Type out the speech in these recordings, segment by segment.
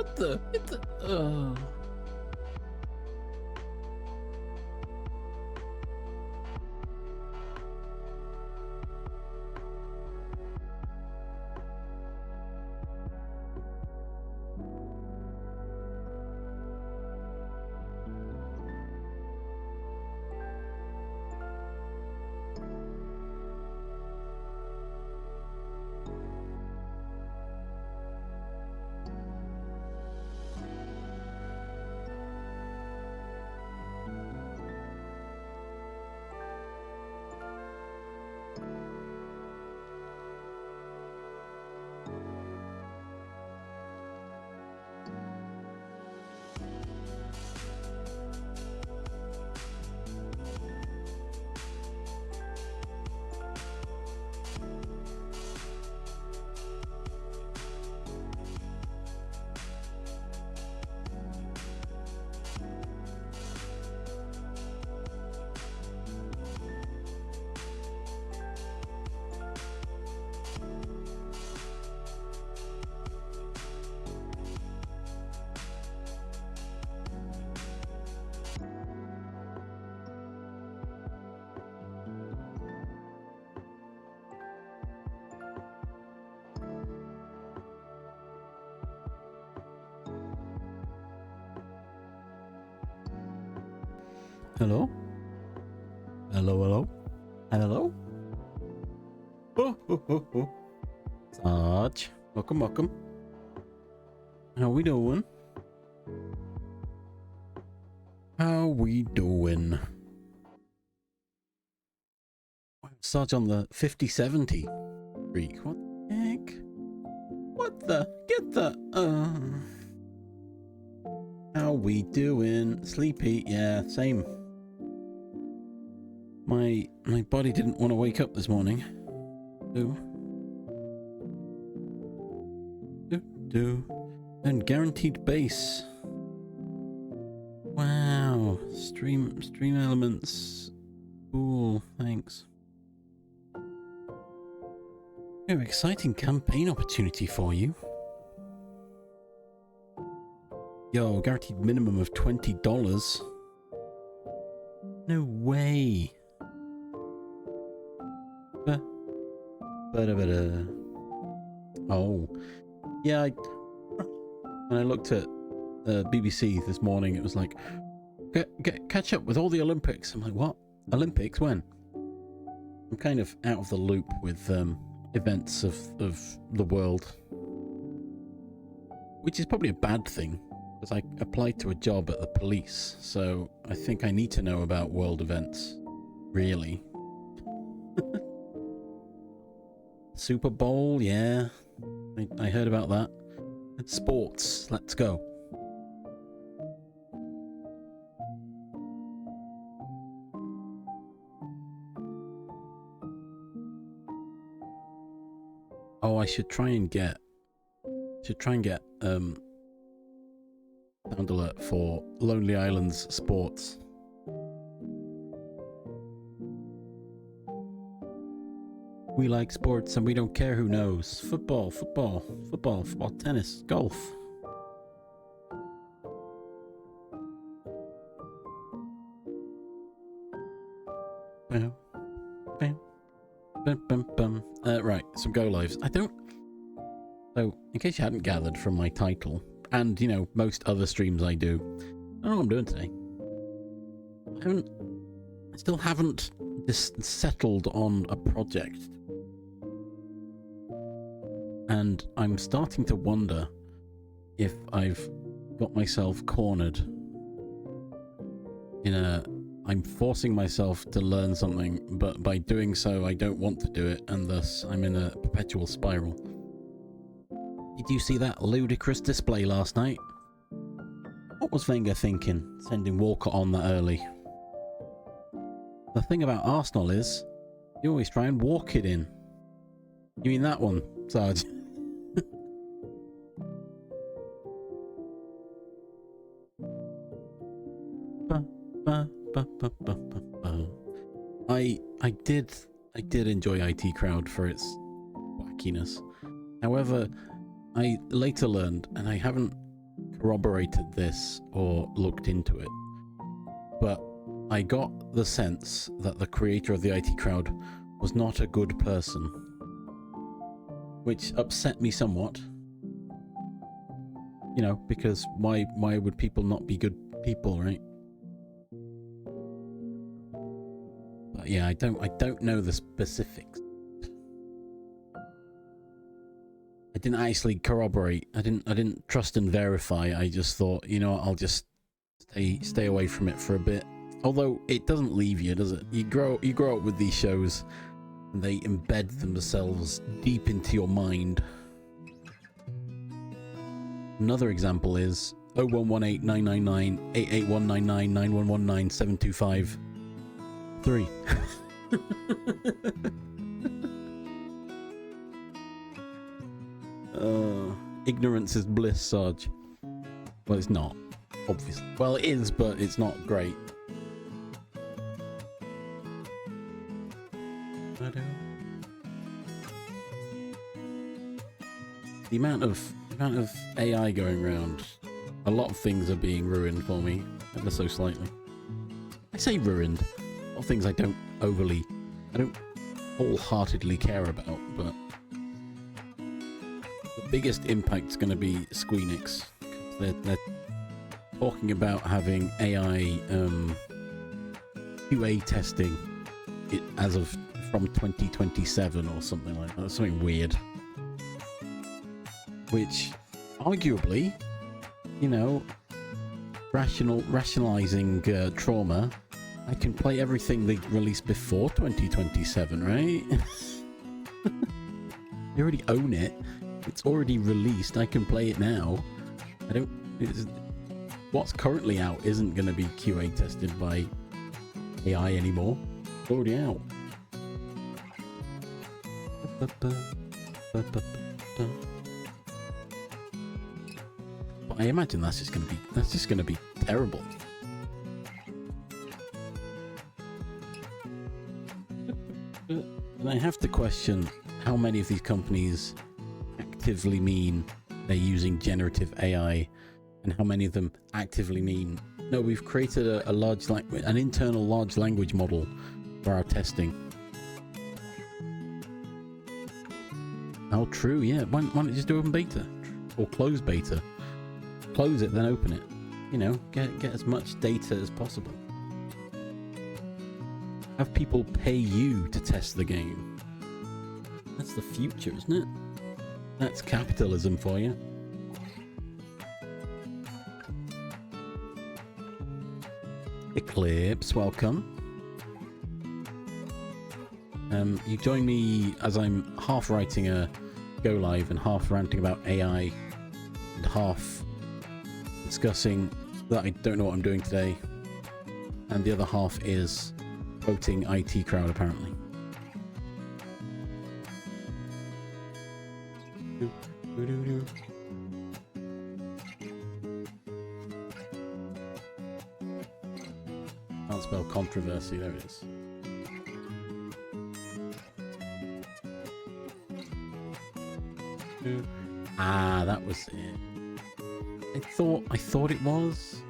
What the? Hello? Hello? Hello? Oh. Sarge. Welcome. How we doing? Sarge on the 5070 freak. What the heck? What the? Get the... How we doing? Sleepy? Yeah, same. My body didn't want to wake up this morning. And guaranteed base. Wow. Stream elements. Cool. Thanks. An exciting campaign opportunity for you. Yo, guaranteed minimum of $20. No way. Oh, yeah. When I looked at BBC this morning, it was like, catch up with all the Olympics. I'm like, what? Olympics? When? I'm kind of out of the loop with events of the world, which is probably a bad thing because I applied to a job at the police, so I think I need to know about world events, really. Super Bowl, yeah, I heard about that. Sports, let's go. Oh, I should try and get sound alert for Lonely Island's sports. We like sports and we don't care who knows. Football, tennis, golf. Right, some go lives. So, in case you hadn't gathered from my title, and, you know, most other streams I do, I don't know what I'm doing today. I still haven't just settled on a project. And I'm starting to wonder if I've got myself cornered I'm forcing myself to learn something, but by doing so I don't want to do it, and thus I'm in a perpetual spiral. Did you see that ludicrous display last night? What was Wenger thinking, sending Walcott on that early? The thing about Arsenal is, you always try and walk it in. You mean that one, Sarge? I did enjoy IT Crowd for its wackiness. However, I later learned, and I haven't corroborated this or looked into it, but I got the sense that the creator of the IT crowd was not a good person, which upset me somewhat. You know, because why would people not be good people, right? But yeah, I don't know the specifics. I didn't actually corroborate. I didn't trust and verify. I just thought, you know, I'll just stay away from it for a bit. Although it doesn't leave you, does it? You grow up with these shows, and they embed themselves deep into your mind. Another example is 0118 999 88199 9119 725 3. Ignorance is bliss, Sarge. Well, it's not, obviously. Well, it is, but it's not great. The amount of AI going around, a lot of things are being ruined for me, ever so slightly. I say ruined. A lot of things I don't wholeheartedly care about, but the biggest impact's going to be Squeenix. They're talking about having AI QA testing it as of from 2027 or something like that. Something weird. Which, arguably, you know, rationalizing trauma, I can play everything they released before 2027, right? They already own it. It's already released. I can play it now. What's currently out isn't going to be QA tested by AI anymore. It's already out. I imagine that's just gonna be terrible. And I have to question how many of these companies actively mean they're using generative AI, and how many of them actively mean, no, we've created an internal large language model for our testing. Oh, true, yeah. Why don't you just do open beta or close beta? Close it, then open it. You know, get as much data as possible. Have people pay you to test the game. That's the future, isn't it? That's capitalism for you. Eclipse, welcome. You join me as I'm half writing a go live and half ranting about AI and half discussing that I don't know what I'm doing today, and the other half is quoting IT crowd apparently. Can't spell controversy, there it is. Ah, that was it. I thought it was.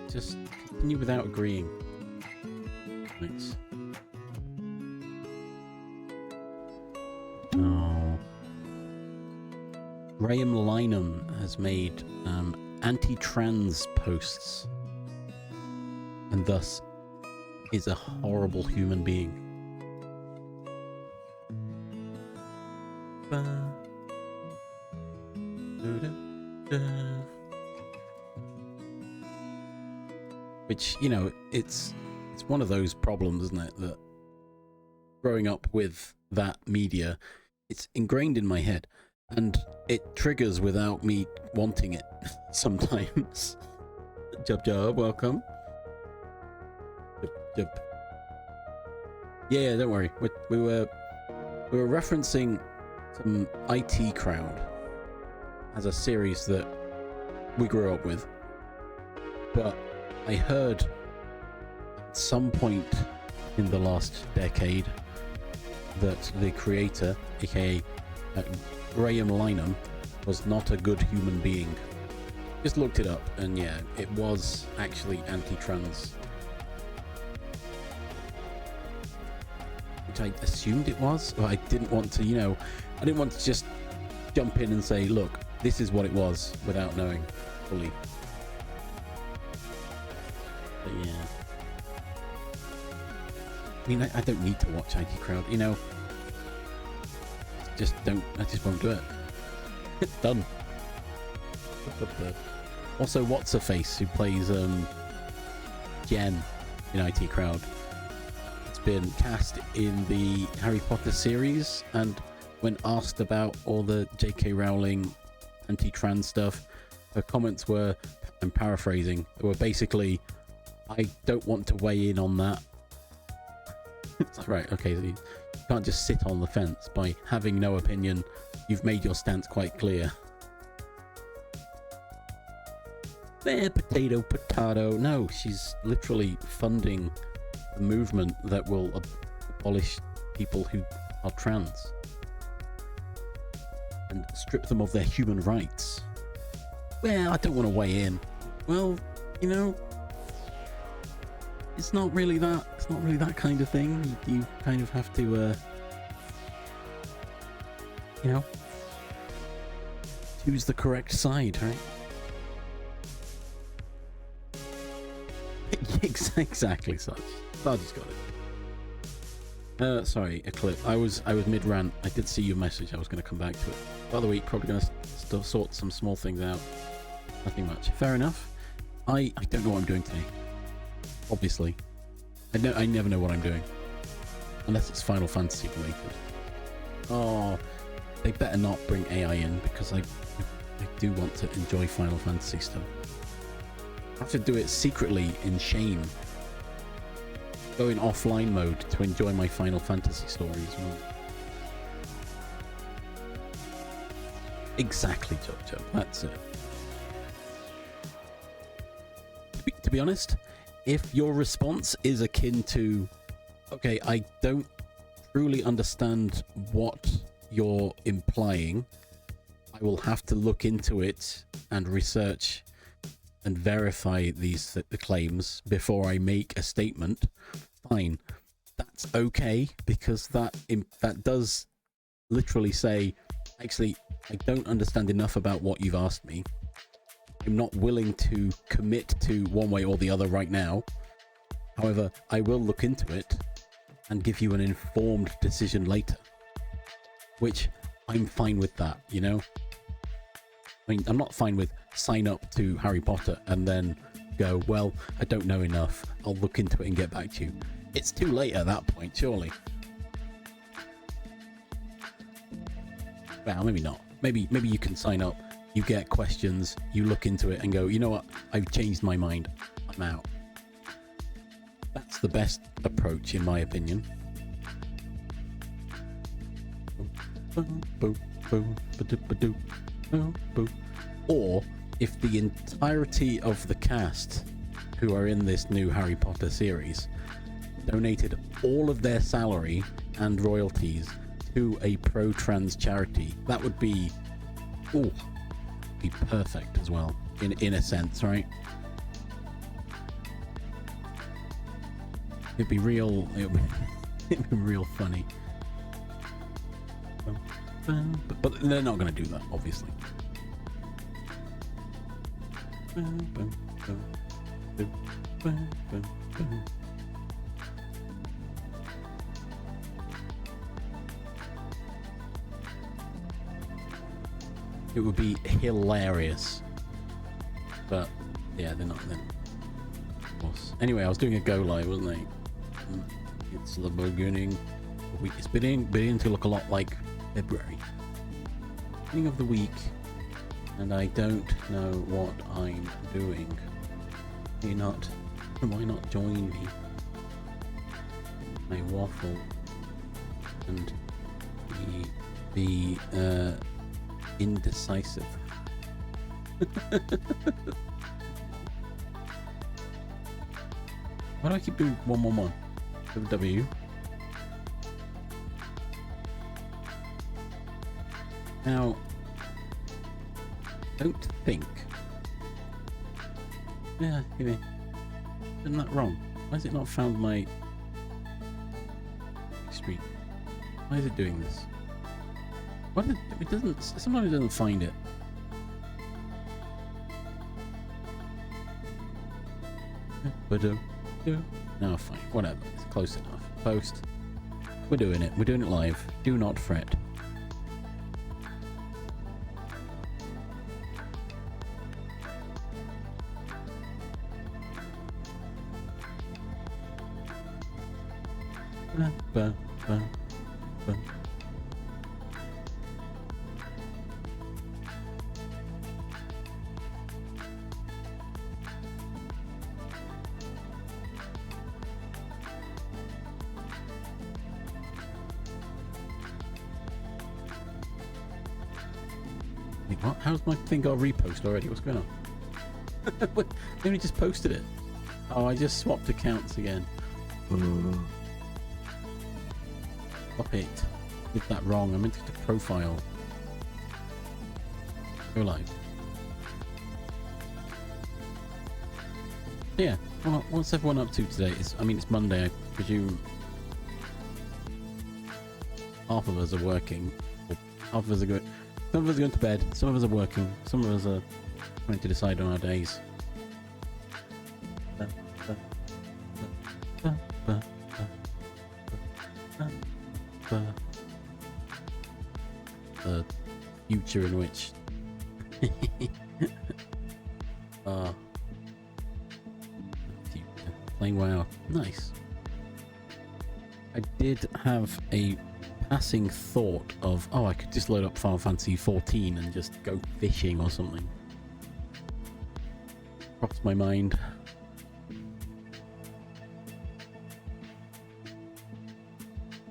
Just continue without agreeing. Thanks. Oh. Graham Lynham has made anti-trans posts, and thus is a horrible human being. Which, you know, it's one of those problems, isn't it, that growing up with that media, it's ingrained in my head, and it triggers without me wanting it sometimes. Jub, welcome. Jub. Yeah, don't worry. We were referencing some IT crowd as a series that we grew up with, but I heard at some point in the last decade that the creator, aka Graham Lynham, was not a good human being. Just looked it up, and yeah, it was actually anti-trans. Which I assumed it was, but I didn't want to, you know, I didn't want to just jump in and say, look, this is what it was, without knowing fully. But yeah. I mean, I don't need to watch IT Crowd, you know. I just won't do it. It's done. Also, what's her face who plays Jen in IT Crowd? It's been cast in the Harry Potter series, and when asked about all the J.K. Rowling anti-trans stuff, her comments were, I'm paraphrasing, they were basically, I don't want to weigh in on that. It's like, right, okay, so you can't just sit on the fence by having no opinion. You've made your stance quite clear. Potato, potato. No, she's literally funding a movement that will abolish people who are trans and strip them of their human rights. Well, I don't want to weigh in. Well, you know, it's not really that kind of thing. You kind of have to, you know, choose the correct side, right? Exactly such. I just got it. Sorry, a clip. I was mid-rant. I did see your message. I was going to come back to it. By the week, probably going to still sort some small things out. Nothing much. Fair enough. I don't know what I'm doing today. Obviously. I never know what I'm doing. Unless it's Final Fantasy related. Oh, they better not bring AI in, because I do want to enjoy Final Fantasy stuff. I have to do it secretly in shame. Go in offline mode to enjoy my Final Fantasy stories. Exactly, Jojo. That's it. To be honest, if your response is akin to, okay, I don't truly understand what you're implying, I will have to look into it and research and verify the claims before I make a statement, fine. That's okay, because that does literally say, actually, I don't understand enough about what you've asked me. I'm not willing to commit to one way or the other right now. However, I will look into it and give you an informed decision later. Which, I'm fine with that, you know? I mean, I'm not fine with sign up to Harry Potter and then go, well, I don't know enough. I'll look into it and get back to you. It's too late at that point, surely. Well, maybe not. Maybe you can sign up, you get questions, you look into it and go, you know what? I've changed my mind. I'm out. That's the best approach, in my opinion. Or if the entirety of the cast who are in this new Harry Potter series donated all of their salary and royalties to a pro-trans charity, that would be perfect as well, in a sense, right? It'd be real funny. But they're not going to do that, obviously. It would be hilarious. But yeah, they're not then. Of course. Anyway, I was doing a go live, wasn't I? It's the beginning of the week. It's beginning to look a lot like February. Beginning of the week, and I don't know what I'm doing. Why not join me? I waffle and be indecisive. Why do I keep doing 111? W. Now, don't think. Yeah, maybe. Isn't that wrong? Why has it not found my street? Why is it doing this? What it doesn't. Sometimes it doesn't find it. No, fine. Whatever. It's close enough. Post. We're doing it. We're doing it live. Do not fret. What? How's my thing got a repost already? What's going on? They only just posted it. Oh, I just swapped accounts again. Stop it. Did that wrong. I meant to go to profile. Go live. Yeah. Well, what's everyone up to today? It's Monday. I presume half of us are working. Or half of us are going. Some of us are going to bed. Some of us are working. Some of us are trying to decide on our days. The future in which playing WoW. Nice. I did have a passing thought of, oh, I could just load up Final Fantasy 14 and just go fishing or something. Crossed my mind.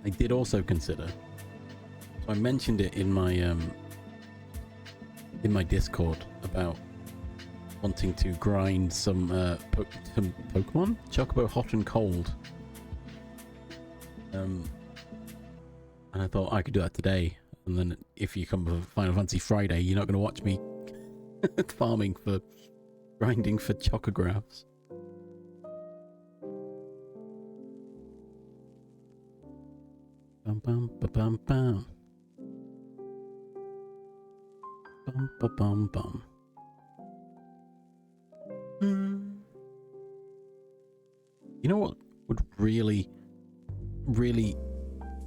I did also consider, so I mentioned it in my Discord about wanting to grind some Pokemon, Chocobo Hot and Cold. And I thought I could do that today, and then if you come for Final Fantasy Friday, you're not going to watch me farming for grinding for chocographs. Bum bum ba bum bum. Bum ba bum bum. You know what would really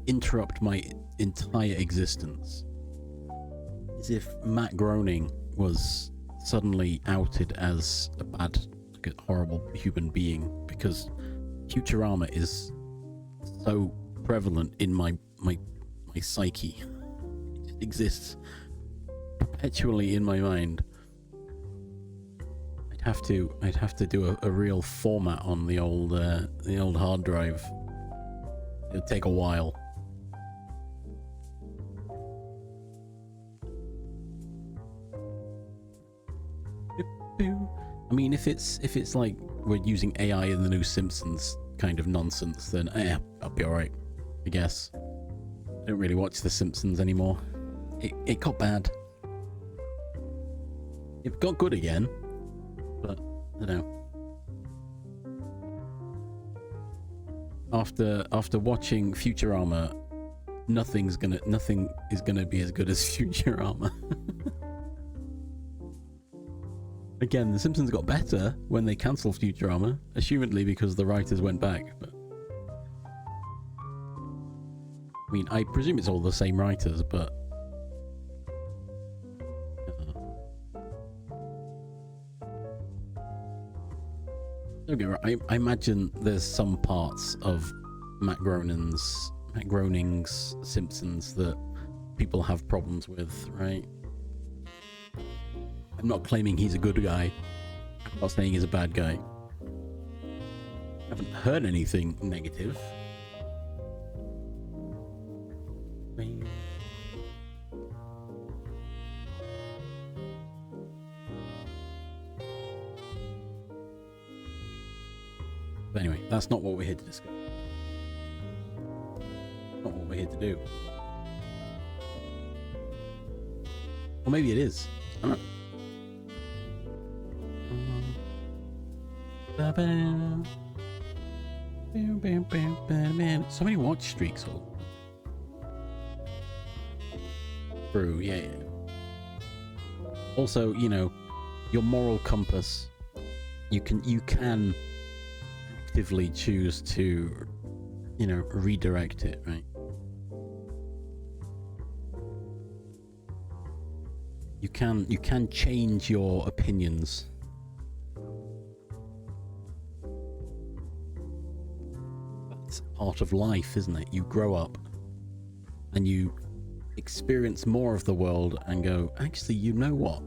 interrupt my entire existence is if Matt Groening was suddenly outed as a bad, like a horrible human being, because Futurama is so prevalent in my psyche. It just exists perpetually in my mind. I'd have to do a real format on the old hard drive. It'd take a while. I mean, if it's like we're using AI in the new Simpsons kind of nonsense, then I'll be alright, I guess. I don't really watch The Simpsons anymore. It got bad. It got good again, but I don't know. After watching Futurama, nothing is gonna be as good as Futurama. Again, The Simpsons got better when they cancelled Futurama, assumedly because the writers went back. But I mean, I presume it's all the same writers, but don't get right. I imagine there's some parts of Matt Groening's Simpsons that people have problems with, right? I'm not claiming he's a good guy. I'm not saying he's a bad guy. I haven't heard anything negative. But anyway, that's not what we're here to discuss. Not what we're here to do. Or maybe it is. I don't know. Man, so many watch streaks all through, yeah. Also, you know, your moral compass, you can actively choose to, you know, redirect it, right? You can change your opinions. That's part of life, isn't it? You grow up and you experience more of the world and go, actually, you know what?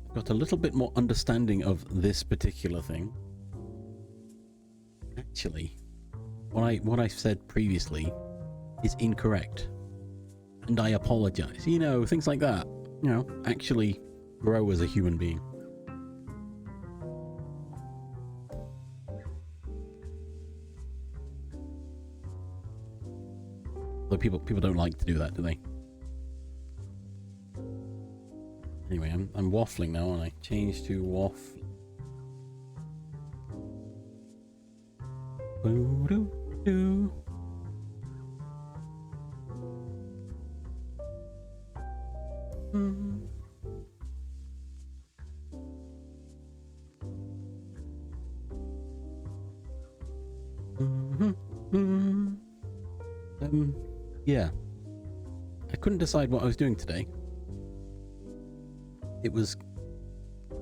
I've got a little bit more understanding of this particular thing. Actually, what I said previously is incorrect. And I apologize. You know, things like that. You know, actually grow as a human being. Though people don't like to do that, do they? Anyway, I'm waffling now, and I change to waffle. Boo-doo-doo. Yeah. I couldn't decide what I was doing today. It was...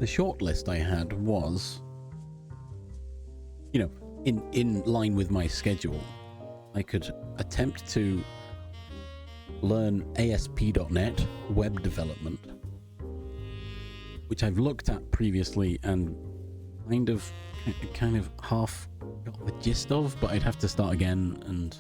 The short list I had was... You know, in line with my schedule, I could attempt to learn ASP.NET web development, which I've looked at previously and kind of half got the gist of, but I'd have to start again. And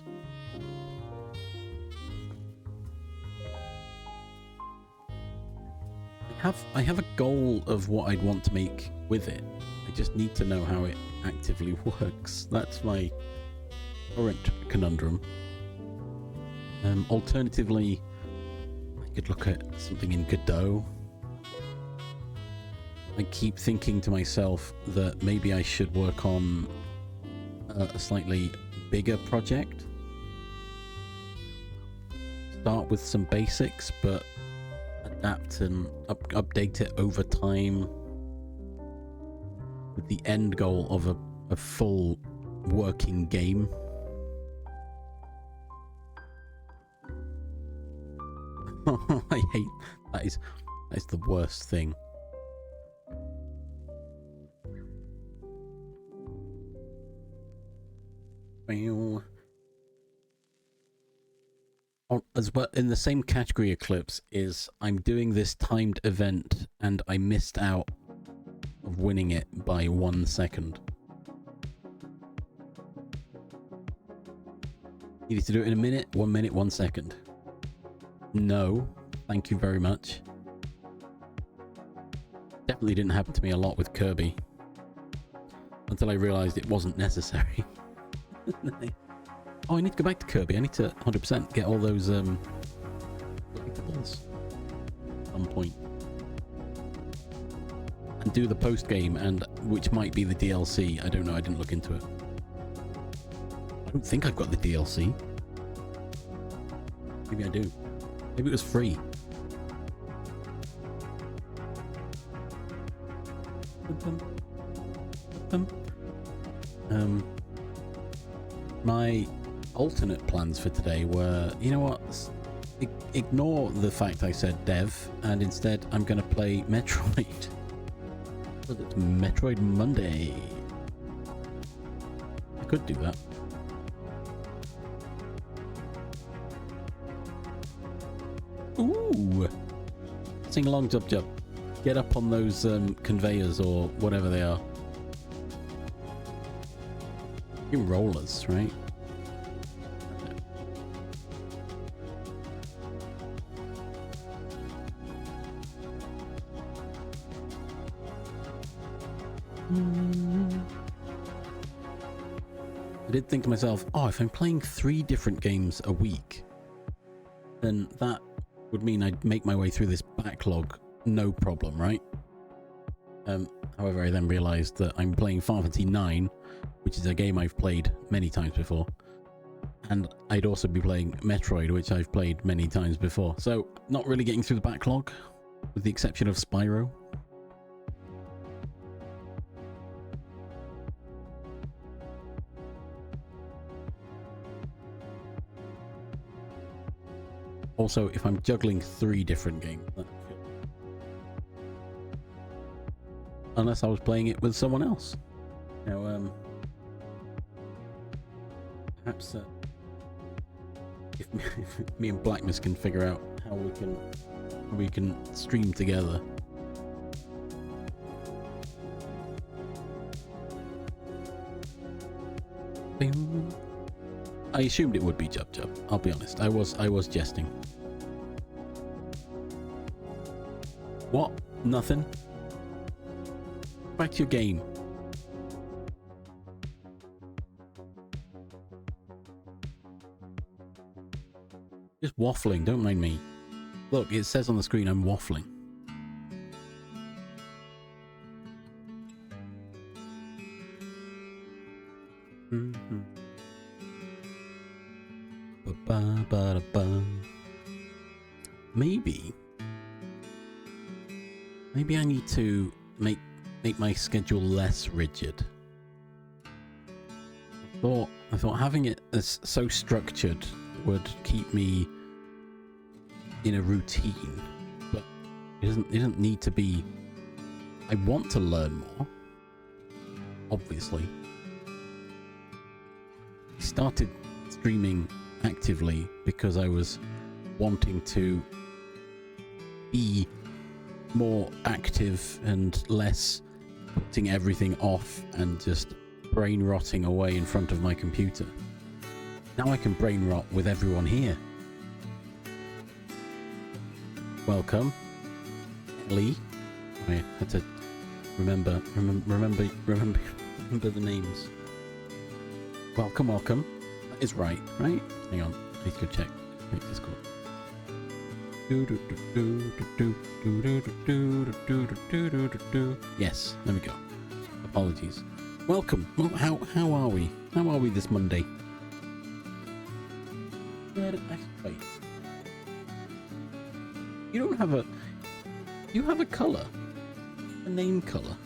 I have a goal of what I'd want to make with it. I just need to know how it actively works. That's my current conundrum. Alternatively, I could look at something in Godot. I keep thinking to myself that maybe I should work on a slightly bigger project. Start with some basics, but adapt and update it over time with the end goal of a full working game. I hate that is the worst thing. As well, in the same category Eclipse is I'm doing this timed event and I missed out of winning it by 1 second. Needed to do it in a minute, 1 minute, 1 second. No, thank you very much. Definitely didn't happen to me a lot with Kirby until I realized it wasn't necessary. Oh, I need to go back to Kirby. I need to 100% get all those collectibles at some point and do the post game, and which might be the DLC. I don't know. I didn't look into it. I don't think I've got the DLC. Maybe I do. Maybe it was free. My alternate plans for today were, you know what, ignore the fact I said dev, and instead I'm going to play Metroid. But it's Metroid Monday. I could do that. Ooh! Sing along, Jub Jub. Get up on those conveyors or whatever they are. You're rollers, right? I did think to myself, oh, if I'm playing 3 different games a week, then that would mean I'd make my way through this backlog no problem, right? However, I then realised that I'm playing Final Fantasy 9, which is a game I've played many times before. And I'd also be playing Metroid, which I've played many times before. So, not really getting through the backlog, with the exception of Spyro. Also, if I'm juggling 3 different games, unless I was playing it with someone else. Now, perhaps if me and Blackness can figure out how we can stream together. I assumed it would be Jub Jub. I'll be honest. I was jesting. What? Nothing? Back to your game. Just waffling, don't mind me. Look, it says on the screen I'm waffling. Maybe I need to make my schedule less rigid. I thought having it as so structured would keep me in a routine, but it doesn't need to be. I want to learn more, obviously. I started streaming actively because I was wanting to be more active and less putting everything off and just brain rotting away in front of my computer. Now I can brain rot with everyone here. Welcome, Ellie. I had to remember the names. Welcome. That is right? Hang on, I need to go check. Wait, Discord. Yes, there we go. Apologies. Welcome. Well, how are we? How are we this Monday? Wait. You don't have a... You have a colour. A name colour.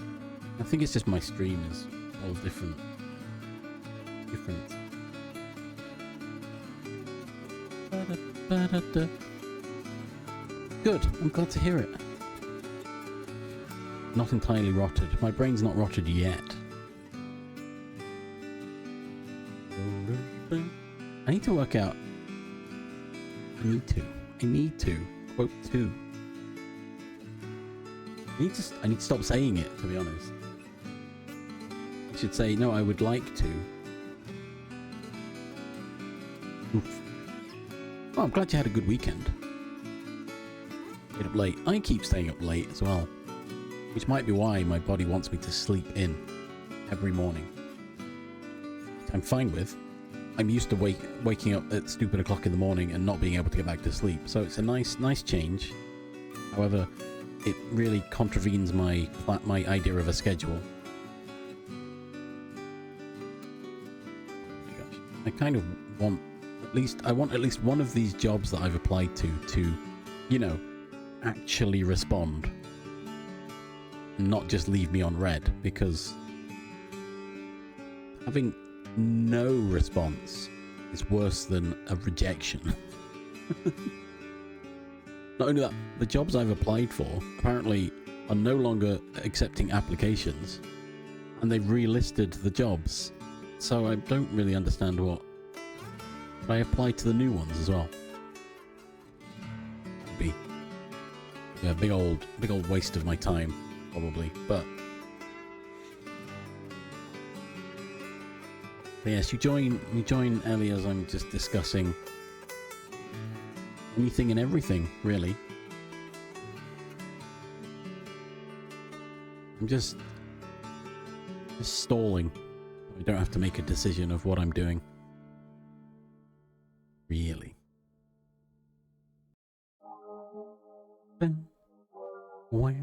I think it's just my stream is all different. Good. I'm glad to hear it. Not entirely rotted. My brain's not rotted yet. I need to work out... I need to. Quote 2. I need to stop saying it, to be honest. I should say, no, I would like to. Oof. Oh, I'm glad you had a good weekend. Stayed up late. I keep staying up late as well. Which might be why my body wants me to sleep in every morning. Which I'm fine with. I'm used to waking up at stupid o'clock in the morning and not being able to get back to sleep. So it's a nice change. However, it really contravenes my idea of a schedule. Oh my gosh. I kind of want at least one of these jobs that I've applied to, you know, actually respond. And not just leave me on red, because having no response is worse than a rejection. Not only that, the jobs I've applied for apparently are no longer accepting applications, and they've relisted the jobs. So I don't really understand what... But I applied to the new ones as well. That'd be a big old waste of my time, probably, but yes, you join Ellie as I'm just discussing anything and everything, really. I'm just stalling. I don't have to make a decision of what I'm doing. Really. Well.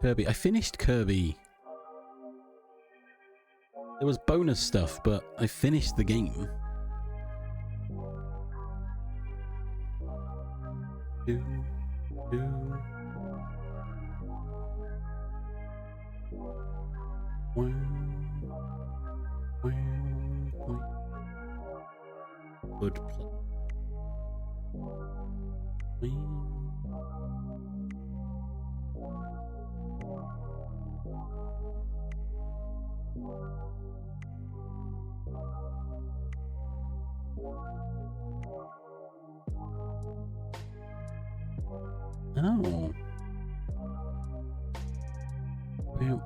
Kirby. I finished Kirby. There was bonus stuff, but I finished the game. Good play. Oh.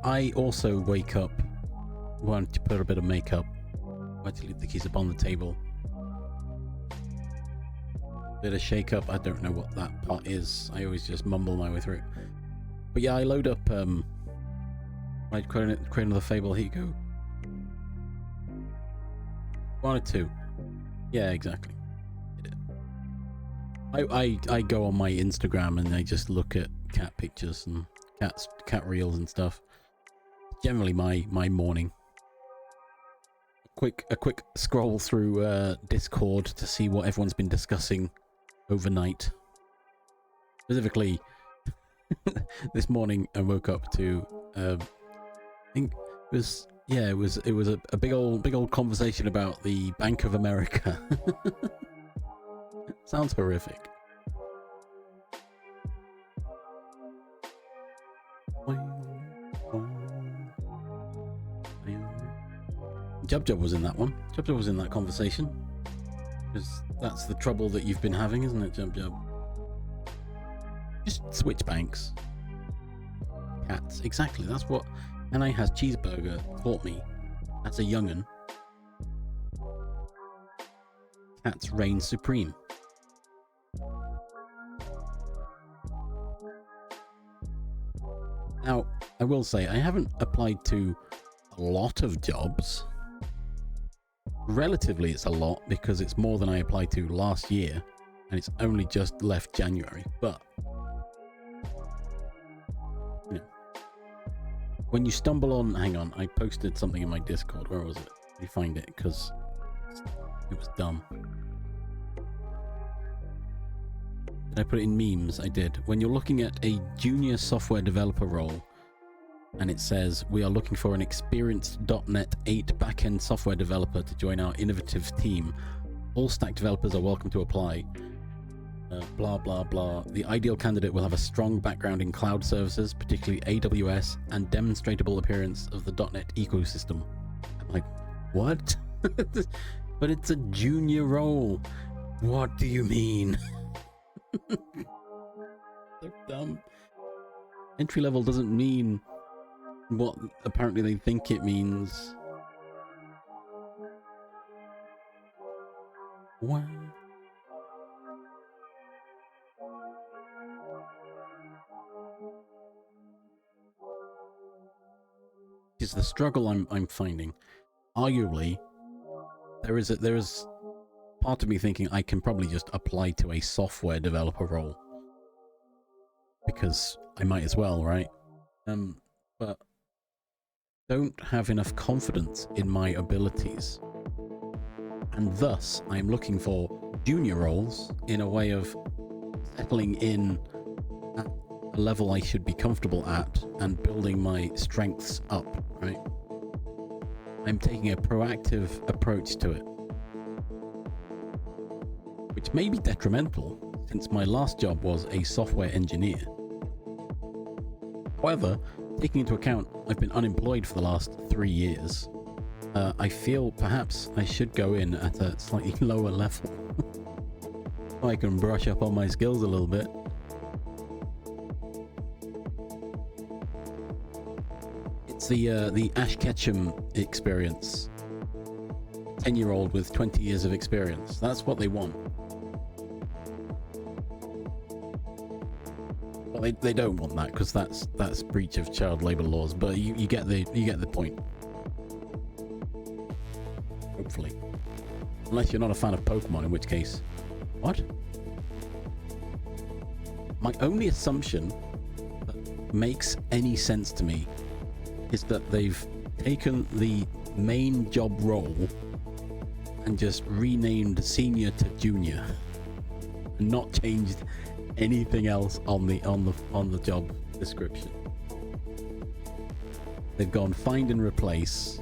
I also wake up, want to put a bit of makeup. Why to leave the keys upon the table? Bit of shake up. I don't know what that part is. I always just mumble my way through it. But yeah, I load up like create another fable. Here you go. 1 or 2. Yeah, exactly. I go on my Instagram and I just look at cat pictures and cat reels and stuff. Generally my morning. A quick scroll through Discord to see what everyone's been discussing overnight. Specifically, this morning I woke up to I think it was a big old conversation about the Bank of America. Sounds horrific. Jub was in that one. Jub was in that conversation. Because that's the trouble that you've been having, isn't it, Jub? Just switch banks. Cats. Exactly. That's what Anna has cheeseburger taught me as a young'un. Cats reign supreme. Now, I will say, I haven't applied to a lot of jobs. Relatively, it's a lot because it's more than I applied to last year, and it's only just left January. But, you know, when you stumble on... Hang on, I posted something in my Discord. Where was it? Let me find it, because it was dumb. Did I put it in memes? I did. When you're looking at a junior software developer role, and it says, we are looking for an experienced .NET 8 backend software developer to join our innovative team. All stack developers are welcome to apply. Blah, blah, blah. The ideal candidate will have a strong background in cloud services, particularly AWS, and demonstrable appearance of the .NET ecosystem. I'm like, what? But it's a junior role. What do you mean? So dumb. Entry level doesn't mean what apparently they think it means. What? Is the struggle I'm finding. Arguably, there is part of me thinking I can probably just apply to a software developer role because I might as well, right? But don't have enough confidence in my abilities, and thus I'm looking for junior roles in a way of settling in at a level I should be comfortable at and building my strengths up, right? I'm taking a proactive approach to it, which may be detrimental since my last job was a software engineer. However, taking into account I've been unemployed for the last 3 years, I feel perhaps I should go in at a slightly lower level. So I can brush up on my skills a little bit. It's the Ash Ketchum experience. 10-year-old with 20 years of experience. That's what they want. Well, they don't want that because that's breach of child labor laws. But you get the point. Hopefully, unless you're not a fan of Pokemon, in which case, what? My only assumption that makes any sense to me is that they've taken the main job role and just renamed senior to junior and not changed anything else on the job description. They've gone find and replace,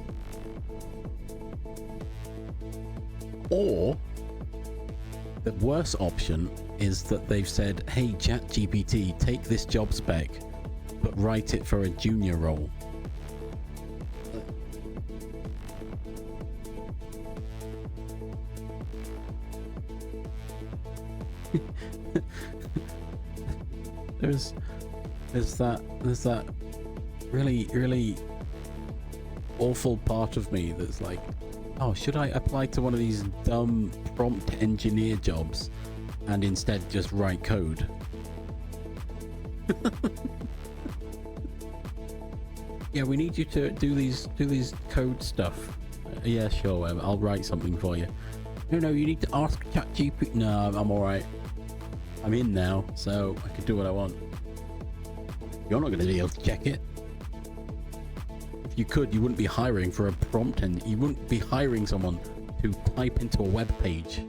or the worst option is that they've said, hey ChatGPT, take this job spec but write it for a junior role. there's that really awful part of me that's like, oh, should I apply to one of these dumb prompt engineer jobs and instead just write code? Yeah, we need you to do these code stuff. Yeah, sure, I'll write something for you. No, you need to ask ChatGPT. No, I'm all right. I'm in now, so I can do what I want. You're not going to be able to check it. If you could, you wouldn't be hiring for a prompt, and you wouldn't be hiring someone to type into a web page.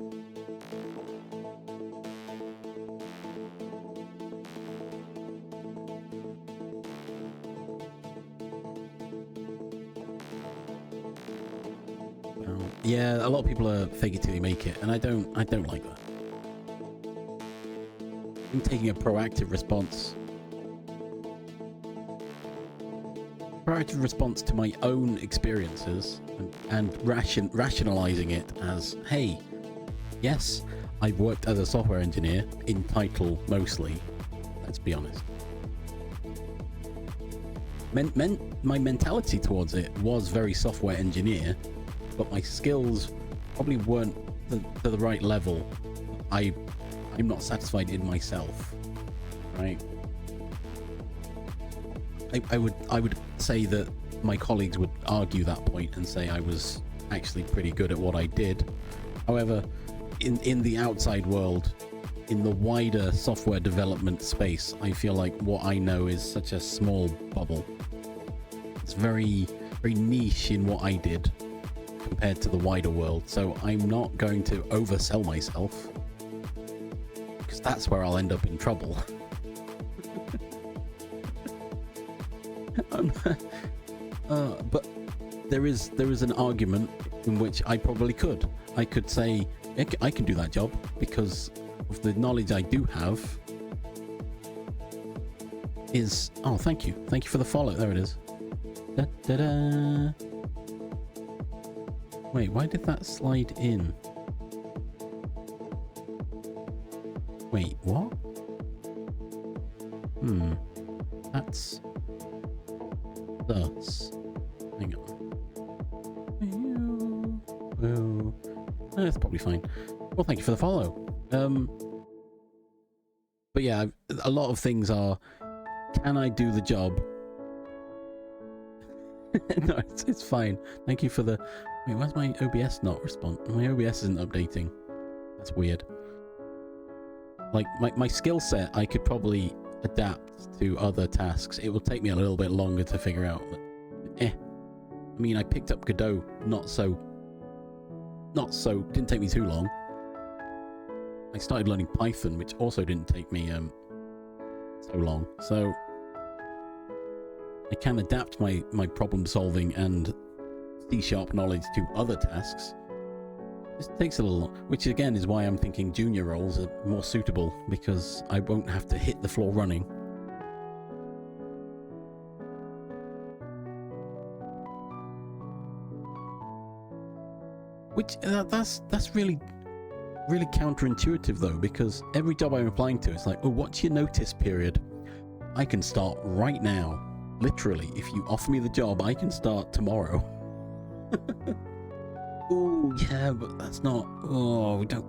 Yeah, a lot of people are fake it till you make it, and I don't like that. I'm taking a proactive response. Proactive response to my own experiences and rationalizing it as, hey, yes, I've worked as a software engineer, in title mostly, let's be honest. My mentality towards it was very software engineer, but my skills probably weren't to the right level. I'm not satisfied in myself, right? I would say that my colleagues would argue that point and say I was actually pretty good at what I did. However, in the outside world, in the wider software development space, I feel like what I know is such a small bubble. It's very, very niche in what I did compared to the wider world. So I'm not going to oversell myself, because that's where I'll end up in trouble. But there is an argument in which I probably could. I could say I can do that job because of the knowledge I do have. Oh, thank you for the follow. There it is. Da, da, da. Wait, why did that slide in? Wait, what? That's hang on. Well, that's probably fine. Well, thank you for the follow. But yeah, a lot of things are, can I do the job? No, it's fine. Thank you for the... Wait, why's my OBS not respond? My OBS isn't updating. That's weird. Like, my skill set, I could probably adapt to other tasks. It will take me a little bit longer to figure out, but I mean, I picked up Godot not so didn't take me too long. I started learning Python, which also didn't take me so long. So I can adapt my problem solving and C# knowledge to other tasks. This takes a little, which again is why I'm thinking junior roles are more suitable, because I won't have to hit the floor running. Which that's really counterintuitive though, because every job I'm applying to is like, oh, what's your notice period? I can start right now. Literally, if you offer me the job, I can start tomorrow. Oh, yeah, but that's not... Oh, we don't...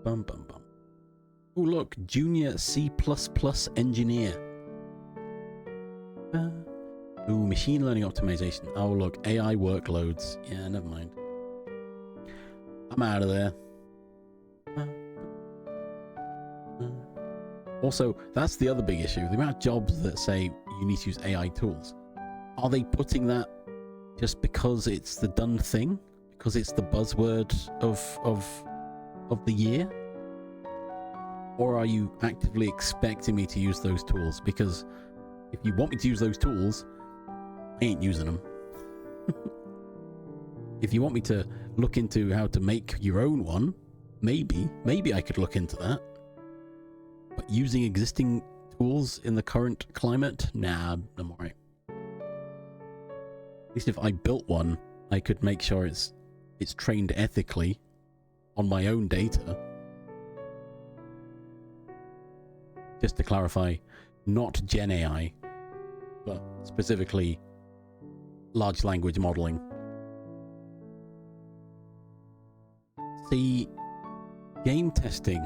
Bum, bum, bum. Oh, look, junior C++ engineer. Ooh, machine learning optimization. Oh, look, AI workloads. Yeah, never mind. I'm out of there. Also, that's the other big issue. The amount of jobs that say you need to use AI tools. Are they putting that just because it's the done thing? Because it's the buzzword of the year? Or are you actively expecting me to use those tools? Because if you want me to use those tools, I ain't using them. If you want me to look into how to make your own one, maybe I could look into that. But using existing tools in the current climate? Nah, I'm alright. At least if I built one, I could make sure it's trained ethically on my own data. Just to clarify, not Gen AI, but specifically large language modeling. See, game testing.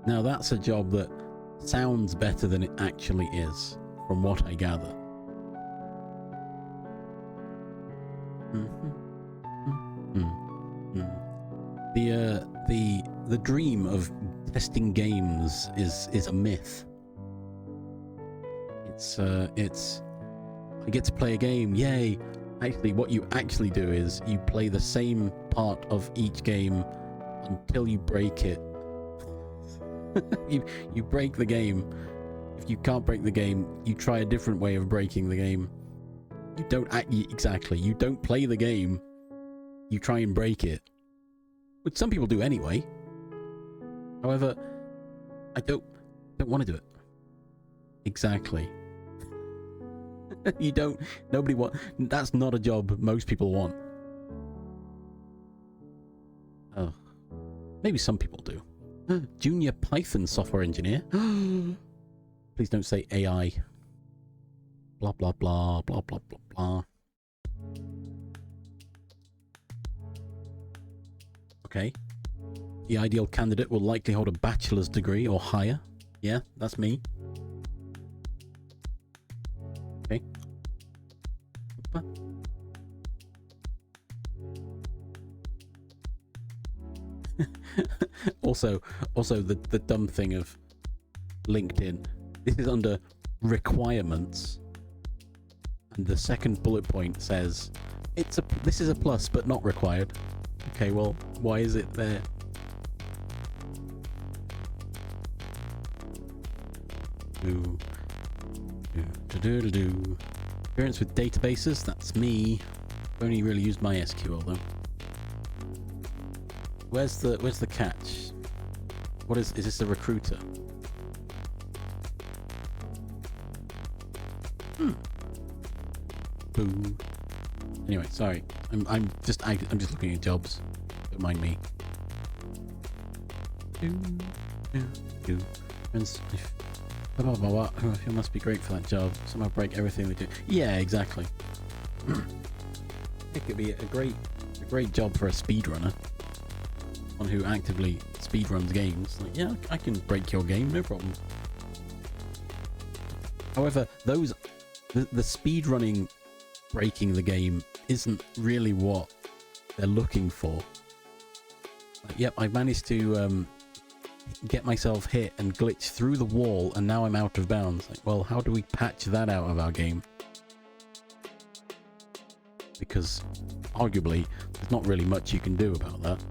Now that's a job that sounds better than it actually is, from what I gather. The dream of testing games is a myth. It's I get to play a game, yay! Actually, what you actually do is you play the same part of each game until you break it. you break the game. If you can't break the game, you try a different way of breaking the game. You don't exactly. You don't play the game. You try and break it, which some people do anyway. However, I don't want to do it. Exactly. You don't. Nobody want. That's not a job most people want. Oh, maybe some people do. Junior Python software engineer. Please don't say AI. Blah blah blah blah blah blah blah. Okay. The ideal candidate will likely hold a bachelor's degree or higher. Yeah, that's me. Okay. also the dumb thing of LinkedIn. This is under requirements, and the second bullet point says this is a plus but not required. Okay, well, why is it there? Experience with databases, that's me. Only really used MySQL though. Where's the catch? What is this a recruiter? Boo. Anyway, sorry. I'm just looking at jobs. Don't mind me. It must be great for that job. Somehow break everything they do. Yeah, exactly. It could be a great job for a speedrunner. One who actively speedruns games. Like, yeah, I can break your game, no problem. However, the speedrunning breaking the game isn't really what they're looking for. Like, yep, I've managed to get myself hit and glitch through the wall, and now I'm out of bounds. Like, well, how do we patch that out of our game? Because arguably there's not really much you can do about that.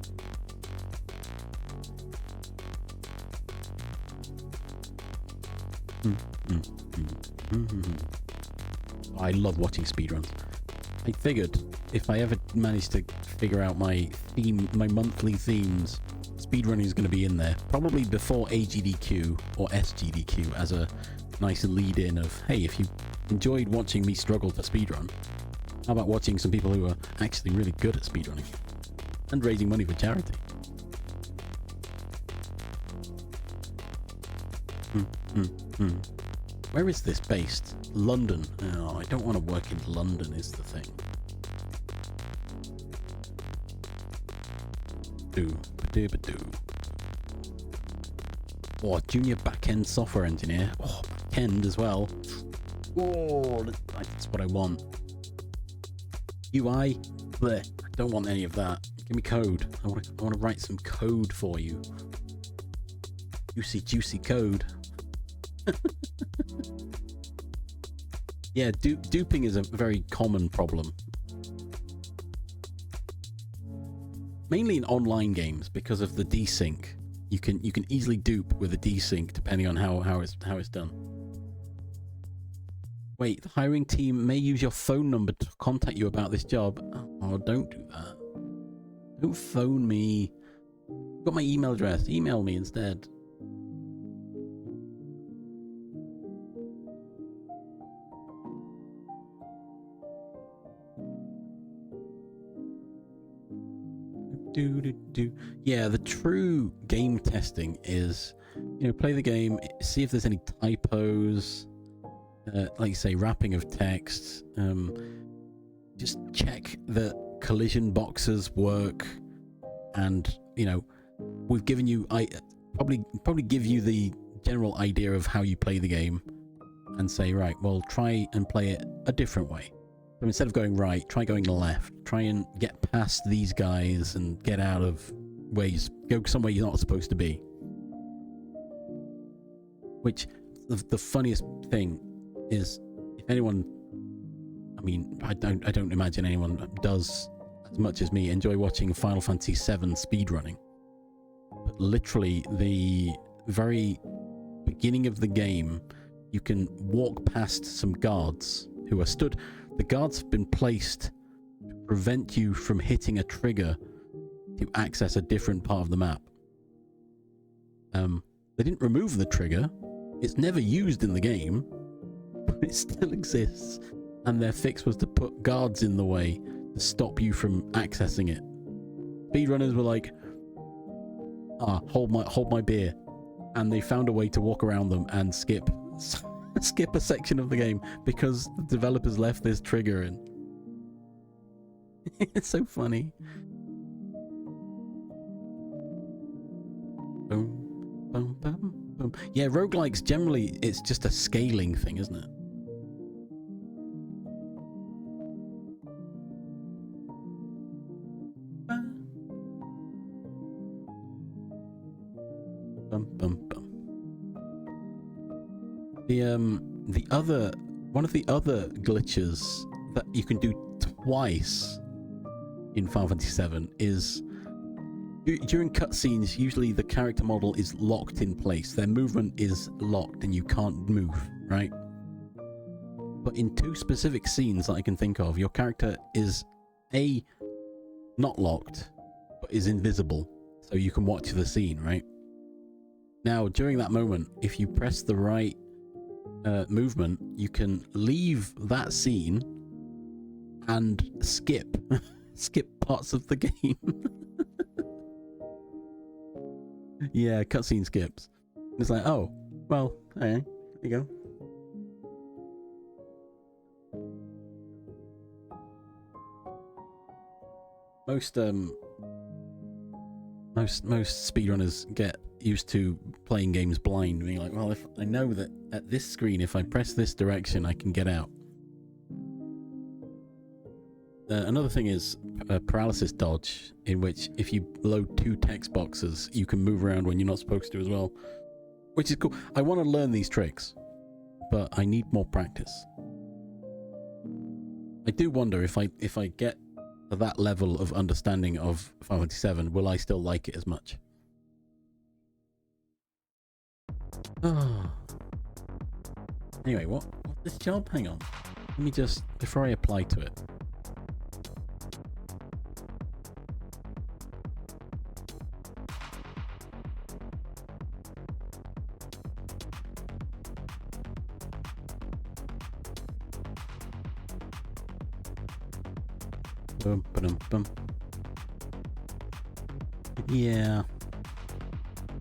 I love watching speedruns. I figured if I ever managed to figure out my monthly themes, speedrunning is going to be in there. Probably before AGDQ or SGDQ as a nice lead-in of, hey, if you enjoyed watching me struggle to speedrun, how about watching some people who are actually really good at speedrunning and raising money for charity? Where is this based? London. Oh, I don't want to work in London is the thing. Oh, junior back-end software engineer. Oh, back-end as well. Oh, that's what I want. UI, bleh. Don't want any of that. Give me code. I want to write some code for you. Juicy code. Yeah, duping is a very common problem. Mainly in online games because of the desync. You can easily dupe with a desync depending on how it's done. Wait, the hiring team may use your phone number to contact you about this job. Oh, don't do that. Don't phone me. I've got my email address. Email me instead. Yeah, the true game testing is, play the game, see if there's any typos, like you say, wrapping of text. Just check that collision boxes work, and we've given you, I probably give you the general idea of how you play the game, and say, right, well, try and play it a different way. So instead of going right, try going left. Try and get past these guys and get out of where go somewhere you're not supposed to be. Which, the funniest thing is, if anyone, I don't imagine anyone does as much as me, enjoy watching Final Fantasy VII speedrunning. But literally, the very beginning of the game, you can walk past some guards who are stood. The guards have been placed to prevent you from hitting a trigger to access a different part of the map. They didn't remove the trigger. It's never used in the game, but it still exists. And their fix was to put guards in the way to stop you from accessing it. Speedrunners were like, hold my beer. And they found a way to walk around them and skip a section of the game because the developers left this trigger in. It's so funny. Boom, boom, boom, boom. Yeah, roguelikes generally, it's just a scaling thing, isn't it? Bum, bum, bum. One of the other glitches that you can do twice in Final Fantasy VII is during cutscenes, usually the character model is locked in place. Their movement is locked and you can't move, right? But in two specific scenes that I can think of, your character is not locked, but is invisible, so you can watch the scene, right? Now, during that moment, if you press the right movement, you can leave that scene and skip parts of the game. Yeah, cutscene skips. It's like, oh, well, okay, there you go. Most speedrunners get used to playing games blind, being like, well, if I know that at this screen, if I press this direction, I can get out. Another thing is paralysis dodge, in which if you load two text boxes, you can move around when you're not supposed to as well, which is cool. I want to learn these tricks, but I need more practice. I do wonder if I get to that level of understanding of Final Fantasy VII, will I still like it as much? Anyway, what's this job? Hang on. Let me just, before I apply to it. Boom, boom, boom. Yeah.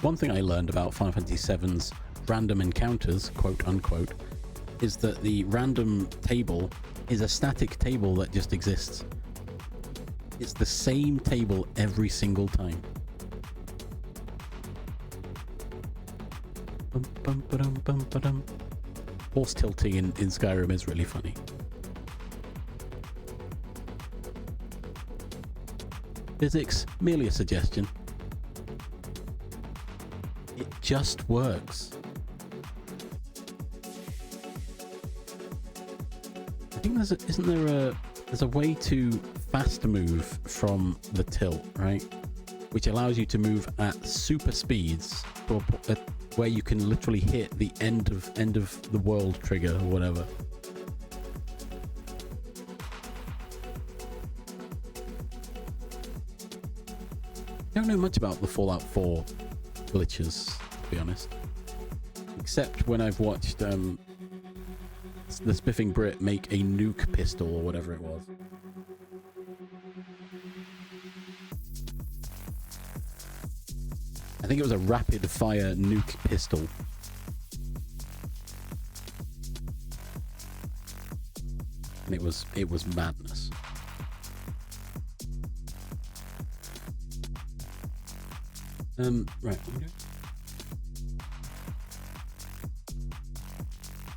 One thing I learned about Final Fantasy VII's random encounters, quote unquote, is that the random table is a static table that just exists. It's the same table every single time. Bum, bum, ba-dum, bum, ba-dum. Horse tilting in Skyrim is really funny. Physics, merely a suggestion. It just works. I think there's a way to fast move from the tilt, right? Which allows you to move at super speeds where you can literally hit the end of the world trigger or whatever. I don't know much about the Fallout 4 glitches, to be honest. Except when I've watched the Spiffing Brit make a nuke pistol or whatever it was. I think it was a rapid fire nuke pistol. And it was madness. Right.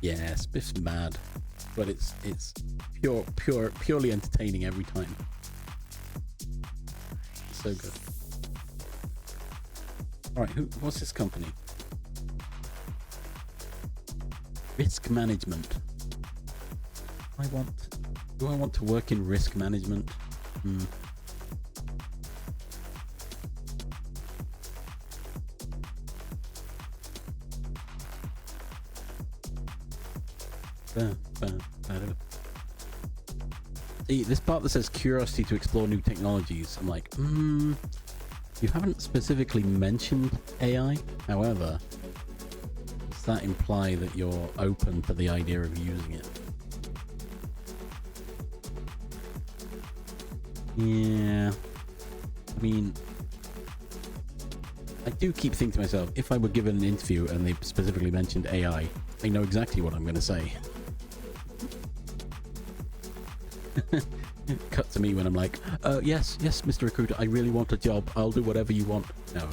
Yeah, Spiff's mad, but it's purely entertaining every time. It's so good. All right, what's this company? Risk management. Do I want to work in risk management? See, this part that says curiosity to explore new technologies, I'm like, you haven't specifically mentioned AI. However, does that imply that you're open to the idea of using it? Yeah. I mean, I do keep thinking to myself, if I were given an interview and they specifically mentioned AI, I know exactly what I'm going to say. Cut to me when I'm like, yes, Mr. Recruiter, I really want a job. I'll do whatever you want. No,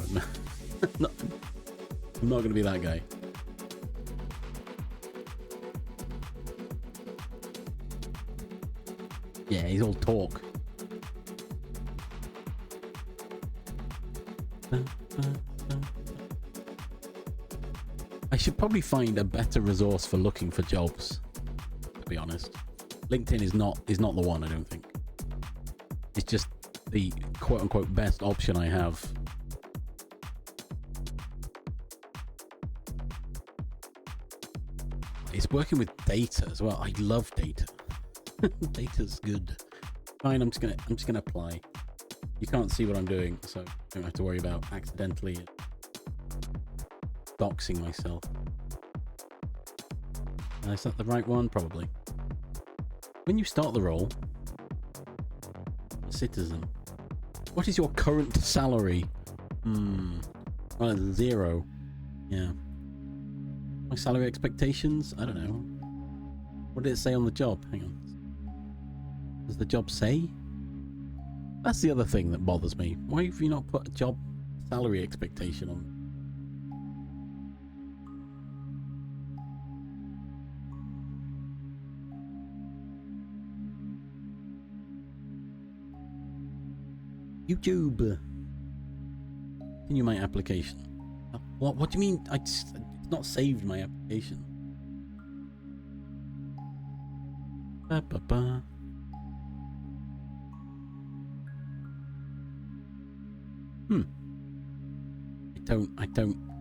I'm not going to be that guy. Yeah, he's all talk. I should probably find a better resource for looking for jobs, to be honest. LinkedIn is not the one, I don't think. It's just the quote-unquote best option I have. It's working with data as well. I love data. Data's good. Fine, I'm just gonna apply. You can't see what I'm doing, so I don't have to worry about accidentally doxing myself. Is that the right one? Probably. When you start the role, citizen, what is your current salary? Well, 0. Yeah. My salary expectations? I don't know. What did it say on the job? Hang on. Does the job say? That's the other thing that bothers me. Why have you not put a job salary expectation on? YouTube. Continue my application. What do you mean? It's not saved my application. I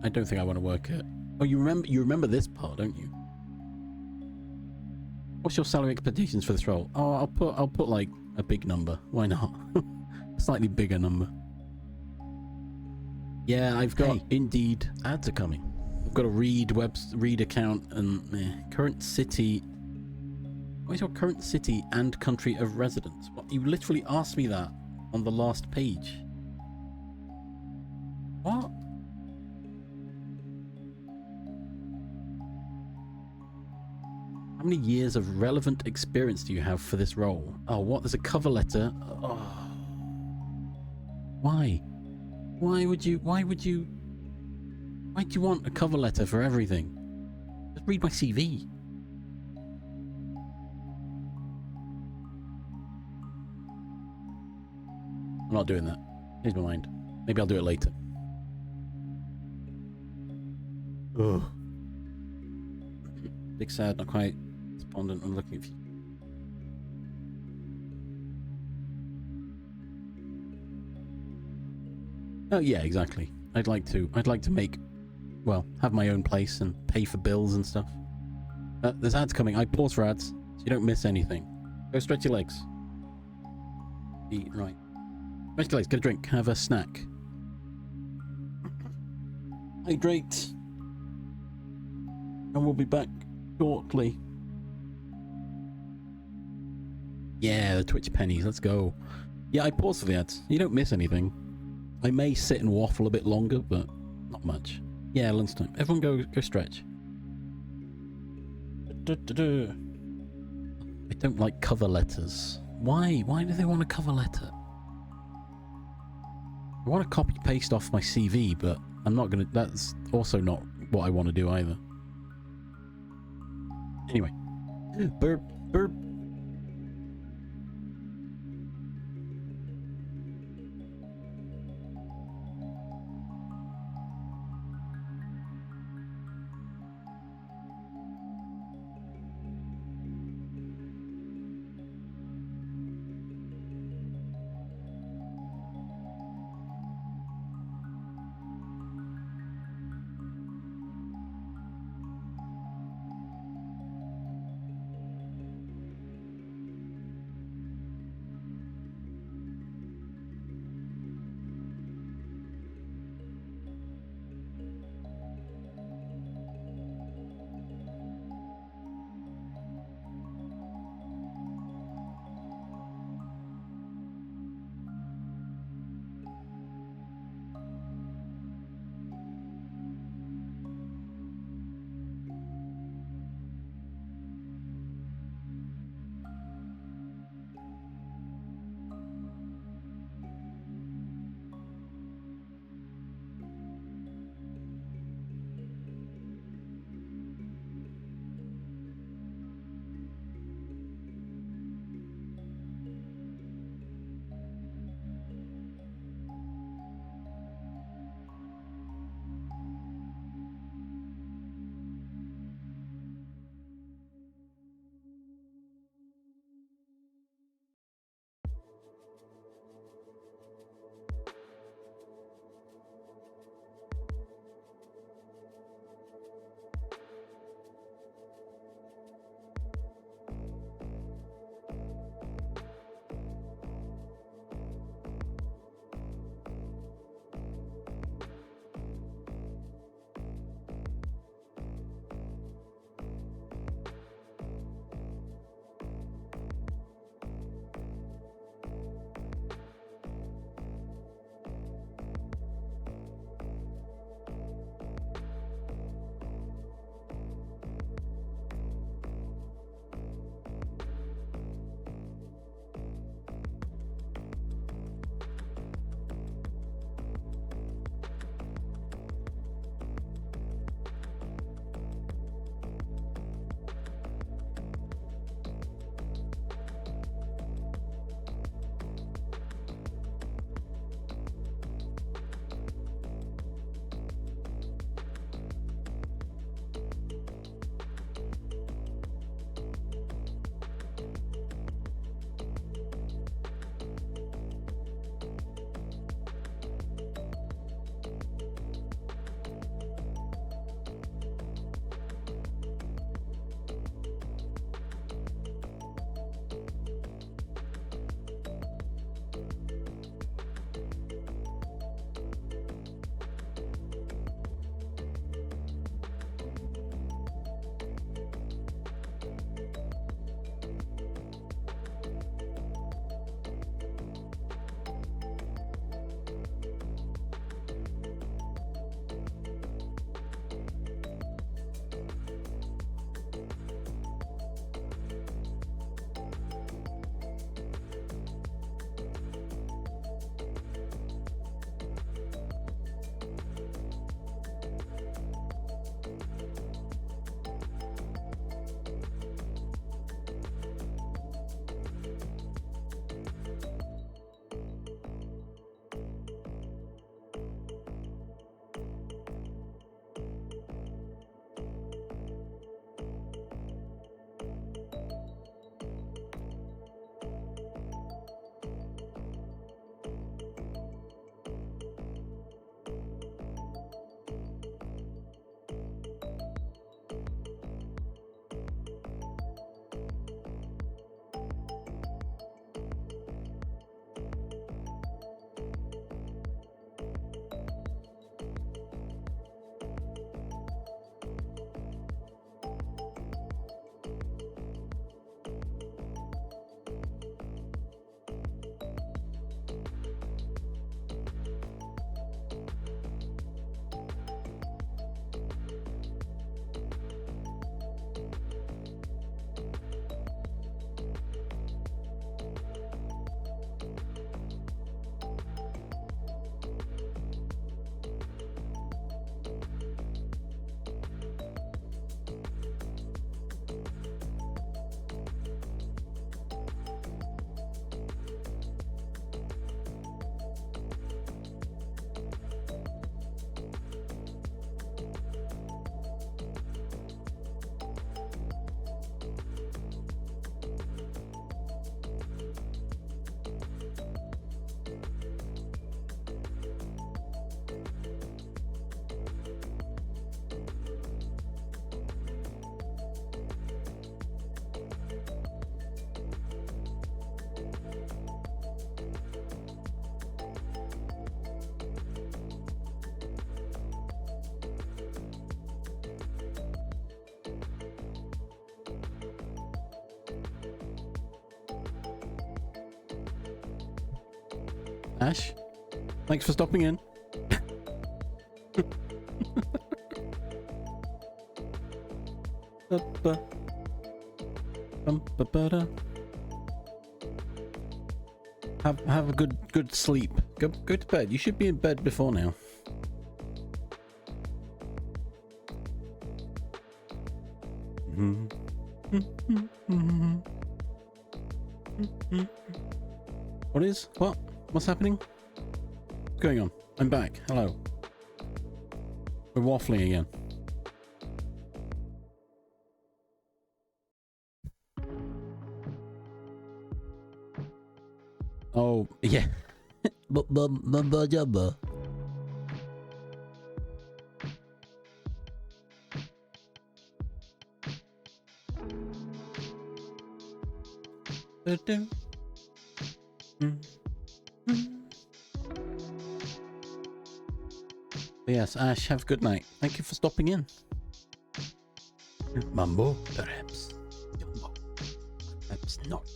don't think I want to work at. Oh, you remember this part, don't you? What's your salary expectations for this role? Oh, I'll put like a big number. Why not? A slightly bigger number. Yeah, I've got Indeed. Ads are coming. I've got a Read account and current city. What is your current city and country of residence? What, you literally asked me that on the last page. What? How many years of relevant experience do you have for this role? Oh, what? There's a cover letter. Oh. Why? Why do you want a cover letter for everything? Just read my CV. I'm not doing that. Change my mind. Maybe I'll do it later. Ugh. Big sad, not quite despondent. I'm looking at you. Oh yeah, exactly. I'd like to make, well, have my own place and pay for bills and stuff. There's ads coming. I pause for ads so you don't miss anything. Go stretch your legs. Eat right. Stretch your legs. Get a drink. Have a snack. Hydrate. And we'll be back shortly. Yeah, the Twitch pennies. Let's go. Yeah, I pause for the ads. You don't miss anything. I may sit and waffle a bit longer, but not much. Yeah, lunchtime. Everyone go stretch. I don't like cover letters. Why? Why do they want a cover letter? I want to copy paste off my CV, but I'm not gonna. That's also not what I want to do either. Anyway, burp, burp. Ash, thanks for stopping in. Have a good sleep. Go to bed. You should be in bed before now. What's happening? What's going on? I'm back. Hello. We're waffling again. Oh, yeah. Yes, Ash, have a good night. Thank you for stopping in. Mumbo, perhaps. Jumbo, perhaps not.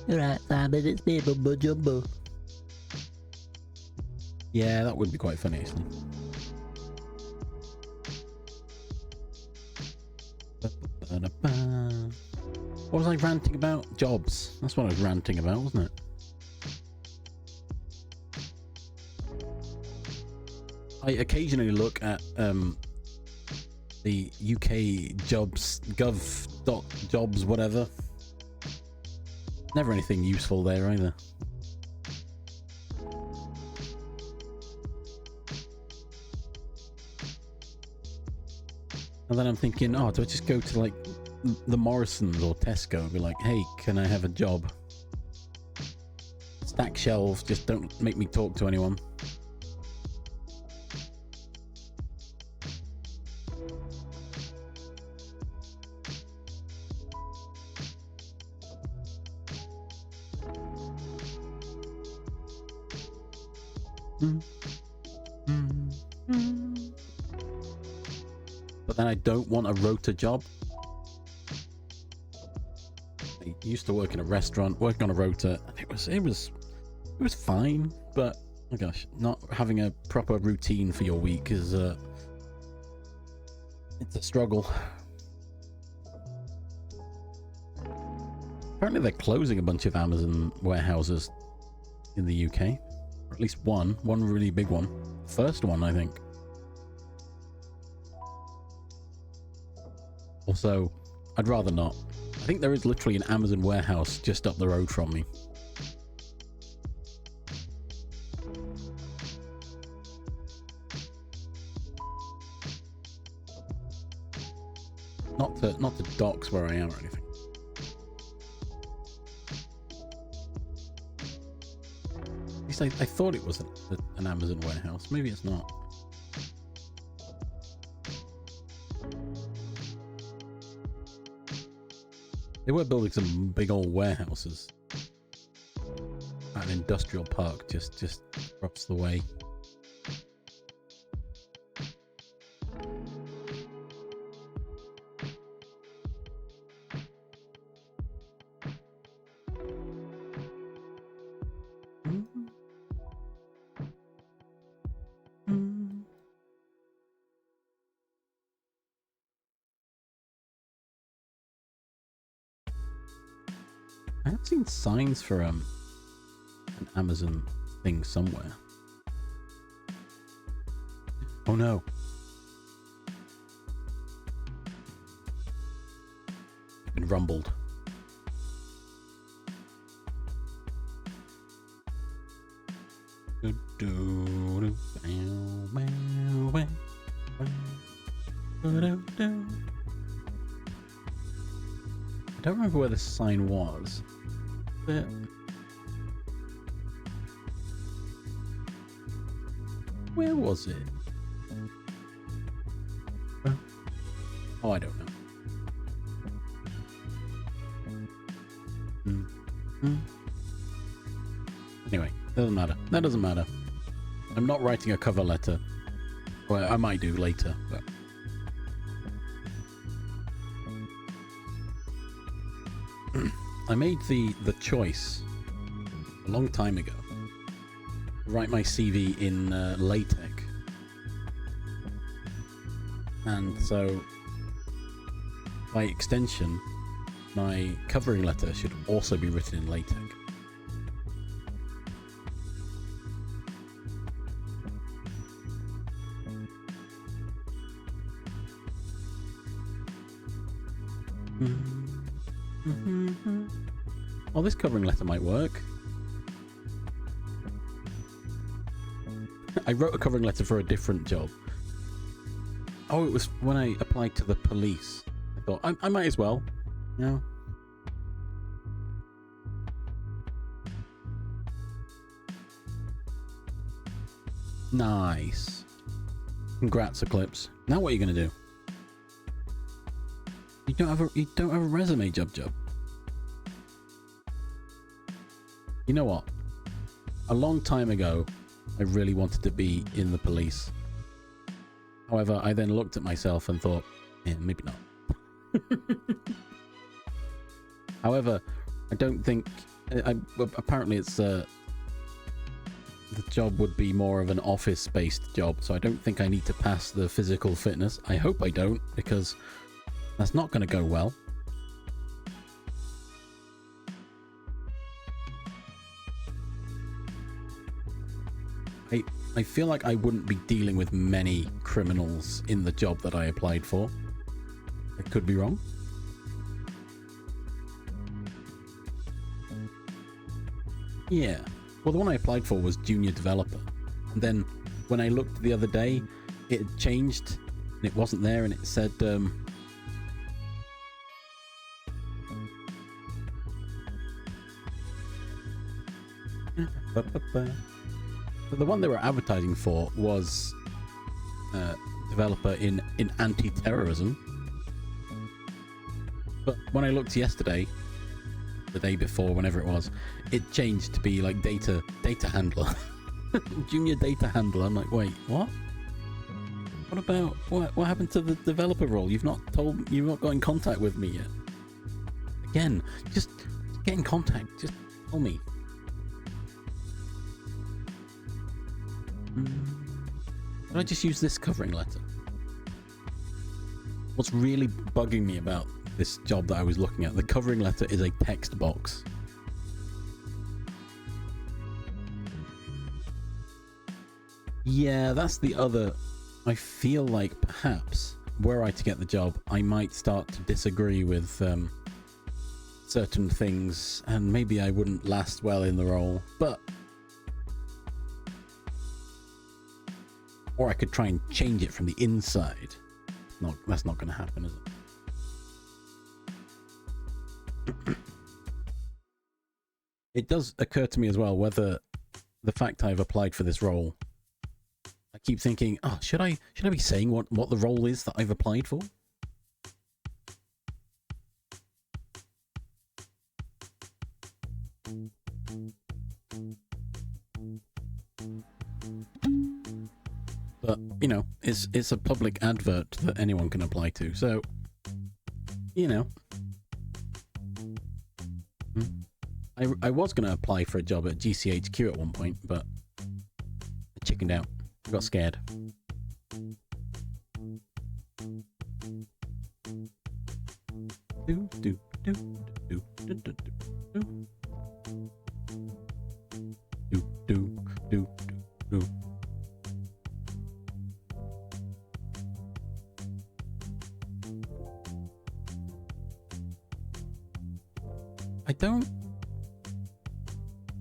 You're right, Simon, it's me, Mumbo Jumbo. Yeah, that would be quite funny, actually. What was I ranting about? Jobs. That's what I was ranting about, wasn't it? I occasionally look at the UK jobs, gov.jobs, whatever. Never anything useful there either. And then I'm thinking, oh, do I just go to like the Morrisons or Tesco and be like, hey, can I have a job? Stack shelves, just don't make me talk to anyone. But then I don't want a rota job. I used to work in a restaurant, working on a rota, and it was fine, but oh gosh, not having a proper routine for your week is it's a struggle. Apparently they're closing a bunch of Amazon warehouses in the UK. Or at least one really big one. First one, I think. Also, I'd rather not. I think there is literally an Amazon warehouse just up the road from me. Not the docks where I am or anything. At least I thought it was an Amazon warehouse. Maybe it's not. They were building some big old warehouses at an industrial park just across the way. I have seen signs for an Amazon thing somewhere. Oh no. I've been rumbled. I don't remember where the sign was. But where was it? Oh, I don't know. Anyway, doesn't matter. That doesn't matter. I'm not writing a cover letter. Well, I might do later, but... I made the choice a long time ago to write my CV in LaTeX. And so, by extension, my covering letter should also be written in LaTeX. Well, this covering letter might work. I wrote a covering letter for a different job. Oh, it was when I applied to the police. I thought, I might as well, you know? Nice. Congrats, Eclipse. Now what are you going to do? You don't have a resume, Jub. You know what? A long time ago, I really wanted to be in the police. However, I then looked at myself and thought, yeah, maybe not. However, I don't think... apparently it's... the job would be more of an office-based job, so I don't think I need to pass the physical fitness. I hope I don't, because that's not going to go well. I feel like I wouldn't be dealing with many criminals in the job that I applied for. I could be wrong. Yeah. Well, the one I applied for was junior developer. And then when I looked the other day, it had changed and it wasn't there, and it said but the one they were advertising for was developer in anti-terrorism. But when I looked yesterday, the day before, whenever it was, it changed to be like data handler. Junior data handler. I'm like, wait, what? What about what happened to the developer role? You've not got in contact with me yet. Again, just get in contact. Just tell me. Can I just use this covering letter? What's really bugging me about this job that I was looking at, the covering letter is a text box. Yeah, that's the other... I feel like perhaps, were I to get the job, I might start to disagree with certain things, and maybe I wouldn't last well in the role, but... Or I could try and change it from the inside. No, that's not going to happen, is it? It does occur to me as well whether the fact I've applied for this role, I keep thinking, oh, should I be saying what the role is that I've applied for? But, you know, it's a public advert that anyone can apply to, so, you know. I was going to apply for a job at GCHQ at one point, but I chickened out. I got scared. I don't...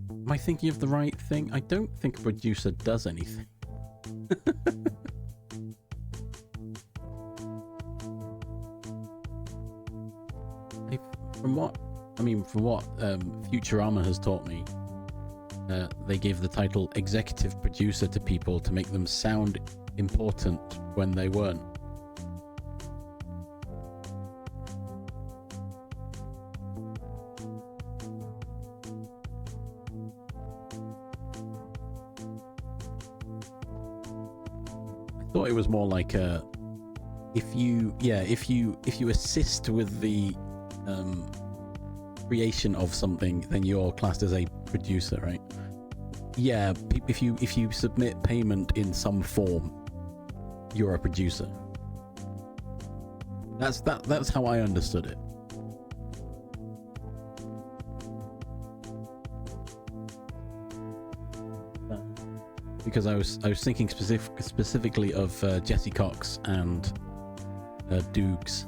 Am I thinking of the right thing? I don't think a producer does anything. From what Futurama has taught me, they gave the title executive producer to people to make them sound important when they weren't. It was more like if you assist with the creation of something, then you're classed as a producer, right? Yeah, if you submit payment in some form, you're a producer. That's how I understood it. Because I was thinking specifically of Jesse Cox and Dukes.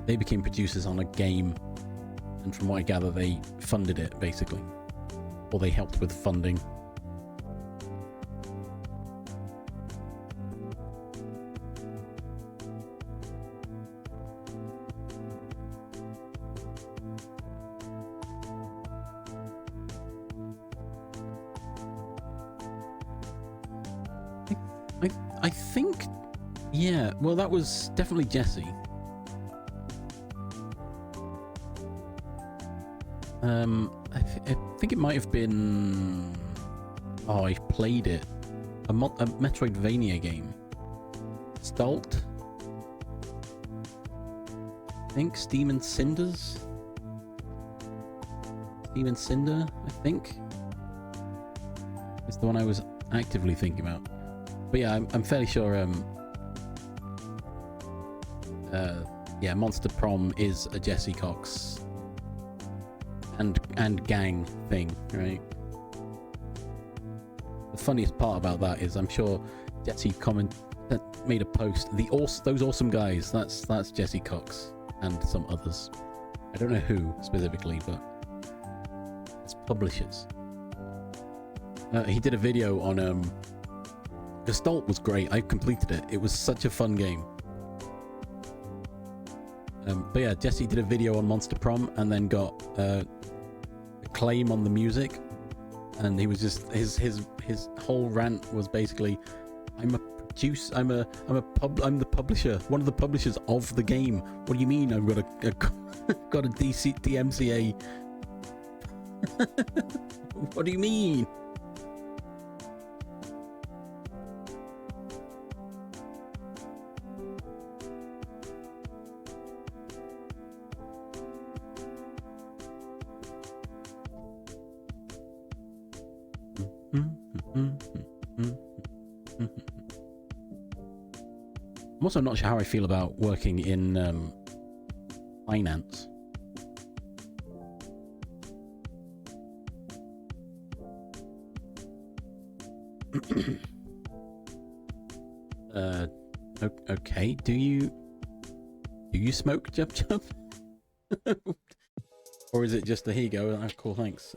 They became producers on a game, and from what I gather, they funded it basically, or they helped with funding. I think, yeah, well, that was definitely Jesse. I think it might have been, oh, I played it, a Metroidvania game. Stalt? I think Steam and Cinders? Steam and Cinder, I think. It's the one I was actively thinking about. But yeah, I'm fairly sure, yeah, Monster Prom is a Jesse Cox and gang thing, right? The funniest part about that is I'm sure Jesse made a post. Those awesome guys, that's Jesse Cox and some others. I don't know who specifically, but it's publishers. He did a video on Gestalt was great. I completed it. It was such a fun game. But yeah, Jesse did a video on Monster Prom and then got acclaim on the music, and he was just his whole rant was basically, I'm a producer, I'm the publisher, one of the publishers of the game. What do you mean I've got a got a DMCA? What do you mean? I'm also not sure how I feel about working in finance. Okay. Do you smoke, Jub Jub? Or is it just a here you go? Oh, cool, thanks.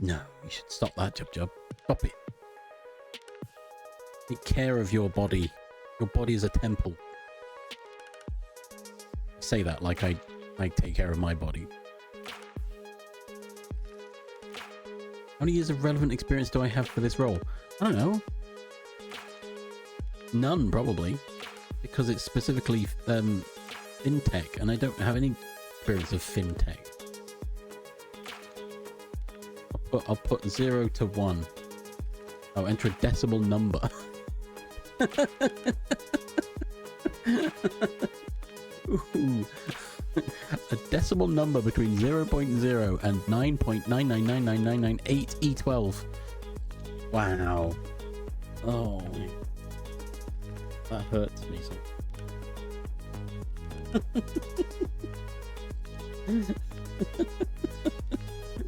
No, you should stop that, Jub Jub. Stop it. Take care of your body. Your body is a temple. I say that like I take care of my body. How many years of relevant experience do I have for this role? I don't know. None, probably. Because it's specifically fintech, and I don't have any experience of fintech. I'll put 0 to 1. I'll enter a decimal number. Ooh. A decimal number between 0.0 and 9.9999998 E12. Wow. Oh. That hurts me so.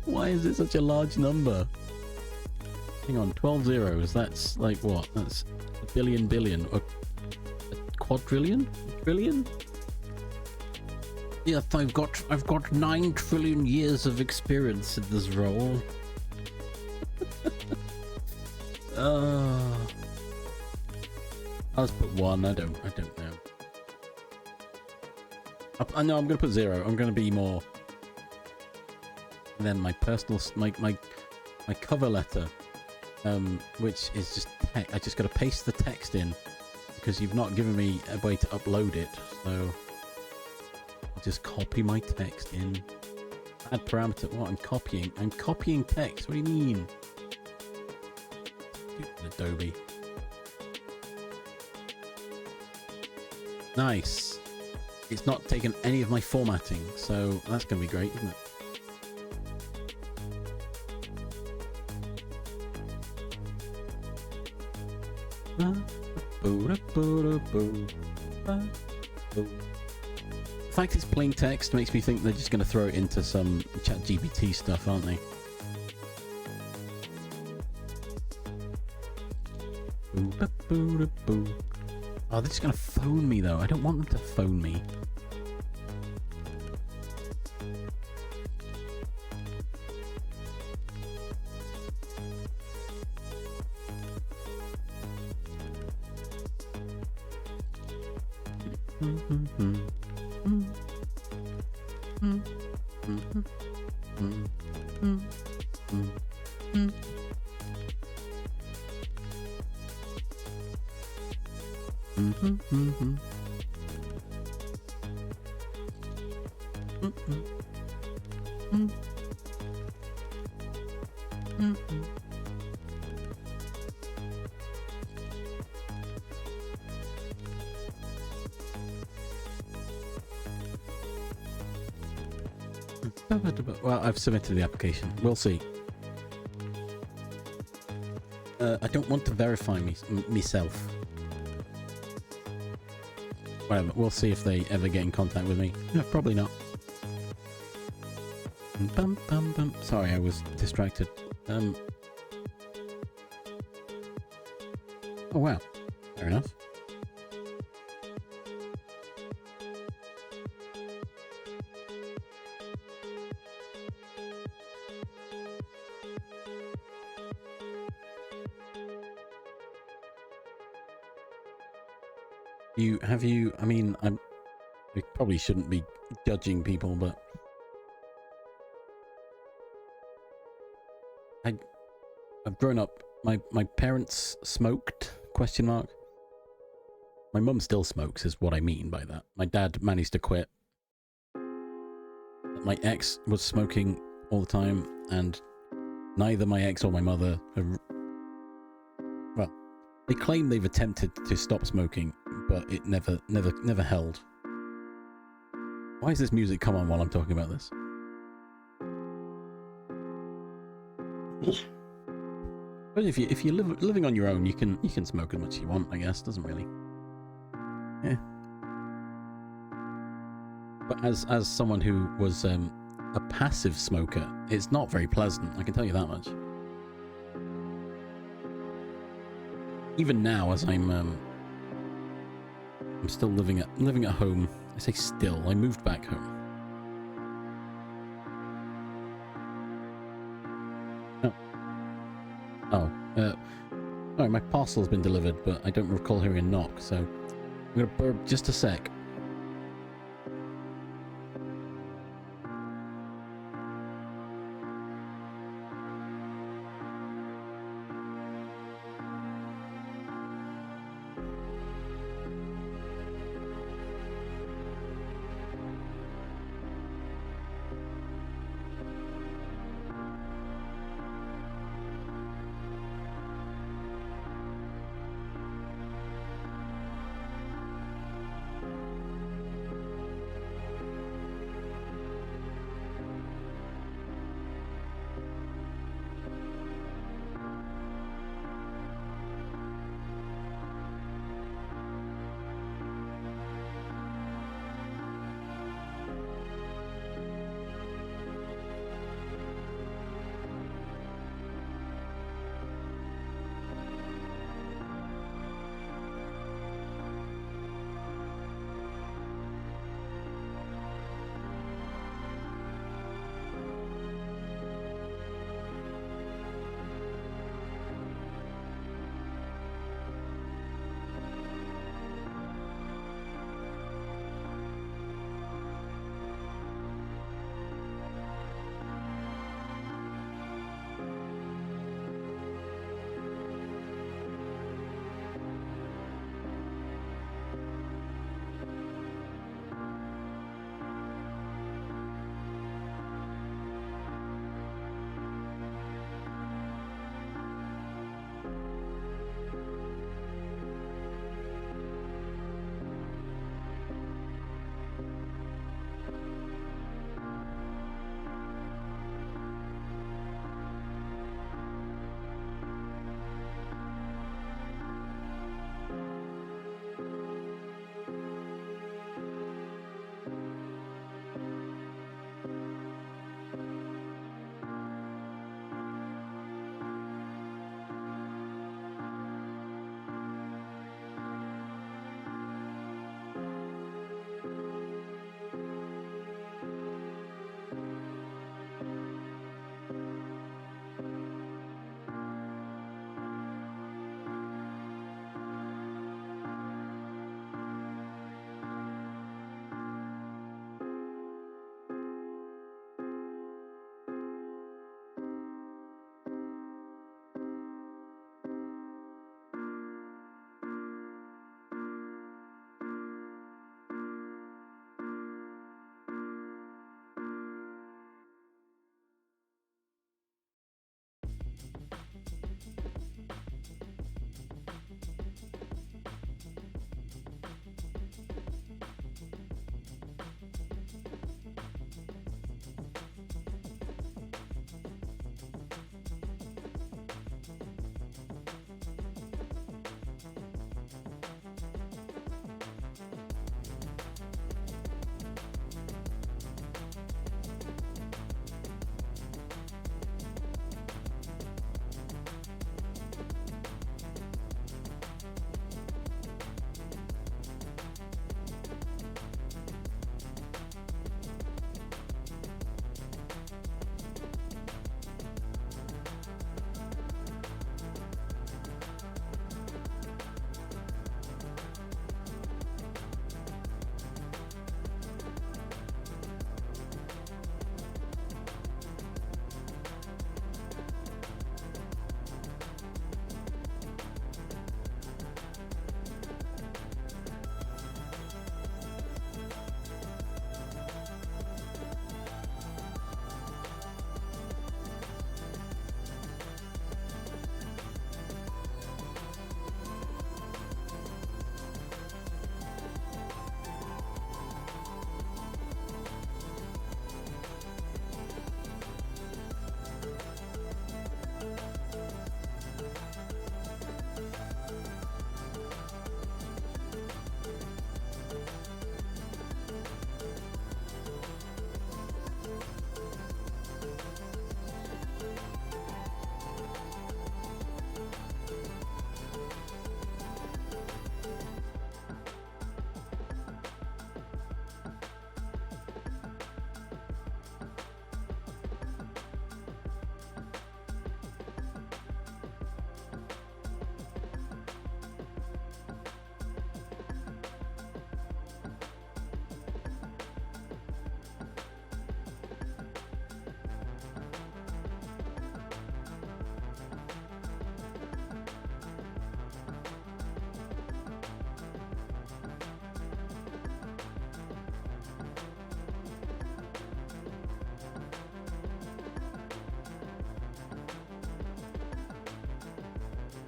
Why is it such a large number? Hang on, 12 zeros. That's like what? That's a billion. A quadrillion? A trillion? Yes, I've got 9 trillion years of experience in this role. I'll just put 1. I don't know. I know I'm gonna put 0. I'm gonna be more. And then my personal, my cover letter, which is just text. I just got to paste the text in because you've not given me a way to upload it, so I'll just copy my text in. Add parameter. What? I'm copying text. What do you mean? Stupid Adobe. Nice. It's not taken any of my formatting, so that's going to be great, isn't it? The fact it's plain text makes me think they're just going to throw it into some ChatGPT stuff, aren't they? Oh, they're just going to phone me, though. I don't want them to phone me. Well, I've submitted the application. We'll see. I don't want to verify myself. Whatever. We'll see if they ever get in contact with me. No, probably not. Bum, bum, bum. Sorry, I was distracted. Oh wow. Fair enough. I mean, we probably shouldn't be judging people, but I've grown up, my parents smoked, question mark. My mum still smokes is what I mean by that. My dad managed to quit. My ex was smoking all the time, and neither my ex or my mother have, well, they claim they've attempted to stop smoking, but it never held. Why is this music come on while I'm talking about this? But if you're living on your own, you can smoke as much as you want, I guess. Doesn't really. Yeah. But as someone who was a passive smoker, it's not very pleasant. I can tell you that much. Even now, as I'm still living at home. I say still. I moved back home. Alright, my parcel's been delivered, but I don't recall hearing a knock, so I'm gonna burp just a sec.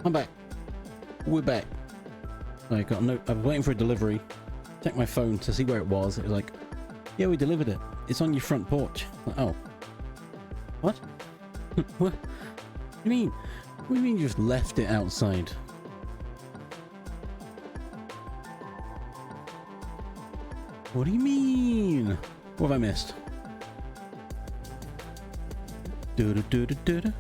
I'm back. We're back. I got a note. I was waiting for a delivery. Checked my phone to see where it was. It was like, yeah, we delivered it. It's on your front porch. Like, oh. What? What? What do you mean? What do you mean you just left it outside? What do you mean? What have I missed? Do-do-do-do-do-do.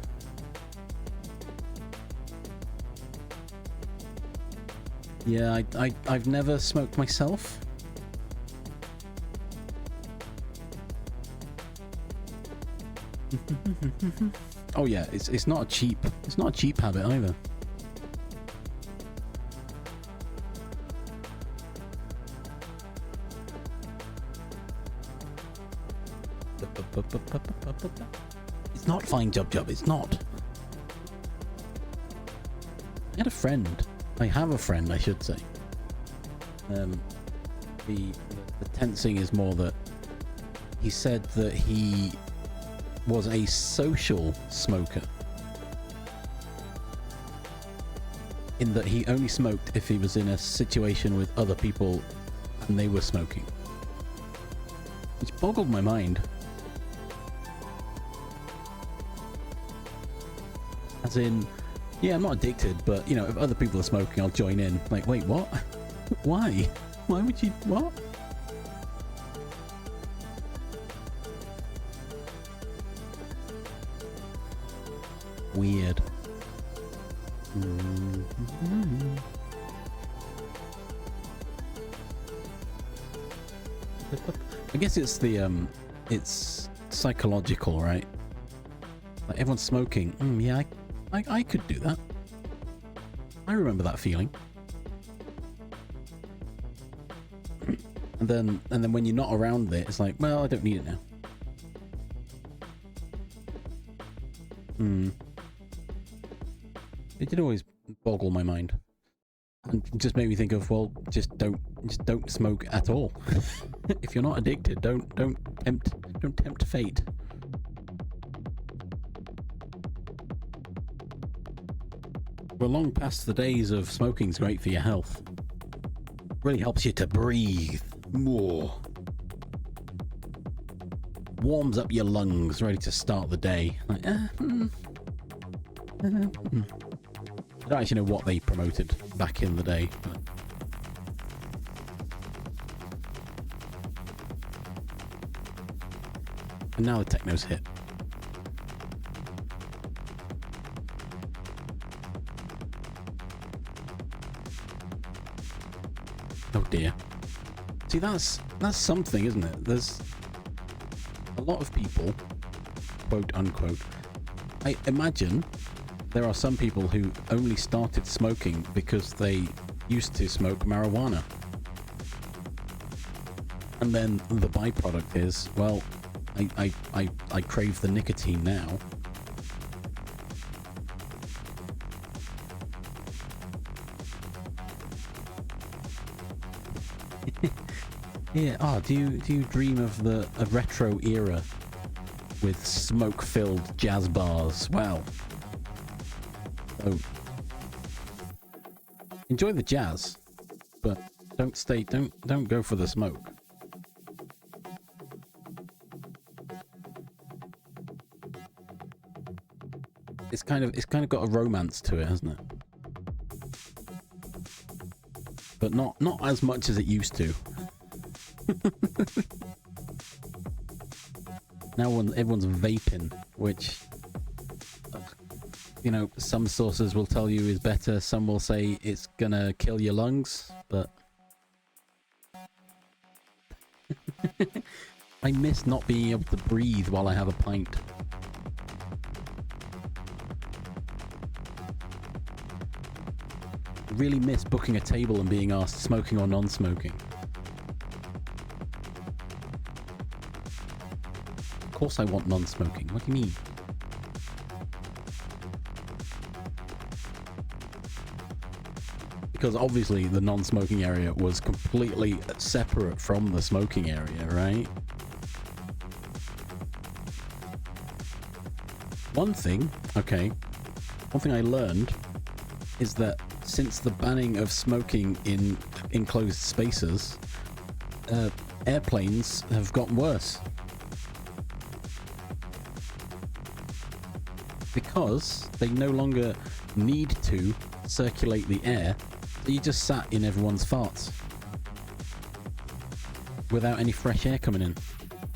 Yeah, I've never smoked myself. Oh yeah, it's not a cheap habit either. It's not fine, Jub. It's not. I had a friend. I have a friend, I should say. The tensing is more that he said that he was a social smoker. In that he only smoked if he was in a situation with other people and they were smoking. Which boggled my mind. As in, yeah, I'm not addicted, but, you know, if other people are smoking, I'll join in. Like, wait, what? Why? Why would you... what? Weird. I guess it's the, it's psychological, right? Like, everyone's smoking. Yeah, I could do that. I remember that feeling. And then when you're not around it, it's like, well, I don't need it now. It did always boggle my mind. And just made me think of, well, just don't smoke at all. If you're not addicted, don't tempt fate. We're long past the days of smoking's great for your health. Really helps you to breathe more. Warms up your lungs, ready to start the day. Like, I don't actually know what they promoted back in the day. But... and now the techno's hit. Oh dear. See, that's something, isn't it? There's a lot of people, quote unquote. I imagine there are some people who only started smoking because they used to smoke marijuana. And then the byproduct is, well, I crave the nicotine now. Yeah. Oh, do you dream of a retro era with smoke-filled jazz bars? Wow. So enjoy the jazz, but don't go for the smoke. It's kind of got a romance to it, hasn't it? But not as much as it used to. Now everyone's vaping, which, you know, some sources will tell you is better, some will say it's gonna kill your lungs, but I miss not being able to breathe while I have a pint. I really miss booking a table and being asked smoking or non-smoking. Of course I want non-smoking. What do you mean? Because obviously the non-smoking area was completely separate from the smoking area, right? One thing I learned is that since the banning of smoking in enclosed spaces, airplanes have gotten worse. Because they no longer need to circulate the air, so you just sat in everyone's farts without any fresh air coming in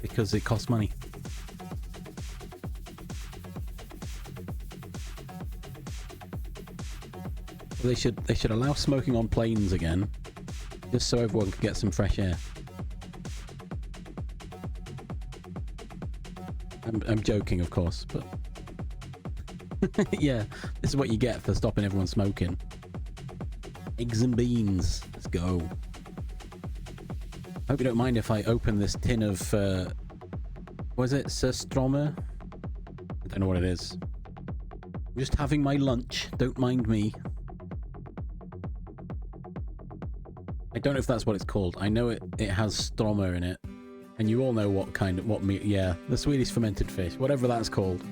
because it costs money. They should allow smoking on planes again, just so everyone can get some fresh air. I'm joking, of course, but yeah, this is what you get for stopping everyone smoking. Eggs and beans. Let's go. Hope you don't mind if I open this tin of what is it? Surströmming? I don't know what it is. I'm just having my lunch. Don't mind me. I don't know if that's what it's called. I know it has strömming in it. And you all know what meat. Yeah, the Swedish fermented fish. Whatever that's called.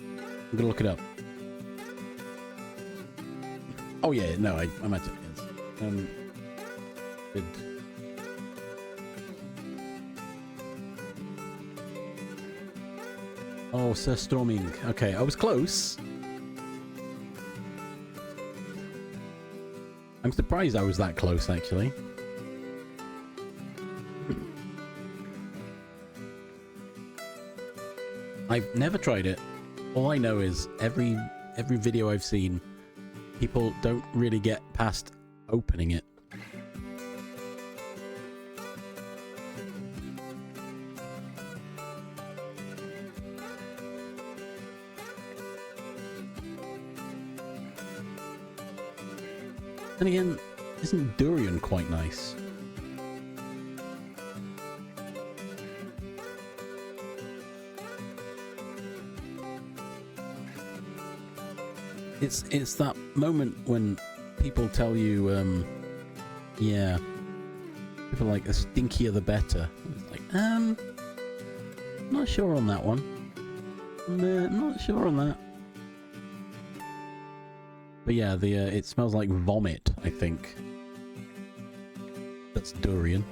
I'm gonna look it up. Oh yeah, no, I imagine it is. Good. Oh, surströmming. Okay, I was close. I'm surprised I was that close, actually. I've never tried it. All I know is every video I've seen, people don't really get past opening it. Then again, isn't durian quite nice? It's that moment when people tell you, yeah, people are like, the stinkier the better. It's like, not sure on that one. Not sure on that. But yeah, it smells like vomit, I think. That's durian.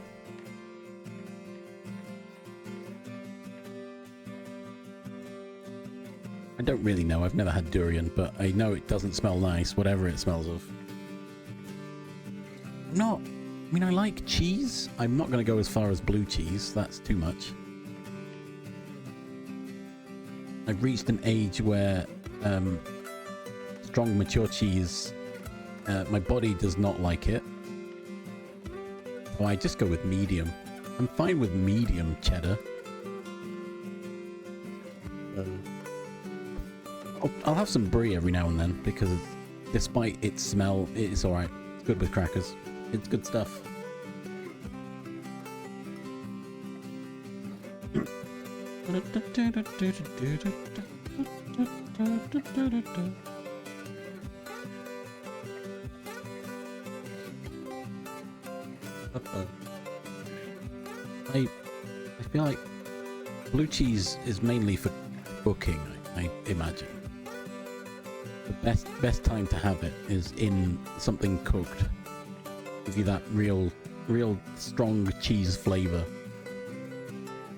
I don't really know, I've never had durian, but I know it doesn't smell nice, whatever it smells of. I mean, I like cheese. I'm not going to go as far as blue cheese, that's too much. I've reached an age where strong, mature cheese, my body does not like it. So I just go with medium. I'm fine with medium cheddar. I'll have some brie every now and then, because despite its smell, it's alright. It's good with crackers. It's good stuff. I feel like blue cheese is mainly for cooking, I imagine. The best time to have it is in something cooked. Give you that real strong cheese flavor.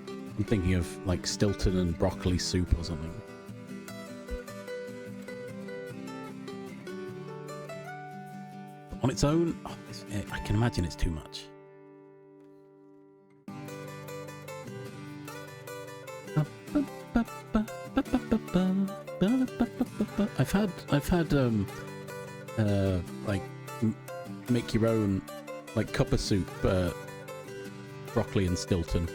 I'm thinking of like Stilton and broccoli soup or something. On its own, I can imagine it's too much. I've had like make your own like cup of soup, broccoli and Stilton.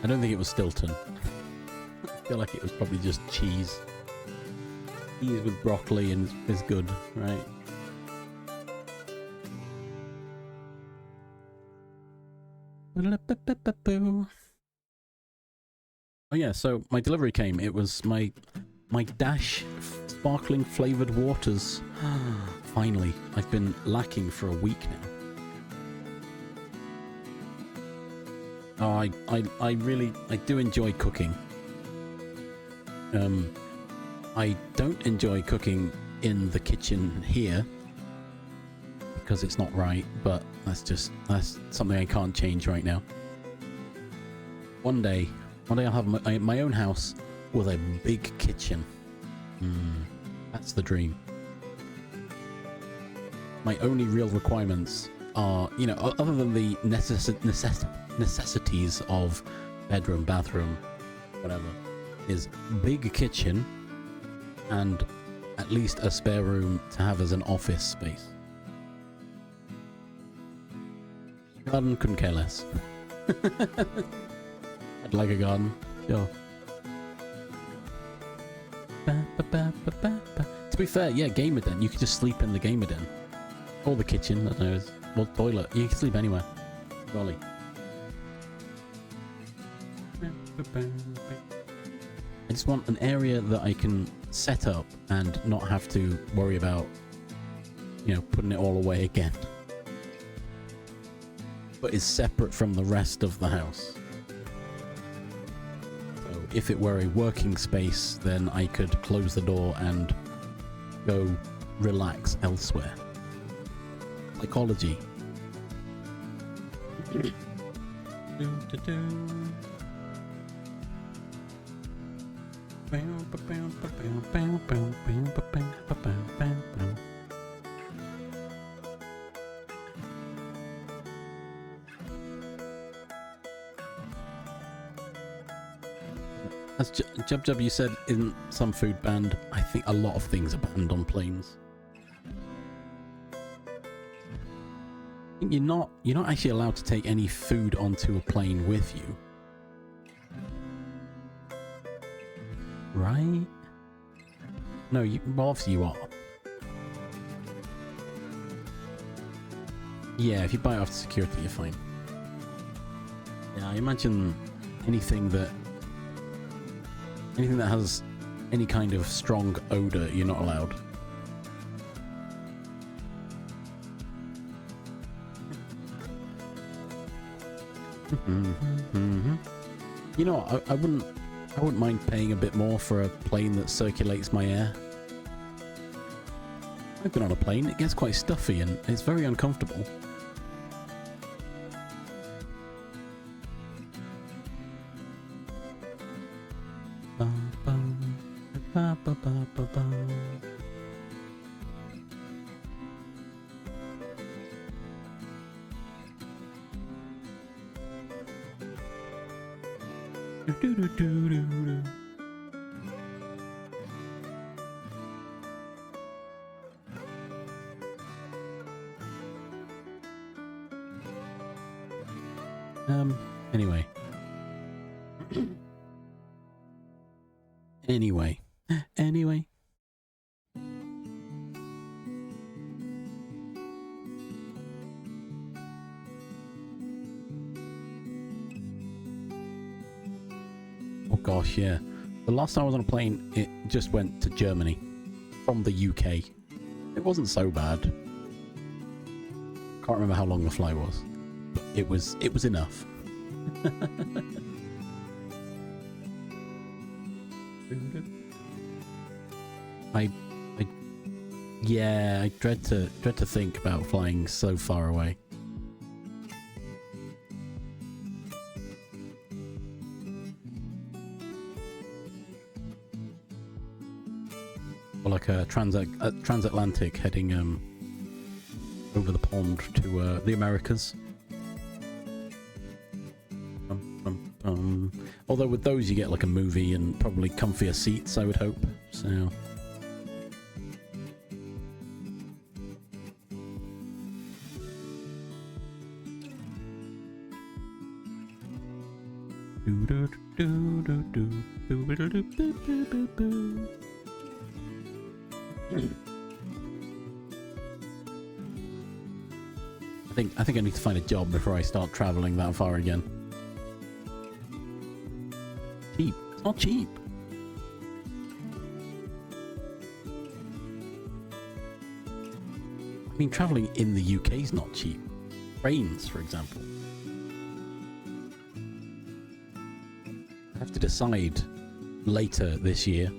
I don't think it was Stilton. I feel like it was probably just cheese. Cheese with broccoli and is good, right? Oh yeah, so my delivery came. It was my Dash sparkling flavoured waters. Finally, I've been lacking for a week now. Oh, I do enjoy cooking. I don't enjoy cooking in the kitchen here because it's not right, but that's something I can't change right now. One day I'll have my own house with a big kitchen. That's the dream. My only real requirements are, you know, other than the necessities of bedroom, bathroom, whatever, is big kitchen and at least a spare room to have as an office space. Garden, couldn't care less. I'd like a garden, sure. To be fair, yeah, gamer den. You could just sleep in the gamer den. Or the kitchen, I don't know. Well, toilet. You can sleep anywhere. Golly. I just want an area that I can set up and not have to worry about, you know, putting it all away again. But is separate from the rest of the house. So if it were a working space, then I could close the door and go relax elsewhere. Psychology. As Jub, you said in some food banned, I think a lot of things are banned on planes. You're not actually allowed to take any food onto a plane with you. Right? No, well, obviously you are. Yeah, if you buy it after security, you're fine. Yeah, I imagine anything that has any kind of strong odor, you're not allowed. You know, I wouldn't mind paying a bit more for a plane that circulates my air. I've been on a plane, it gets quite stuffy and it's very uncomfortable. Anyway. Anyway. Oh gosh, yeah. The last time I was on a plane, it just went to Germany from the UK. It wasn't so bad. Can't remember how long the flight was, but it was enough. I dread to think about flying so far away. Or like a transatlantic heading over the pond to the Americas. Although with those you get like a movie and probably comfier seats, I would hope. So I think I need to find a job before I start traveling that far again. Cheap. It's not cheap. I mean, traveling in the UK is not cheap. Trains, for example. I have to decide later this year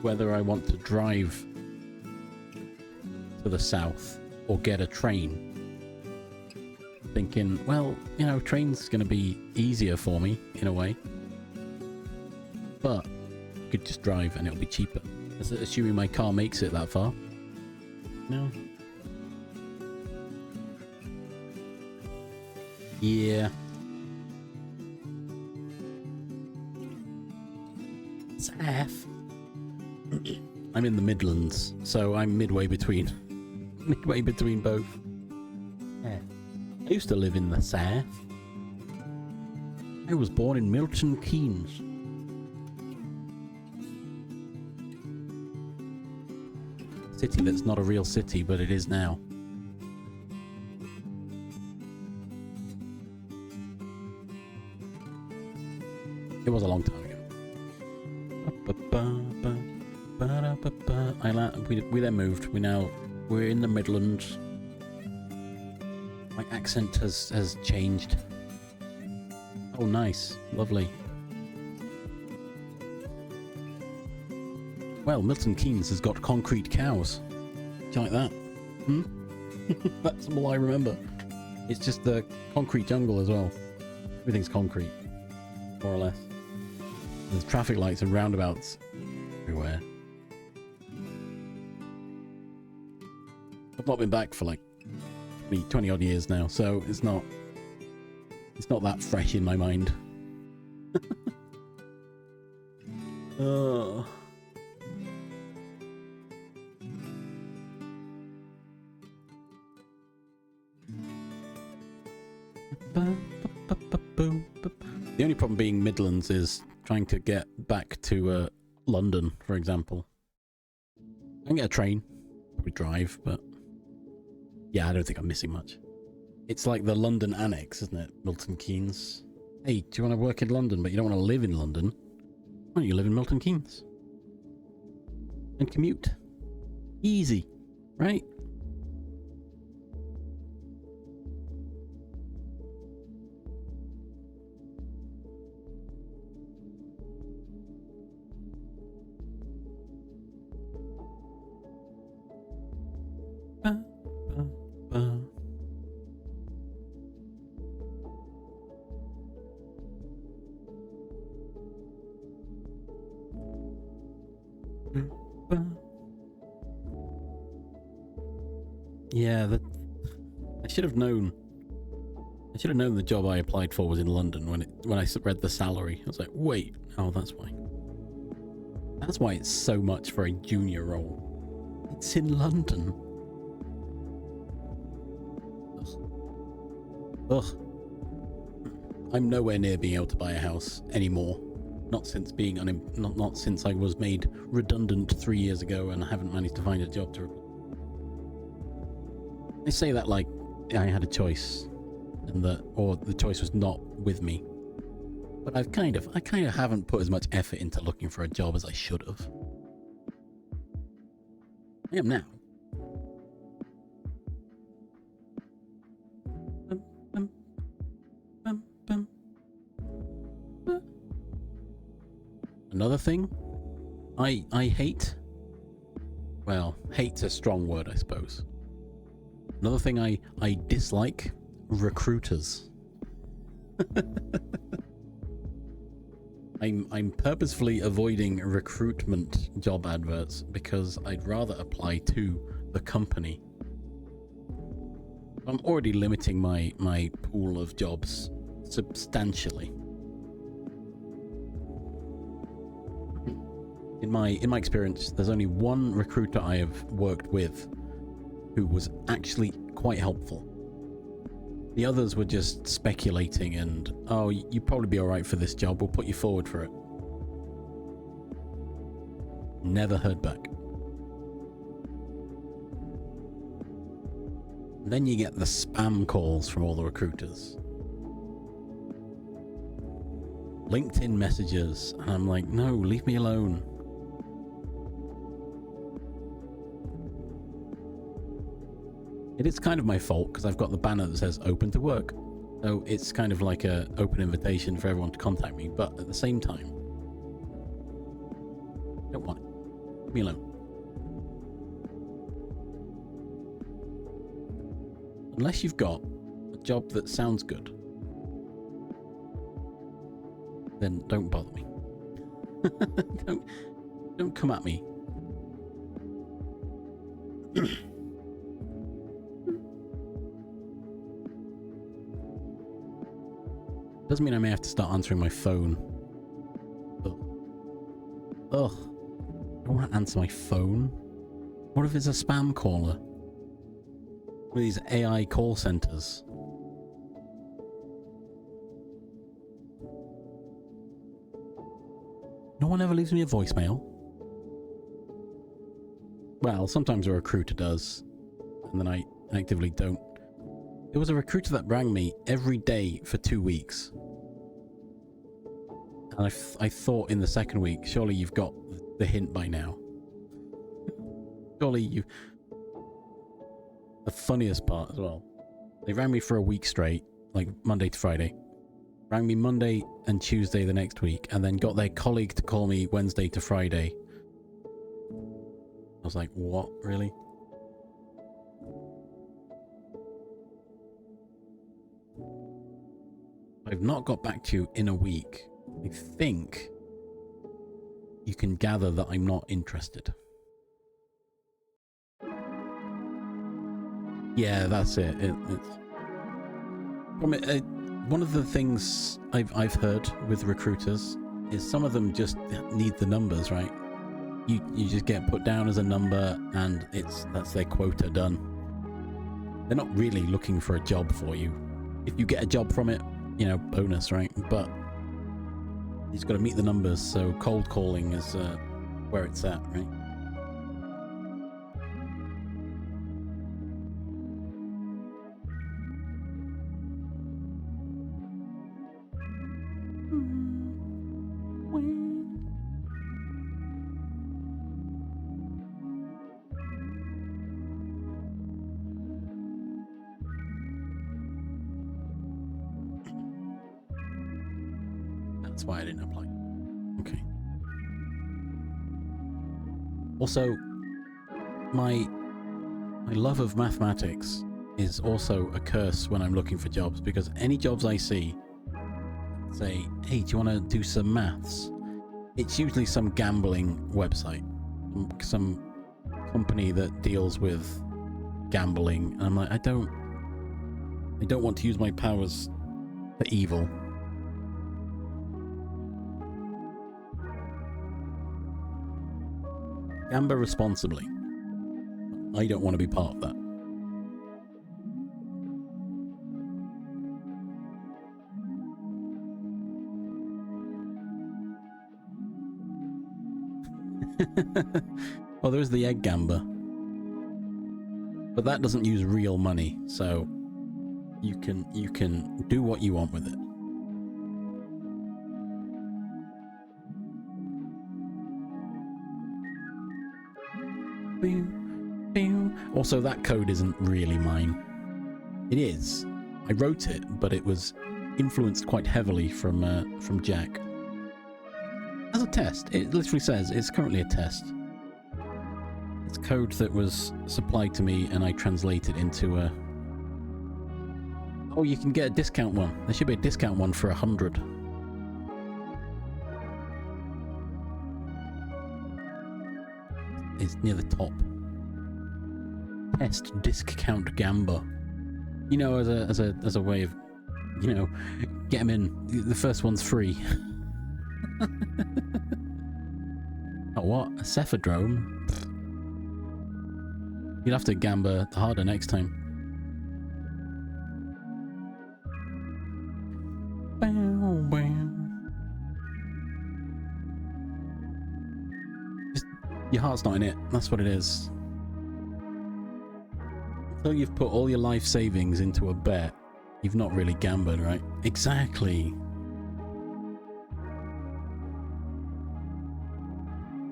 whether I want to drive to the south or get a train. Thinking, well, you know, train's going to be easier for me in a way, but I could just drive and it'll be cheaper. Assuming my car makes it that far. No. Yeah. South. I'm in the Midlands, so I'm midway between both. Yeah. I used to live in the south. I was born in Milton Keynes. City that's not a real city, but it is now. It was a long time ago. We then moved. We're in the Midlands. My accent has changed. Oh, nice. Lovely. Well, Milton Keynes has got concrete cows. Do you like that? Hmm? That's all I remember. It's just the concrete jungle as well. Everything's concrete. More or less. There's traffic lights and roundabouts everywhere. I've not been back for like 20 odd years now, so it's not that fresh in my mind. Oh. The only problem being Midlands is trying to get back to London, for example. I can get a train, probably drive, but yeah, I don't think I'm missing much. It's like the London annex, isn't it? Milton Keynes. Hey, do you want to work in London, but you don't want to live in London? Why don't you live in Milton Keynes? And commute. Easy, right? Yeah, I should have known. I should have known the job I applied for was in London when I read the salary. I was like, wait, oh, that's why. That's why it's so much for a junior role. It's in London. Ugh. I'm nowhere near being able to buy a house anymore. Not since not since I was made redundant 3 years ago and I haven't managed to find a job to. I say that like I had a choice, or the choice was not with me. But I kind of haven't put as much effort into looking for a job as I should have. I am now. Another thing I hate. Well, hate's a strong word, I suppose. Another thing I dislike: recruiters. I'm purposefully avoiding recruitment job adverts because I'd rather apply to the company. I'm already limiting my pool of jobs substantially. In my experience, there's only one recruiter I have worked with who was actually quite helpful. The others were just speculating and, oh, you'd probably be alright for this job, we'll put you forward for it. Never heard back. And then you get the spam calls from all the recruiters. LinkedIn messages, and I'm like, no, leave me alone. It is kind of my fault because I've got the banner that says open to work. So it's kind of like an open invitation for everyone to contact me, but at the same time, I don't want it. Leave me alone. Unless you've got a job that sounds good, then don't bother me. don't come at me. Doesn't mean I may have to start answering my phone. Ugh. I don't want to answer my phone. What if it's a spam caller? One of these AI call centers. No one ever leaves me a voicemail. Well, sometimes a recruiter does, and then I actively don't. There was a recruiter that rang me every day for 2 weeks. And I thought in the second week, surely you've got the hint by now. Surely you... The funniest part as well. They rang me for a week straight, like Monday to Friday. Rang me Monday and Tuesday the next week, and then got their colleague to call me Wednesday to Friday. I was like, what? Really? I've not got back to you in a week. I think you can gather that I'm not interested. Yeah, that's it. One of the things I've heard with recruiters is some of them just need the numbers, right? You just get put down as a number, and that's their quota done. They're not really looking for a job for you. If you get a job from it, you know, bonus, right? But you've got to meet the numbers, so cold calling is where it's at, right? That's why I didn't apply. Okay. Also, my love of mathematics is also a curse when I'm looking for jobs, because any jobs I see say, hey, do you want to do some maths? It's usually some gambling website, some company that deals with gambling, and I'm like, I don't want to use my powers for evil. Gamble responsibly. I don't want to be part of that. Well, there's the egg gamba, but that doesn't use real money, so you can do what you want with it. Also, that code isn't really mine. It is. I wrote it, but it was influenced quite heavily from Jack. As a test, it literally says it's currently a test. It's code that was supplied to me, and I translate it into a... Oh, you can get a discount one. There should be a discount one for 100. It's near the top. Test discount gamba. You know, as a way of, you know, get them in. The first one's free. Oh, what? A cephadrome? You'll have to gamba harder next time. Just, your heart's not in it. That's what it is. Until you've put all your life savings into a bet, you've not really gambled, right? Exactly.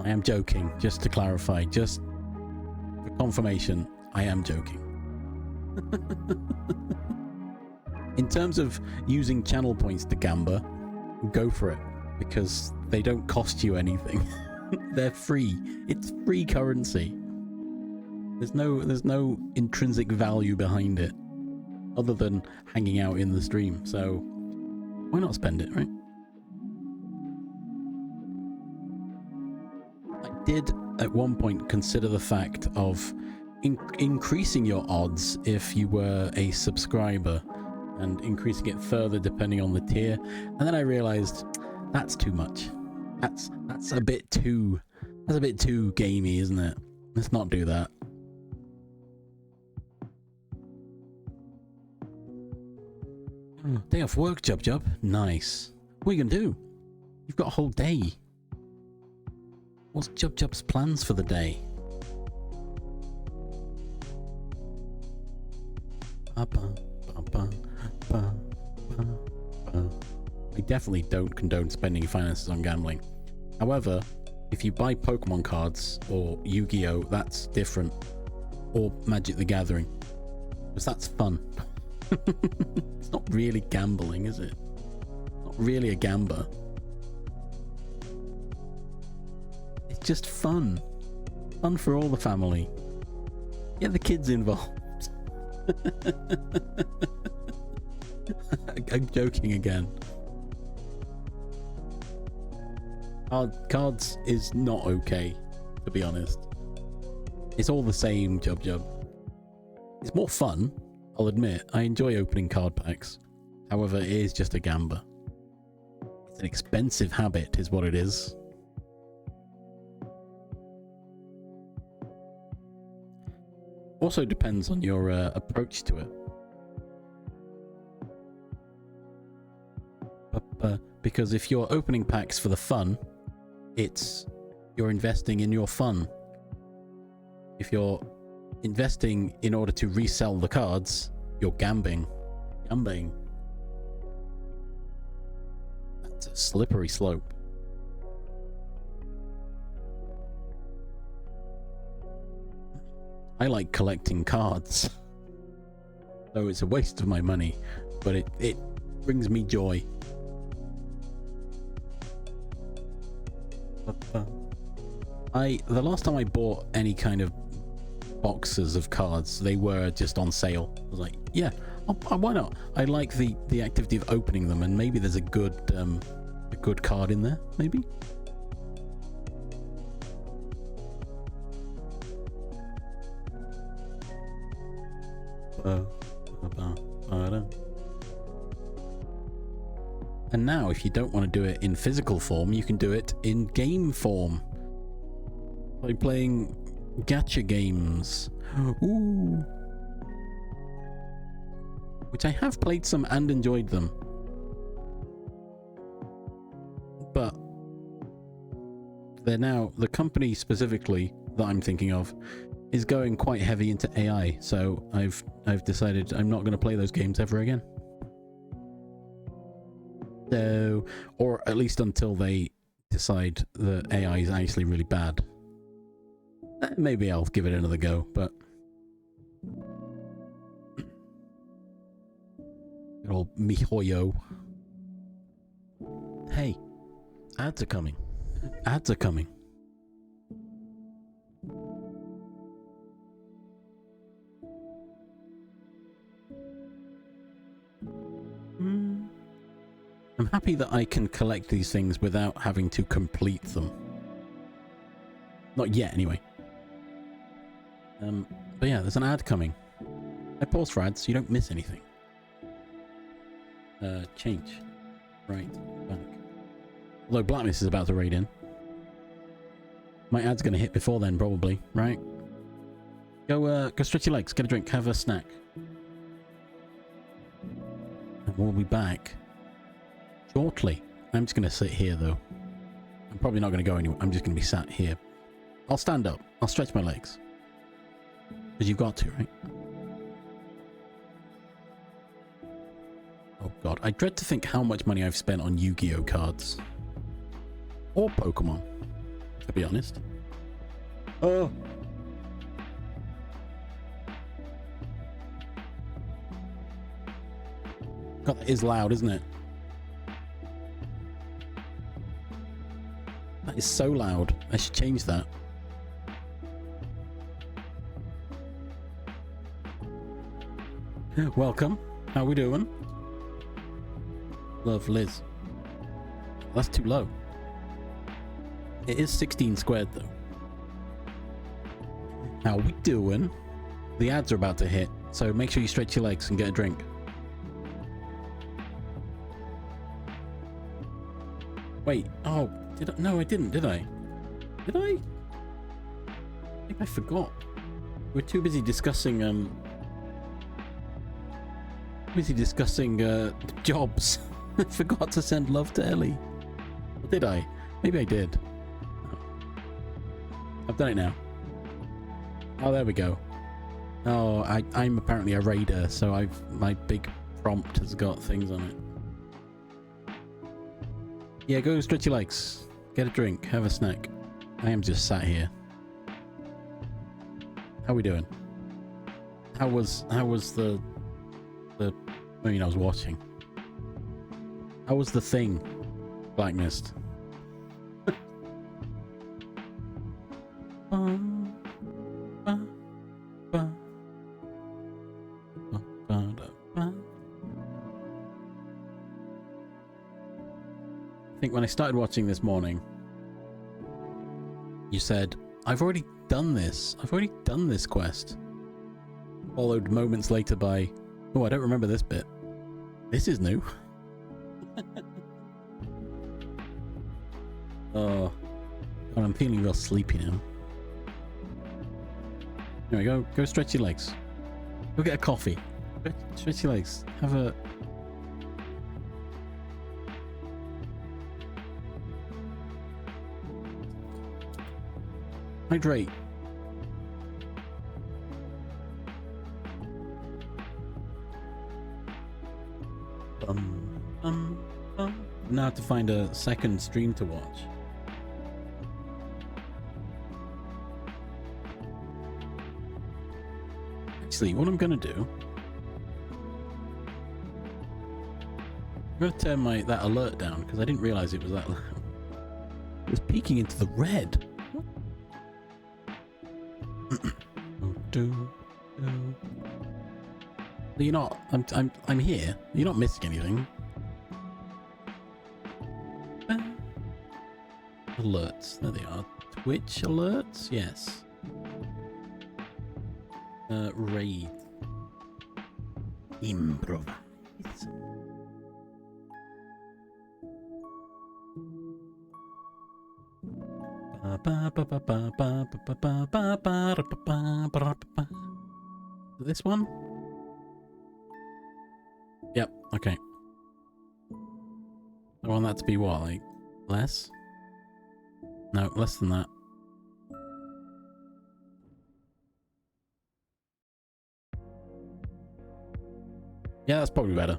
I am joking, just to clarify, just for confirmation, I am joking. In terms of using channel points to gamba, go for it, because they don't cost you anything. They're free. It's free currency. There's no intrinsic value behind it other than hanging out in the stream. So why not spend it, right? I did at one point consider the fact of increasing your odds if you were a subscriber and increasing it further depending on the tier, and then I realized that's too much. That's a bit too gamey, isn't it? Let's not do that. Day off work, Jub. Nice. What are you gonna do? You've got a whole day. What's Jub's plans for the day? I definitely don't condone spending finances on gambling. However, if you buy Pokemon cards or Yu-Gi-Oh, that's different. Or Magic the Gathering. Because that's fun. It's not really gambling, is it? Not really a gamba. It's just fun. Fun for all the family. Get the kids involved. I'm joking again. Cards is not okay, to be honest. It's all the same, Jub. It's more fun, I'll admit. I enjoy opening card packs. However, it is just a gamba. It's an expensive habit, is what it is. Also depends on your approach to it. Because if you're opening packs for the fun, you're investing in your fun. If you're investing in order to resell the cards, you're gambling. That's a slippery slope. I like collecting cards. So it's a waste of my money, but it brings me joy. The last time I bought any kind of boxes of cards, they were just on sale. I was like, yeah, why not? I like the activity of opening them, and maybe there's a good card in there, maybe. And now, if you don't want to do it in physical form, you can do it in game form by playing gacha games. Ooh. Which I have played some and enjoyed them. But they're now, the company specifically that I'm thinking of is going quite heavy into AI, so I've decided I'm not going to play those games ever again. So, or at least until they decide that AI is actually really bad. Maybe I'll give it another go, but good old MiHoYo. Hey, ads are coming. Ads are coming. I'm happy that I can collect these things without having to complete them. Not yet, anyway. But yeah, there's an ad coming. I pause for ads so you don't miss anything. Change. Right, back. Although Blackness is about to raid in. My ad's gonna hit before then, probably, right? Go stretch your legs, get a drink, have a snack. And we'll be back shortly. I'm just going to sit here, though. I'm probably not going to go anywhere. I'm just going to be sat here. I'll stand up. I'll stretch my legs. Because you've got to, right? Oh, God. I dread to think how much money I've spent on Yu-Gi-Oh cards. Or Pokemon, to be honest. Oh. God, that is loud, isn't it? That is so loud. I should change that. Welcome. How we doing? Love, Liz. That's too low. It is 16 squared though. How we doing? The ads are about to hit, so make sure you stretch your legs and get a drink. Wait, oh, did I? No, I didn't, did I? Did I? I think I forgot. We're too busy discussing, jobs. I forgot to send love to Ellie. Or did I? Maybe I did. I've done it now. Oh, there we go. Oh, I'm apparently a raider, so my big prompt has got things on it. Yeah, go stretch your legs. Get a drink. Have a snack. I am just sat here. How we doing? How was the I mean, I was watching. How was the thing? Black Mist. I think when I started watching this morning, you said, I've already done this. I've already done this quest. Followed moments later by, oh, I don't remember this bit. This is new. Oh, God, I'm feeling real sleepy now. Anyway, go stretch your legs. Go get a coffee. Stretch your legs. Have a... hydrate. Now I have to find a second stream to watch. Actually, what I'm gonna do, I'm gonna turn that alert down because I didn't realize it was that loud. It was peeking into the red. You're not. I'm here. You're not missing anything. Alerts. There they are. Twitch alerts. Yes. Raid. Improvise. This one? Yep, okay. I want that to be what, like, less? No, less than that. Yeah, that's probably better.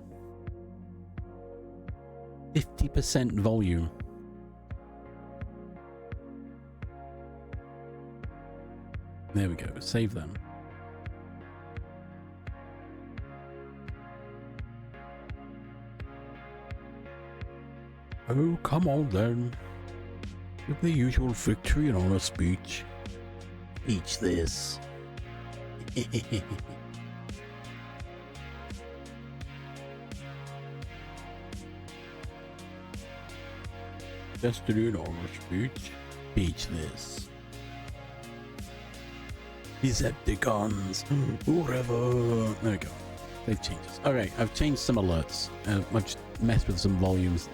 50% volume. There we go, save them. Oh, come on then. With the usual victory and honor speech. Speech this. Destiny and honor speech. Speech this. Decepticons. Forever. There we go. They've changed. Okay, I've changed some alerts. I've just messed with some volumes.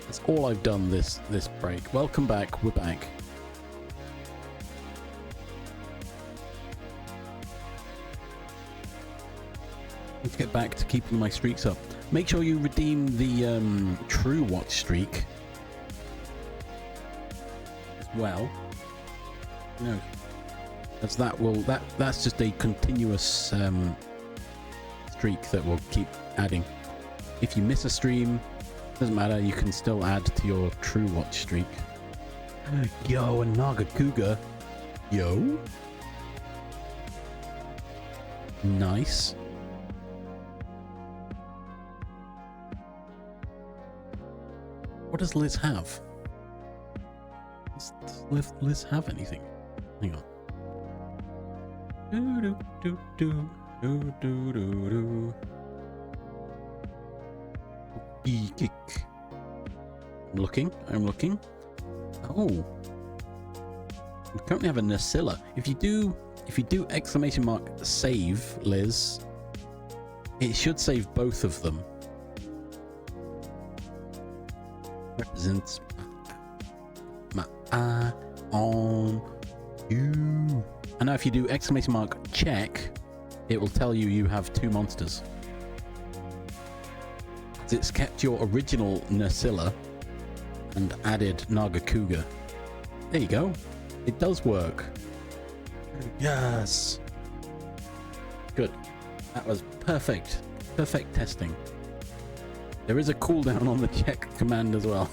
That's all I've done this break. Welcome back. We're back. Let's get back to keeping my streaks up. Make sure you redeem the True Watch streak as well. No, as that's just a continuous streak that will keep adding. If you miss a stream, doesn't matter, you can still add to your True Watch streak. Yo, and Naga Cougar. Yo. Nice. What does Liz have? Does Liz have anything? Hang on. Do do do do do do do. Geek. I'm looking. Oh. We currently have a Nacilla. If you do exclamation mark save, Liz, it should save both of them. Represents my eye on you. And now if you do exclamation mark check, it will tell you have 2 monsters. It's kept your original Nacilla and added Nagakuga. There you go. It does work. Yes. Good. That was perfect. Perfect testing. There is a cooldown on the check command as well.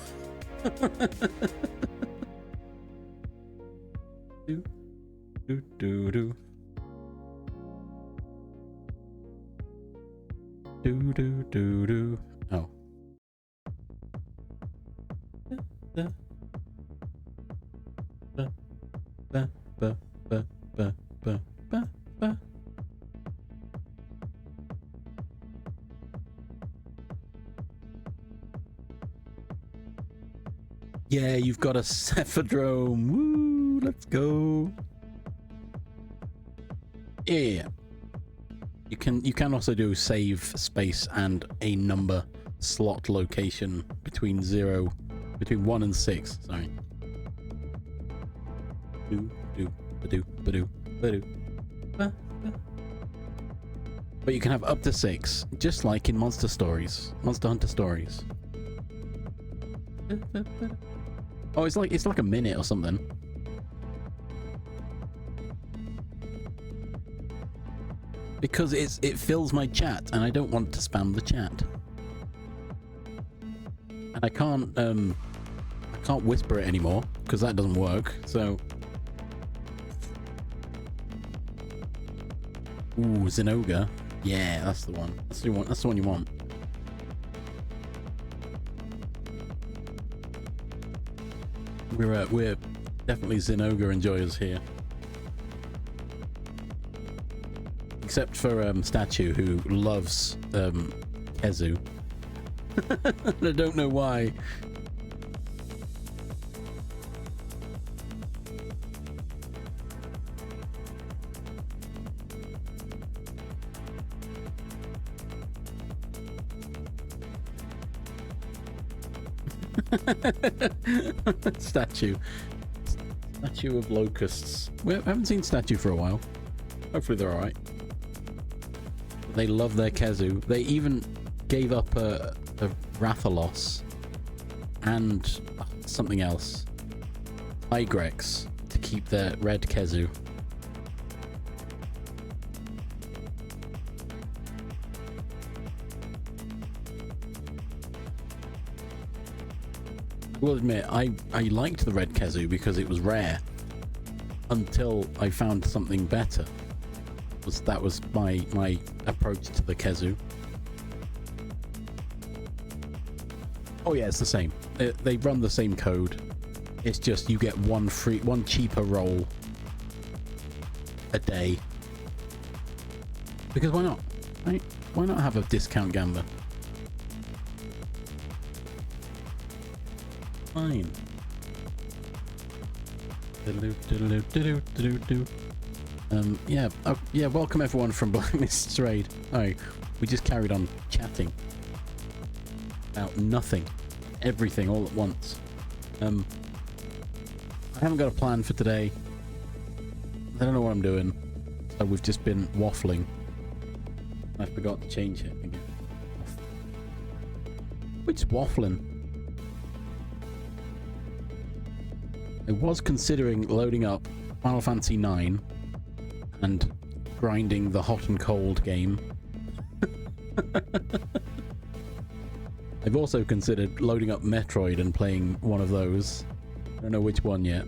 do, do, do, do. Do, do, do, do. Oh. Yeah, you've got a Cephadrome. Woo, let's go. Yeah. You can also do save space and a number slot location between 1 and 6. Sorry. But you can have up to 6, just like in Monster Hunter Stories. Oh, it's like a minute or something. Because it fills my chat, and I don't want to spam the chat. And I can't whisper it anymore because that doesn't work. So, ooh, Zinogre. Yeah, that's the one. That's the one you want. We're definitely Zinogre enjoyers here. Except for Statue, who loves Kezu. I don't know why. Statue of locusts. We haven't seen Statue for a while. Hopefully they're alright. They love their Kezu. They even gave up a Rathalos and something else, Tigrex, to keep their red Kezu. I will admit, I liked the red Kezu because it was rare until I found something better. That was my approach to the Kezu. Oh yeah, it's the same. They run the same code. It's just you get one cheaper roll a day. Because why not? Right? Why not have a discount gamba? Fine. Yeah. Oh, yeah. Welcome everyone from Blackmist's raid. Oh, we just carried on chatting about nothing, everything, all at once. I haven't got a plan for today. I don't know what I'm doing. So we've just been waffling. I forgot to change it again. Which waffling? I was considering loading up Final Fantasy 9 and grinding the hot and cold game. I've also considered loading up Metroid and playing one of those. I don't know which one yet.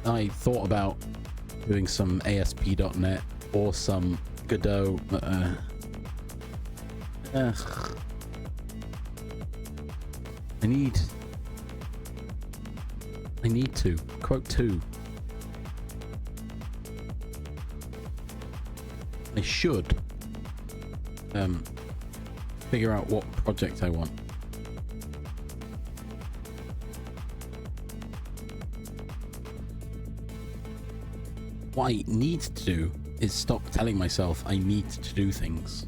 I thought about doing some ASP.NET or some Godot. I need to. Quote 2. I should figure out what project I want. What I need to do is stop telling myself I need to do things.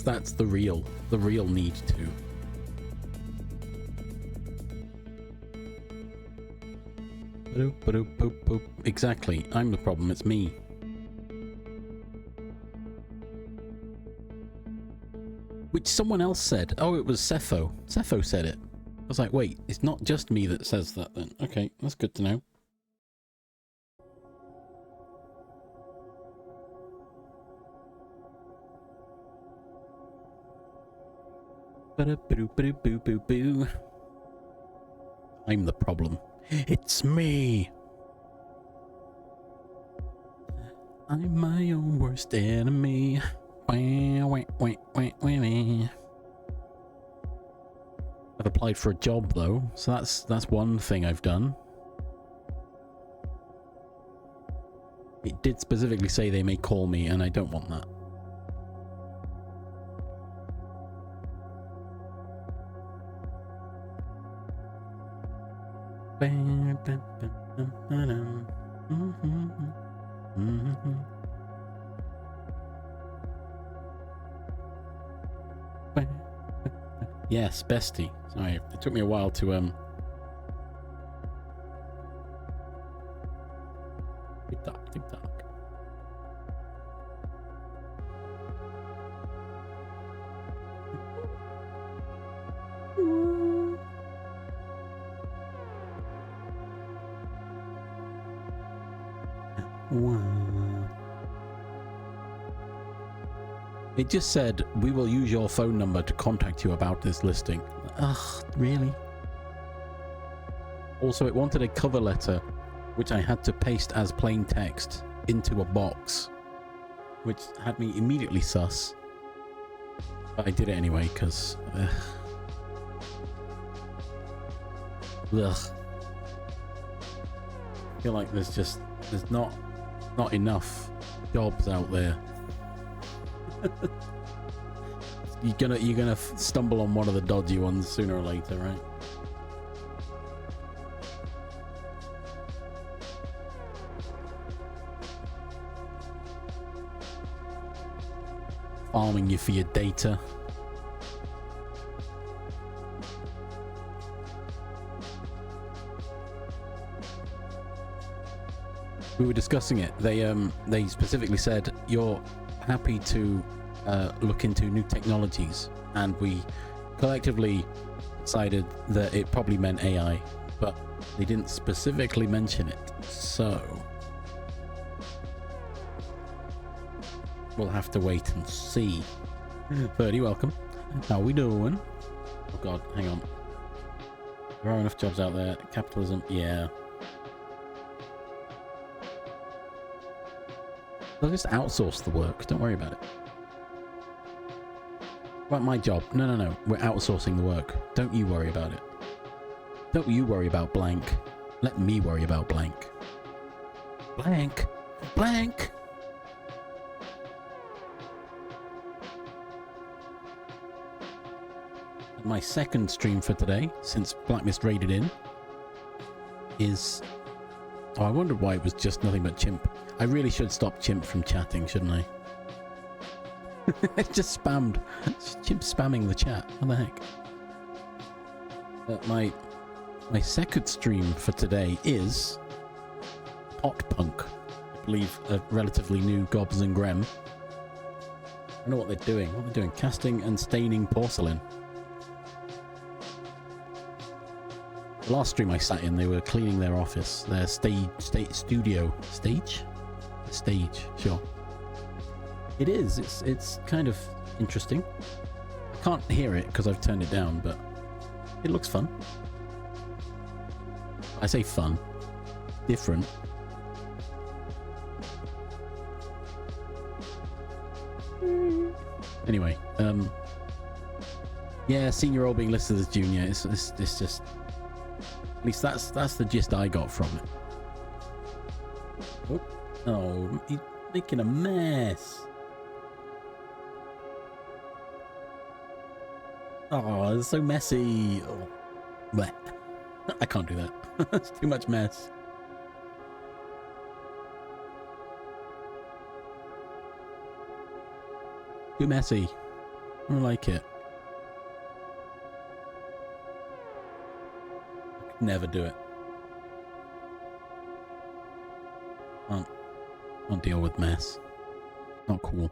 That's the real need to. Exactly. I'm the problem. It's me. Which someone else said. Oh, it was Cepho. Cepho said it. I was like, wait, it's not just me that says that then. Okay, that's good to know. I'm the problem. It's me. I'm my own worst enemy. I've applied for a job though, so that's one thing I've done. It did specifically say they may call me, and I don't want that. Yes, bestie. Sorry, it took me a while to tick tock. It just said, we will use your phone number to contact you about this listing. Ugh, really? Also, it wanted a cover letter, which I had to paste as plain text into a box, which had me immediately sus. But I did it anyway, because... Ugh. I feel like there's not enough jobs out there. You're gonna stumble on one of the dodgy ones sooner or later, right? Farming you for your data. We were discussing it. They specifically said you're happy to look into new technologies, and we collectively decided that it probably meant AI, but they didn't specifically mention it, so we'll have to wait and see. Birdie, welcome. How we doing? Oh god, hang on. There are enough jobs out there. Capitalism, yeah. They'll just outsource the work, don't worry about it. About my job. No. We're outsourcing the work. Don't you worry about it. Don't you worry about blank. Let me worry about blank. Blank. Blank. My second stream for today, since Blacklist raided in, is... Oh, I wondered why it was just nothing but chimp. I really should stop chimp from chatting, shouldn't I? It just spammed. Chimp spamming the chat. What the heck? My second stream for today is Pot Punk. I believe a relatively new Gobs and Grem. I don't know what they're doing. What they're doing? Casting and staining porcelain. The last stream I sat in, they were cleaning their office, their studio. Stage, sure. It is. It's kind of interesting. I can't hear it because I've turned it down, but it looks fun. I say fun. Different. Anyway, yeah, senior role being listed as junior. It's just, at least that's the gist I got from it. Oh, he's making a mess. Oh, it's so messy. Oh, bleh. I can't do that. It's too much mess. Too messy. I don't like it. I could never do it. Can't deal with mess. Not cool.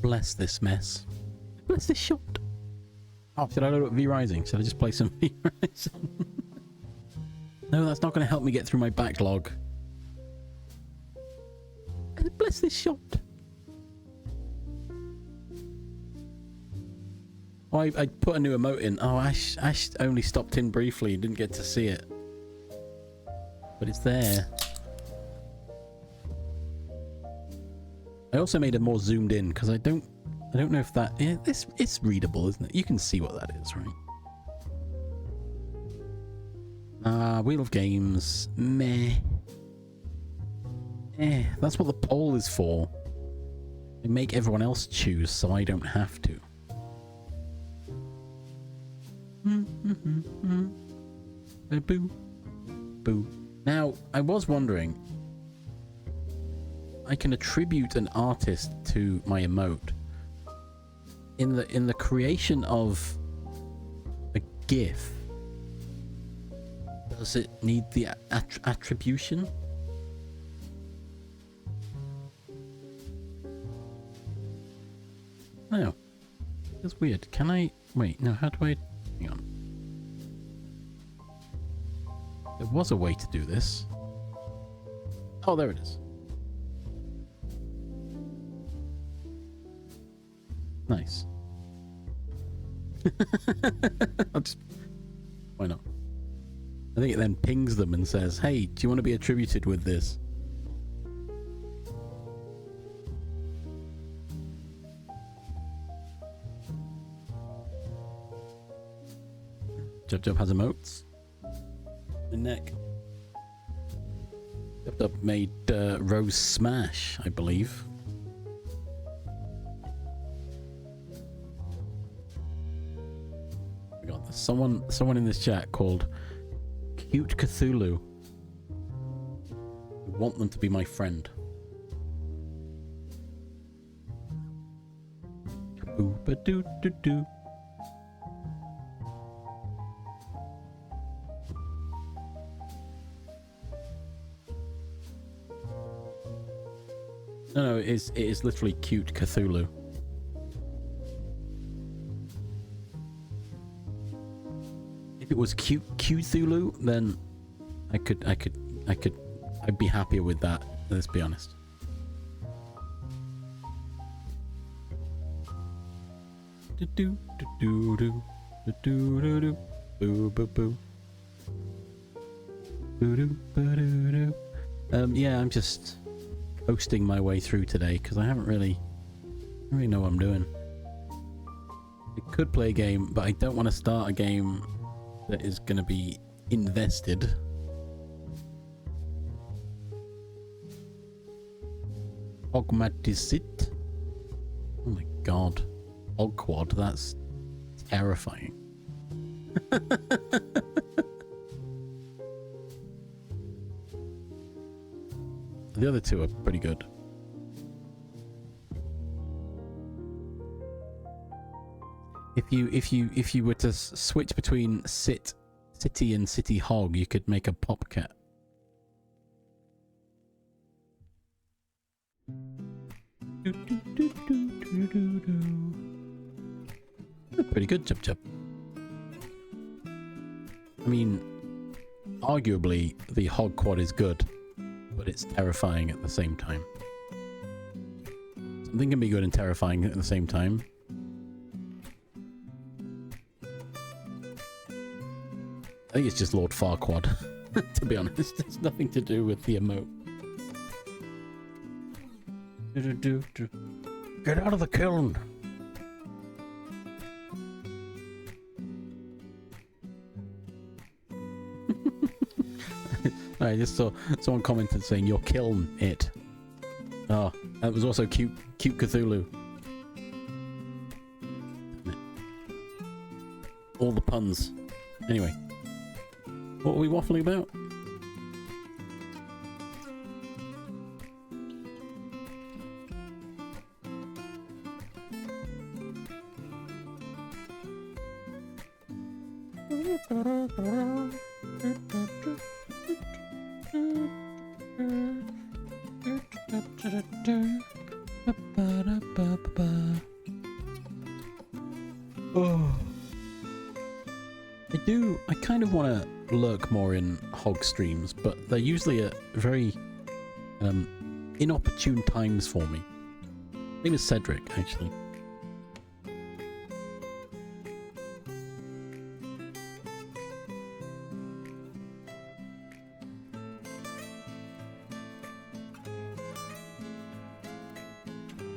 Bless this mess. Bless this shot. Oh, should I load up V-Rising? Should I just play some V-Rising? No, that's not going to help me get through my backlog. Bless this shot. Oh, I put a new emote in. Oh, Ash only stopped in briefly. Didn't get to see it. But it's there. I also made it more zoomed in because I don't know if that... Yeah, it's readable, isn't it? You can see what that is, right? Wheel of Games. Meh. That's what the poll is for. They make everyone else choose so I don't have to. Boo. Boo. Now, I was wondering... I can attribute an artist to my emote. In the creation of a GIF, does it need the attribution? No. It's weird. Can I... Wait, no, how do I... Hang on. There was a way to do this. Oh, there it is. Nice. I'll just... Why not? I think it then pings them and says, hey, do you want to be attributed with this? Jub has emotes. The neck. Jub made Rose Smash, I believe. We got someone in this chat called Cute Cthulhu. I want them to be my friend. Ba-doo-doo-doo. No, it is literally Cute Cthulhu. If it was Cute Cthulhu, then I'd be happier with that. Let's be honest. Yeah, I'm just coasting my way through today because I don't really know what I'm doing. I could play a game, but I don't want to start a game that is going to be invested. Ogmatisit. Oh my god. Ogquad, that's terrifying. The other two are pretty good. If you were to switch between city and city hog, you could make a popcat. Pretty good, Chub Chub. I mean, arguably the hog quad is good, but it's terrifying at the same time. Something can be good and terrifying at the same time. I think it's just Lord Farquaad, to be honest. It's nothing to do with the emote. Get out of the kiln! I just saw someone commented saying, "You're kiln it." Oh, that was also cute Cthulhu. All the puns. Anyway. What were we waffling about? Oh. I kind of want to lurk more in hog streams, but they're usually at very inopportune times for me. His name is Cedric, actually.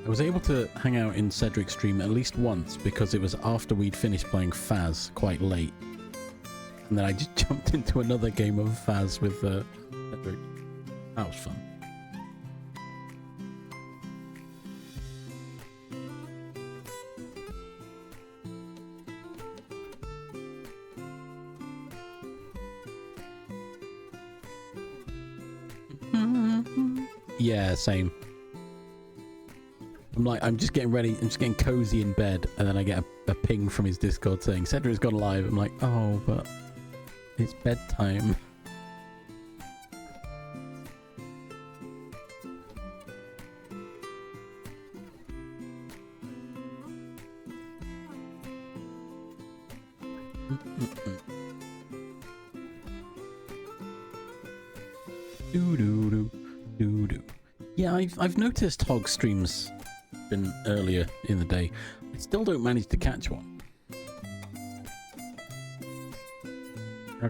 I was able to hang out in Cedric's stream at least once because it was after we'd finished playing Faz quite late. And then I just jumped into another game of Faz with Cedric. That was fun. Yeah, same. I'm just getting ready, I'm just getting cozy in bed, and then I get a ping from his Discord saying, Cedric's gone live. I'm like, oh, but it's bedtime. Doo-doo-doo. Yeah, I've noticed hog streams been earlier in the day. I still don't manage to catch one. I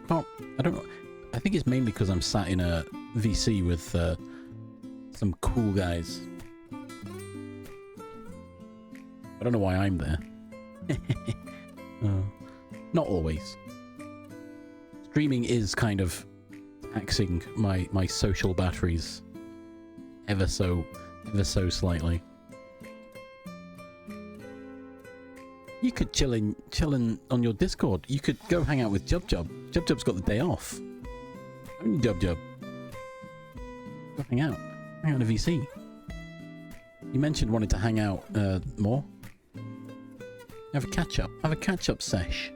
don't know. I think it's mainly because I'm sat in a VC with some cool guys. I don't know why I'm there. Not always. Streaming is kind of taxing my social batteries ever so slightly. You could chillin' on your Discord. You could go hang out with Jub. Jub's got the day off. Haven't you, Jub? Go hang out in a VC. You mentioned wanting to hang out more. Have a catch up sesh.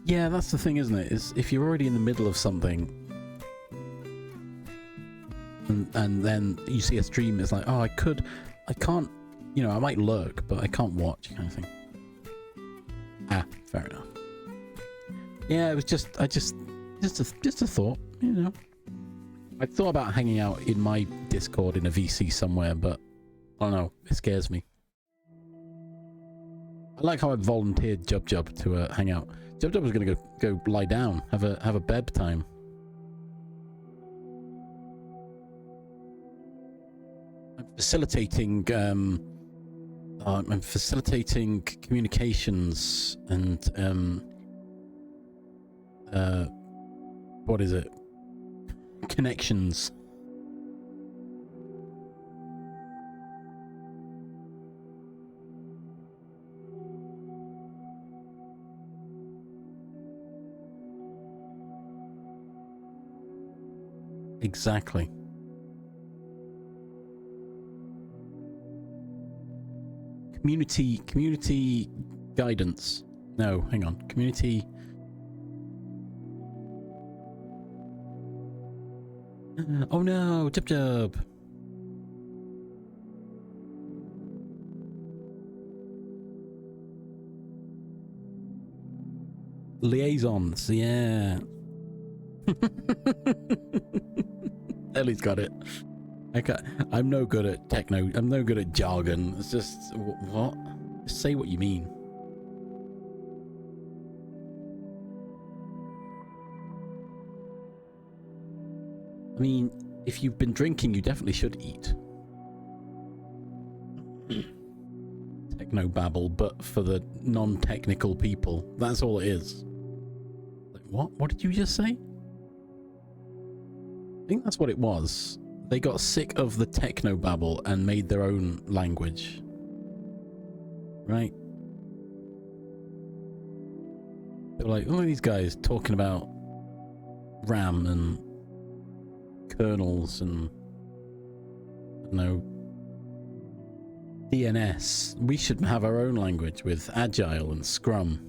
Yeah, that's the thing, isn't it? Is if you're already in the middle of something, and then you see a stream, it's like, oh, I can't, I might lurk, but I can't watch, kind of thing. Ah, fair enough. Yeah, it was just a thought, I thought about hanging out in my Discord in a VC somewhere, but I don't know, it scares me. I like how I volunteered Jub to hang out. Jub was gonna go lie down, have a bed time. I'm facilitating communications and what is it? Connections. Exactly. Community guidance. No, hang on. Community. Oh no, Jub. Liaisons, yeah. Ellie's got it. I'm no good at techno. I'm no good at jargon. It's just what? Just say what you mean. I mean, if you've been drinking, you definitely should eat. Techno babble, but for the non-technical people. That's all it is. Like, what? What did you just say? I think that's what it was. They got sick of the techno babble and made their own language. Right? They were like, look at these guys talking about RAM and kernels and, you know, DNS. We should have our own language with Agile and Scrum.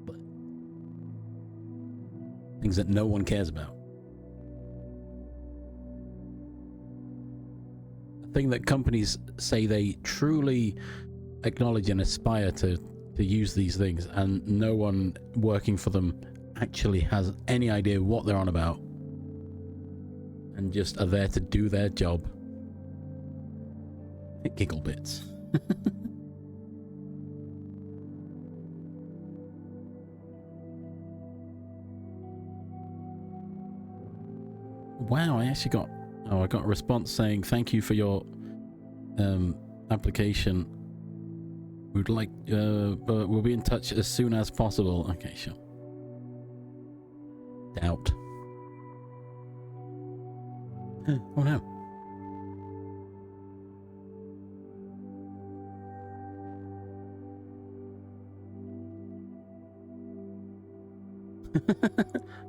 But things that no one cares about. A thing that companies say they truly acknowledge and aspire to use these things, and no one working for them actually has any idea what they're on about, and just are there to do their job. Giggle bits. Wow, I actually got... Oh, I got a response saying, thank you for your application. We'd like... but we'll be in touch as soon as possible. Okay, sure. Doubt. Oh no.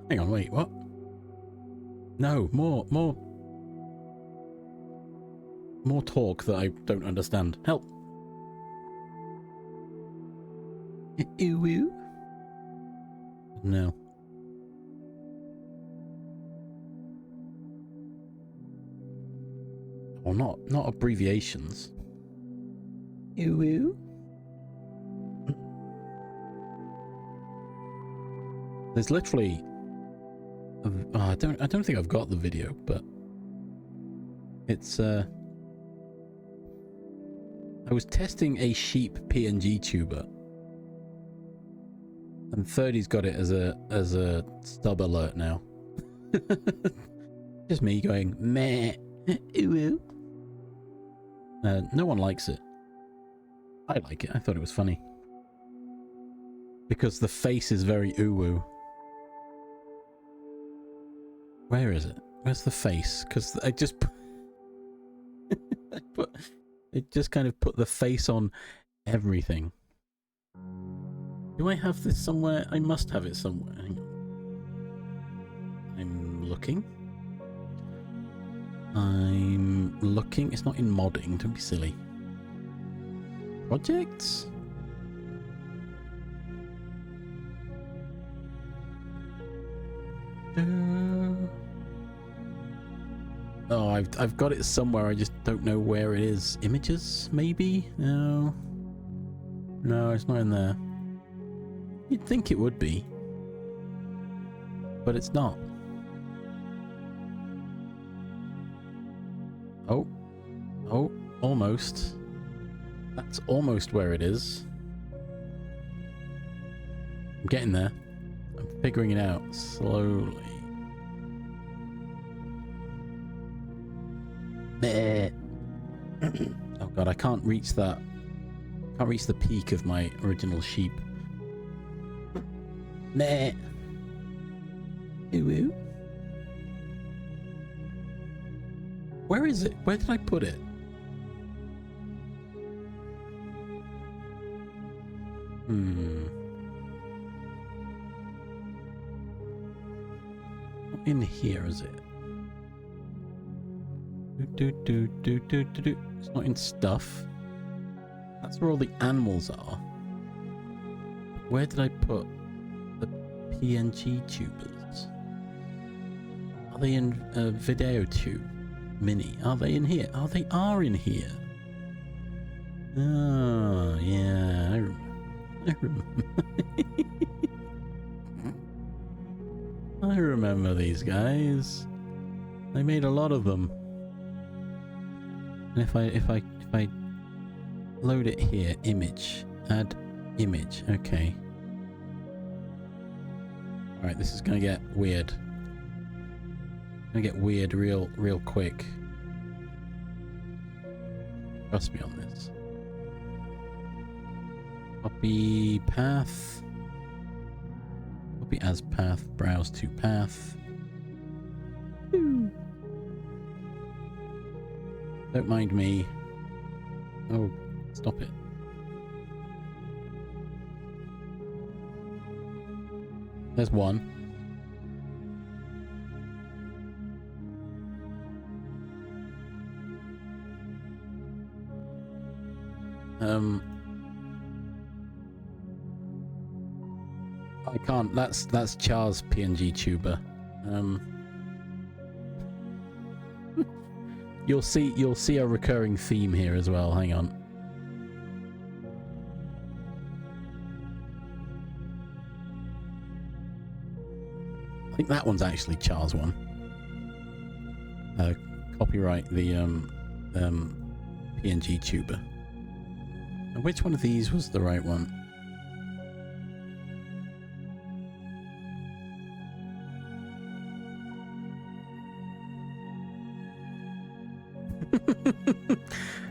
Hang on, wait, what? No, more talk that I don't understand. Help. Ooh. No. Well, not abbreviations. Ooh. There's literally I don't think I've got the video, but it's I was testing a sheep PNG tuber, and 30's got it as a stub alert now. Just me going meh. Ooh. No one likes it. I like it. I thought it was funny because the face is very ooh. Where is it? Where's the face? Because I just it just kind of put the face on everything. Do I have this somewhere? I must have it somewhere. Hang on. I'm looking. It's not in modding. Don't be silly. Projects? Oh, I've got it somewhere. I just don't know where it is. Images, maybe? No, it's not in there. You'd think it would be, but it's not. Oh, almost. That's almost where it is. I'm getting there. I'm figuring it out slowly. Oh god, I can't reach that. Can't reach the peak of my original sheep. Meh. Ooh. Where is it? Where did I put it? Not in here, is it? It's not in stuff. That's where all the animals are. Where did I put the PNG tubers? Are they in video tube mini? Are they in here? Oh, they are in here. Oh, yeah. I remember. I remember these guys. I made a lot of them. And if I load it here, image, add image, okay. Alright, this is gonna get weird. Gonna get weird real quick. Trust me on this. Copy path. Copy as path, browse to path. Don't mind me. Oh, stop it. There's one. I can't. That's Char's PNG tuber. You'll see a recurring theme here as well. Hang on. I think that one's actually Char's one. Copyright the PNG tuber. And which one of these was the right one?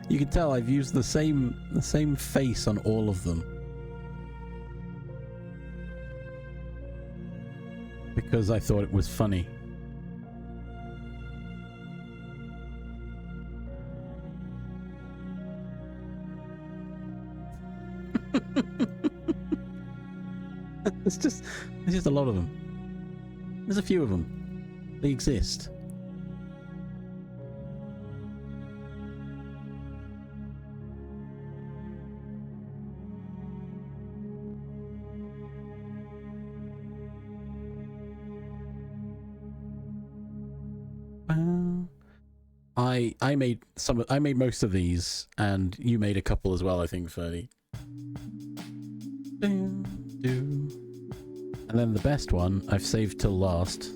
You can tell I've used the same face on all of them. Because I thought it was funny. It's just a lot of them. There's a few of them. They exist. I made most of these, and you made a couple as well, I think, Ferdy. And then the best one I've saved till last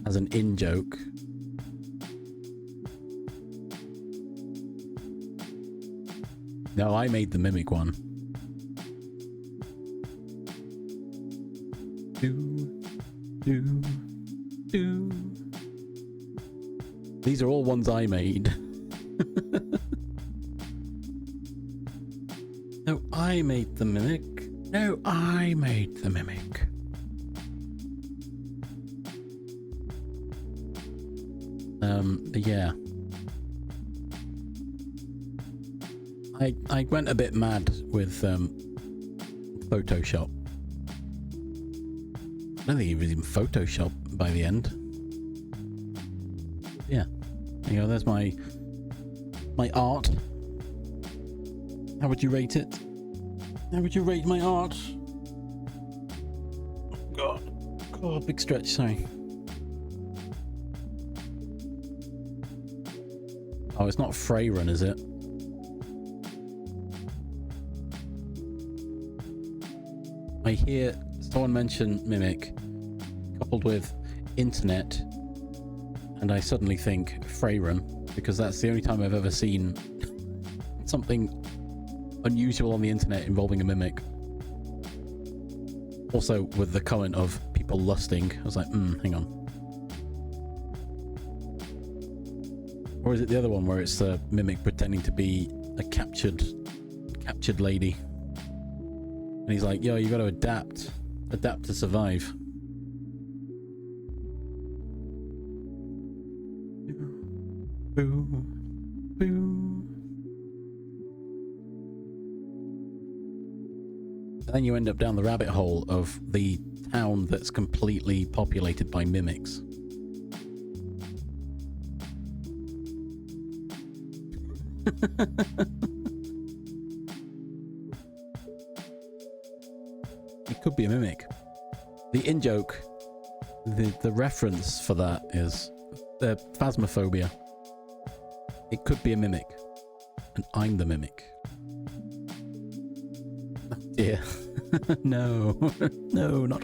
as an in-joke. No, I made the mimic one. These are all ones I made. No, I made the mimic. No, I made the mimic. Yeah. I went a bit mad with Photoshop. I don't think it was even Photoshop by the end. Yeah. There you go, there's my art. How would you rate it? How would you rate my art? God, big stretch, sorry. Oh, it's not Freyrun, is it? I hear someone mention Mimic coupled with internet, and I suddenly think Freyrun, because that's the only time I've ever seen something unusual on the internet involving a Mimic. Also with the comment of people lusting, I was like, hang on. Or is it the other one where it's a Mimic pretending to be a captured lady? And he's like, yo, you gotta adapt to survive. Boo. And then you end up down the rabbit hole of the town that's completely populated by mimics. It could be a mimic. The in-joke, the reference for that is the phasmophobia. It could be a mimic, and I'm the mimic. Oh dear. here. No. No, not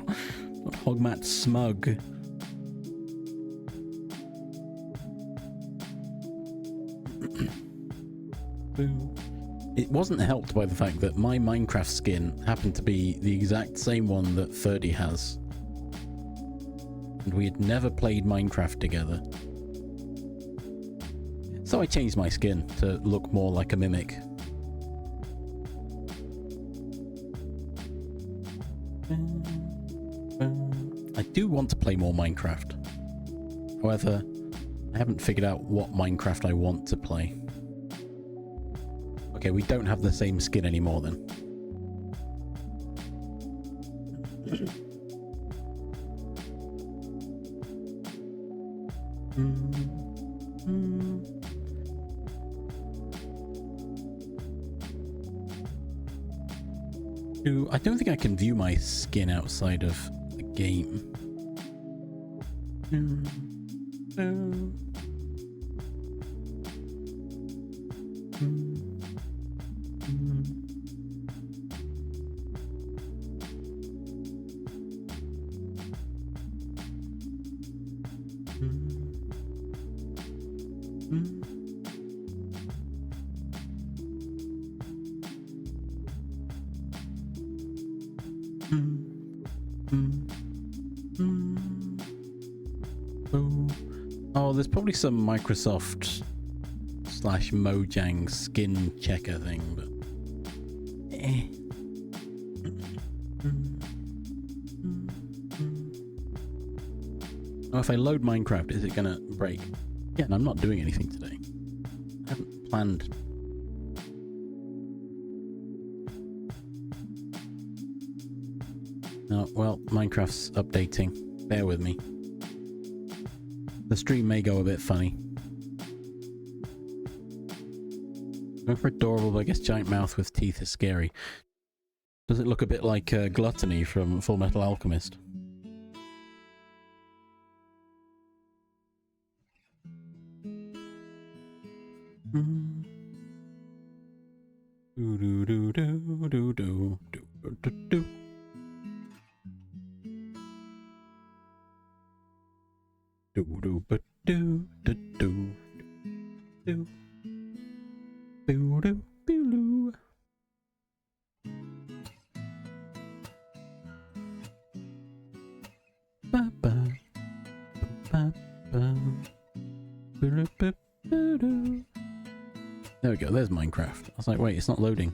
Hogmat Smug. It wasn't helped by the fact that my Minecraft skin happened to be the exact same one that 30 has. And we had never played Minecraft together. So I changed my skin to look more like a mimic. I do want to play more Minecraft. However, I haven't figured out what Minecraft I want to play. Okay, we don't have the same skin anymore then. I don't think I can view my skin outside of the game. Oh, there's probably some Microsoft / Mojang skin checker thing, but Oh, if I load Minecraft, is it gonna break? Yeah, and I'm not doing anything today. I haven't planned. Oh, well, Minecraft's updating. Bear with me. The stream may go a bit funny. Going for adorable, but I guess giant mouth with teeth is scary. Does it look a bit like Gluttony from Full Metal Alchemist? Do do do do do do do do do. Do do but do do do do do do do. Ba ba ba ba. There we go, there's Minecraft. I was like, wait, it's not loading.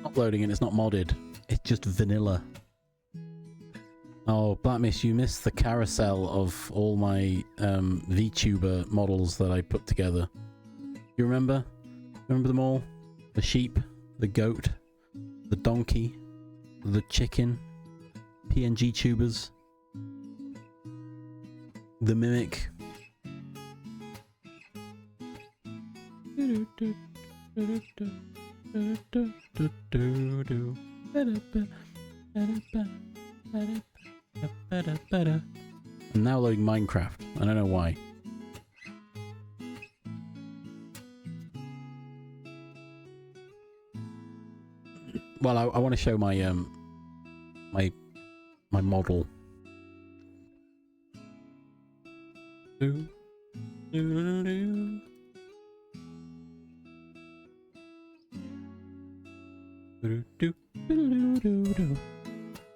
Not loading and it's not modded. It's just vanilla. Oh, Blackmiss, you missed the carousel of all my VTuber models that I put together. You remember? Remember them all? The sheep, the goat, the donkey, the chicken, PNG tubers, the mimic. I'm now loading Minecraft. I don't know why. Well, I want to show my my model. Do, do, do. Do, do, do, do, do.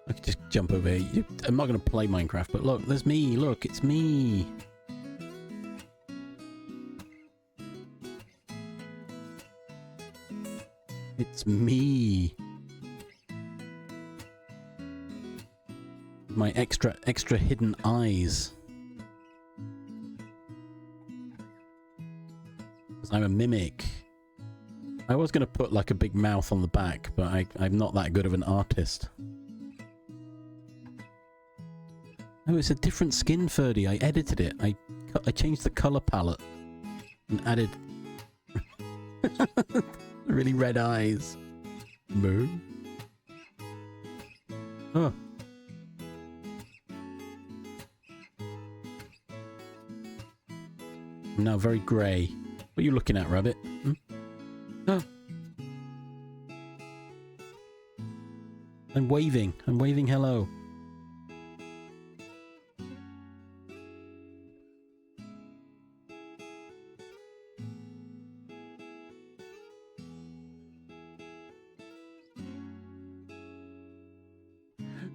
I could just jump over here. I'm not going to play Minecraft, but look, there's me. Look, it's me. It's me. My extra hidden eyes. Because I'm a mimic. I was going to put like a big mouth on the back, but I'm not that good of an artist. Oh, it's a different skin, Ferdy. I edited it. I changed the color palette and added really red eyes. Moo. Oh. I'm now very grey. What are you looking at, Rabbit? Hmm? Oh. I'm waving. I'm waving hello.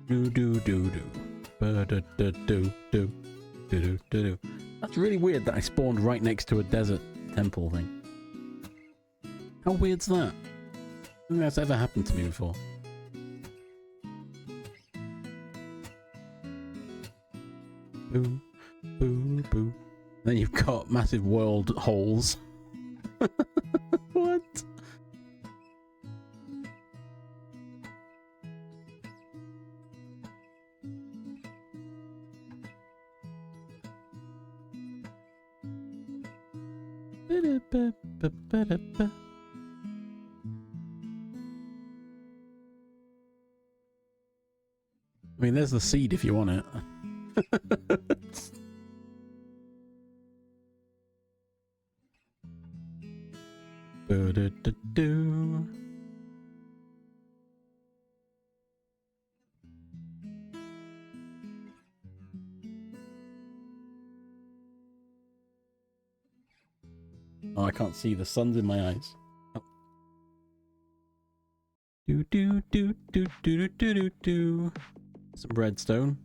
Do do do do. Ba da da do do do do do. That's really weird that I spawned right next to a desert temple thing. How weird's that? I don't think that's ever happened to me before. Boo, boo, boo. Then you've got massive world holes. What? Ba-da-ba-ba-ba-da-ba. I mean, there's the seed if you want it. Ba-da-da-do. Oh, I can't see. The sun's in my eyes. Oh. Do do do do do do do do. Some redstone.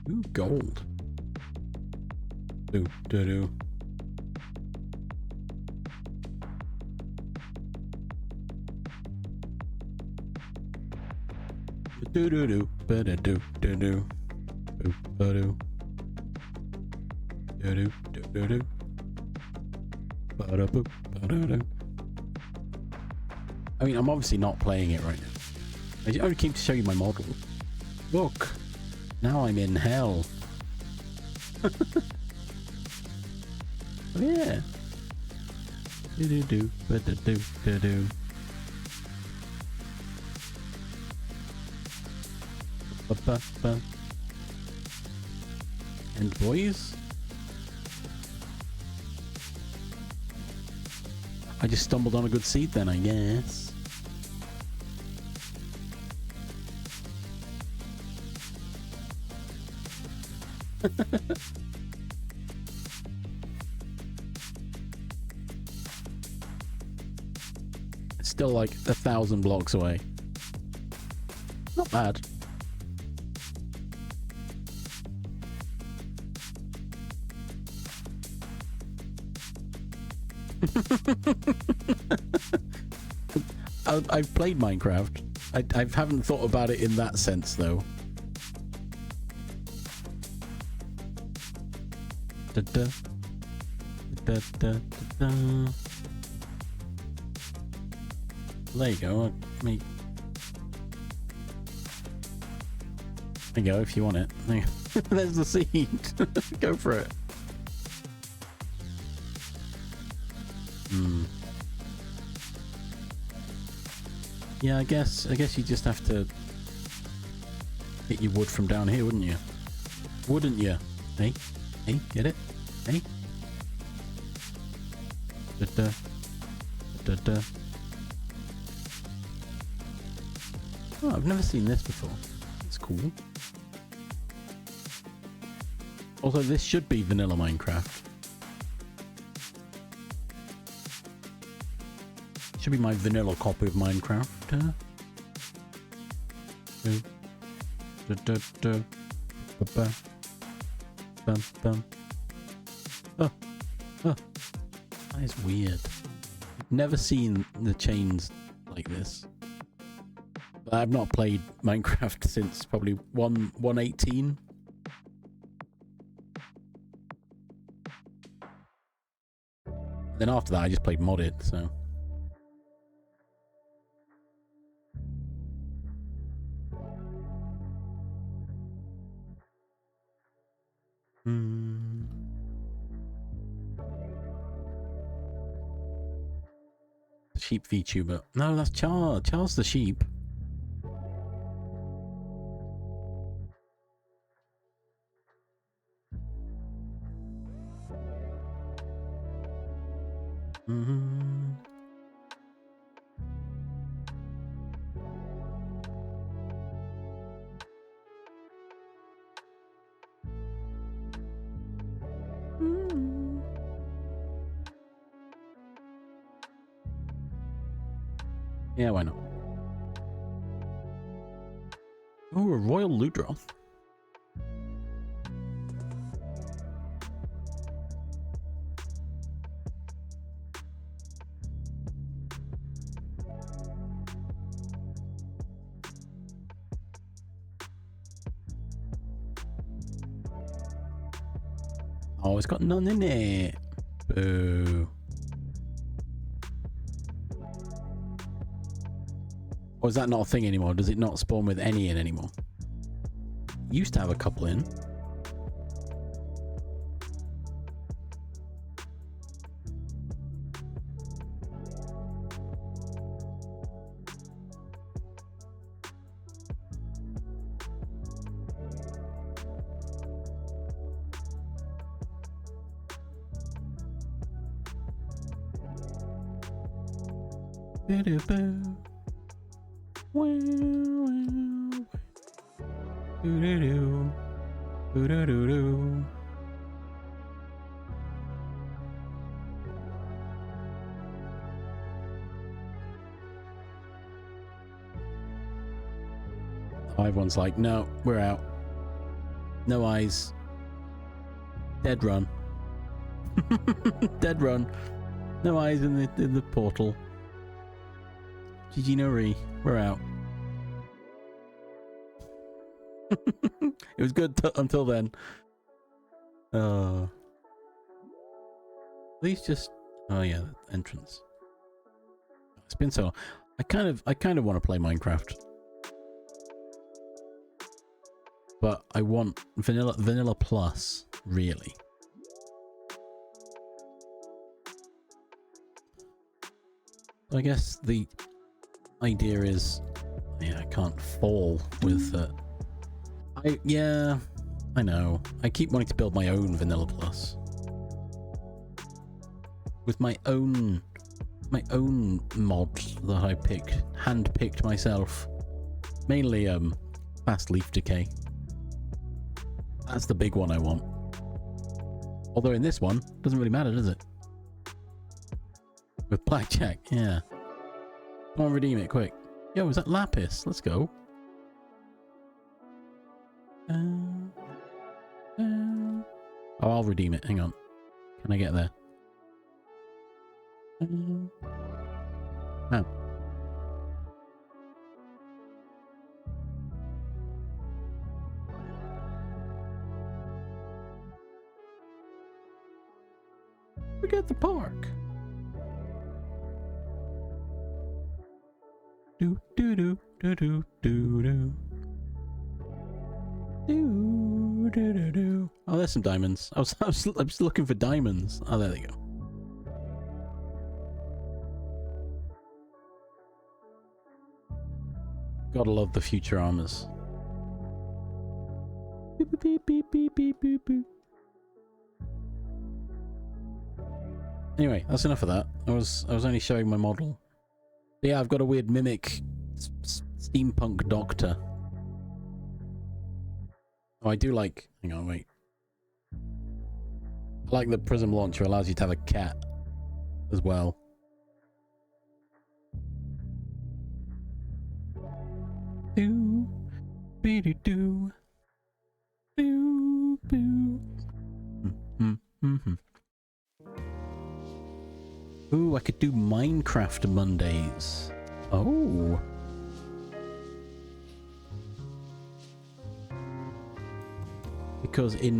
Ooh, gold. Do do do. Do do do. Ba da do do do. Boo ba do. Do do do do do. Ba da boo ba da do. I mean, I'm obviously not playing it right now. I only came to show you my model. Look, now I'm in hell. Oh, yeah. Do do do ba da do do do. Ba ba ba. And boys, I just stumbled on a good seed then, I guess. It's still like 1,000 blocks away. Not bad. I've played Minecraft. I haven't thought about it in that sense though. Da -da. Da -da -da -da. There you go. There you go if you want it. There's the seed. Go for it. Yeah, I guess you just have to get your wood from down here, wouldn't you? Wouldn't you? Hey, hey, get it? Hey. Da da da da. Oh, I've never seen this before. It's cool. Also, this should be vanilla Minecraft. Should be my vanilla copy of Minecraft. Oh, oh, that is weird. Never seen the chains like this. But I've not played Minecraft since probably 1.18. Then after that, I just played modded. So. Sheep VTuber. No, that's Charles. Charles the sheep. Mm-hmm. Yeah, why not? Oh, a royal Ludroth. Oh, it's got none in it. Boo. Or is that not a thing anymore? Does it not spawn with any in anymore? Used to have a couple in. Boo-doo-boo. Wow. Boo-doo-doo. Boo-doo-doo-doo. Everyone's like, no, we're out. No eyes. Dead run. Dead run. No eyes in the portal. GG no re. We're out. It was good until then. These just. Oh yeah, the entrance. It's been so long. I kind of want to play Minecraft, but I want vanilla plus, really. I guess the idea is, yeah, I can't fall with. I know. I keep wanting to build my own vanilla plus with my own mods that I hand-picked myself. Mainly fast leaf decay. That's the big one I want. Although in this one, doesn't really matter, does it? With blackjack, yeah. Come on, redeem it, quick. Yo, is that lapis? Let's go. Oh, I'll redeem it. Hang on. Can I get there? Oh. Forget the park. Do do do do do do do. Do do do do. Oh, there's some diamonds. I was looking for diamonds. Oh, there they go. Gotta love the future armors. Beep, beep, beep, beep, beep, beep, beep. Anyway, that's enough of that. I was only showing my model. But yeah, I've got a weird mimic steampunk doctor. Oh, I do like. Hang on, wait. I like the prism launcher allows you to have a cat as well. Do, be do do, do, do. Ooh, I could do Minecraft Mondays. Oh. Because if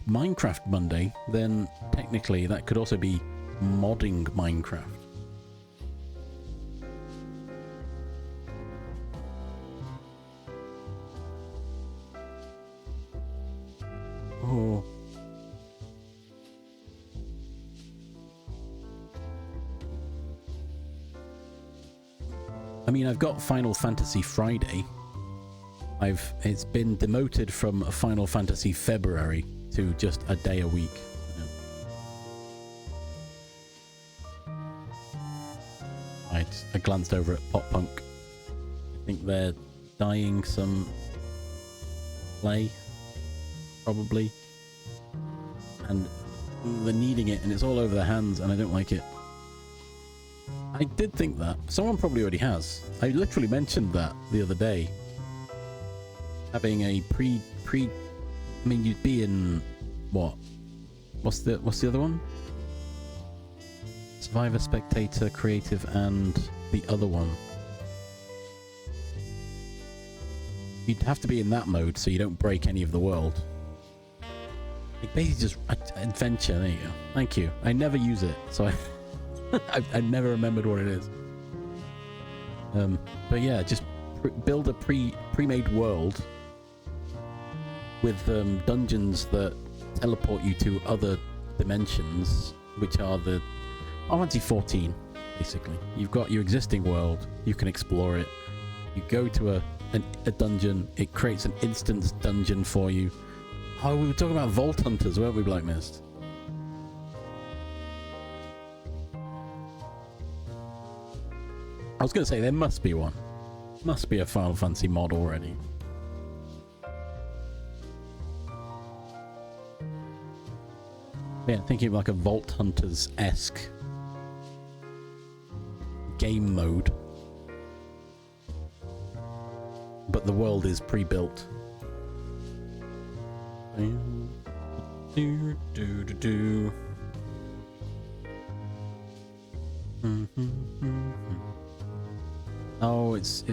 Minecraft Monday, then technically that could also be modding Minecraft. Oh. I mean, I've got Final Fantasy Friday. It's been demoted from Final Fantasy February to just a day a week. I glanced over at Pop Punk. I think they're dyeing some clay, probably. And they're kneading it, and it's all over their hands, and I don't like it. I did think that. Someone probably already has. I literally mentioned that the other day. Having a I mean, you'd be in what? What's the other one? Survivor, Spectator, Creative, and the other one. You'd have to be in that mode so you don't break any of the world. Like basically just adventure. There you go. Thank you. I never use it, so I never remembered what it is. But yeah, just build a pre-made world with dungeons that teleport you to other dimensions, which are the Final Fantasy 14. Basically, you've got your existing world. You can explore it. You go to a dungeon. It creates an instance dungeon for you. Oh, we were talking about Vault Hunters, weren't we, Black Mist? I was going to say, there must be one. Must be a Final Fantasy mod already. Yeah, thinking of like a Vault Hunters-esque game mode. But the world is pre-built. Oh, it's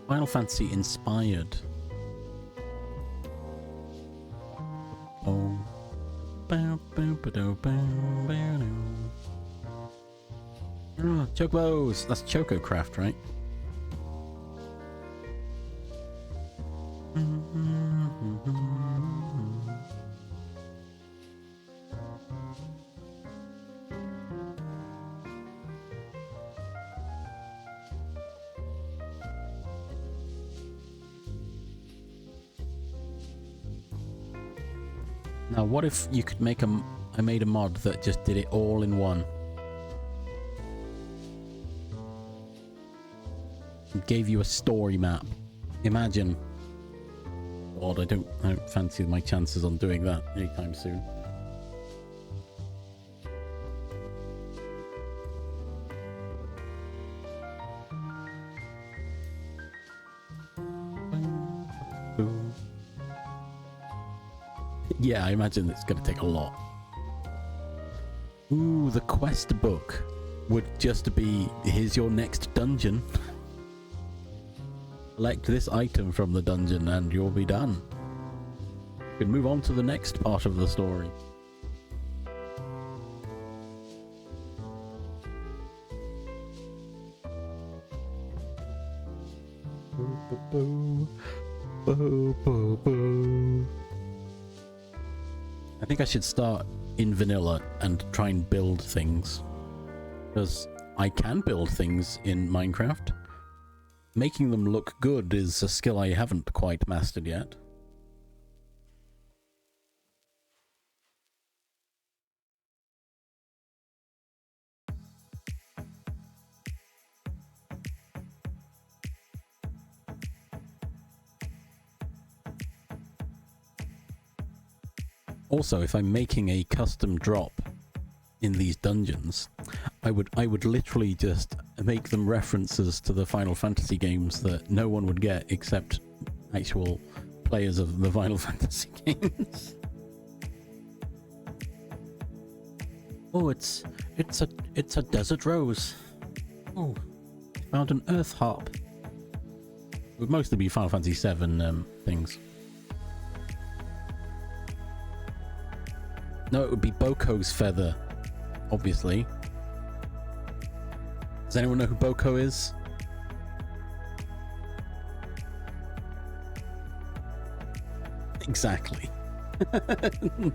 Final Fantasy inspired. Oh. Oh, Chocobos! That's Choco Craft, right? Now, what if you could make I made a mod that just did it all in one? It gave you a story map. Imagine. God, I don't fancy my chances on doing that anytime soon. Yeah, I imagine it's going to take a lot. Ooh, the quest book would just be, here's your next dungeon. Select this item from the dungeon and you'll be done. You can move on to the next part of the story. I think I should start in vanilla and try and build things, because I can build things in Minecraft. Making them look good is a skill I haven't quite mastered yet. Also, if I'm making a custom drop in these dungeons, I would literally just make them references to the Final Fantasy games that no one would get except actual players of the Final Fantasy games. Oh, it's a desert rose. Oh, found an earth harp. It would mostly be Final Fantasy 7 things. No, it would be Boko's feather, obviously. Does anyone know who Boko is? Exactly. And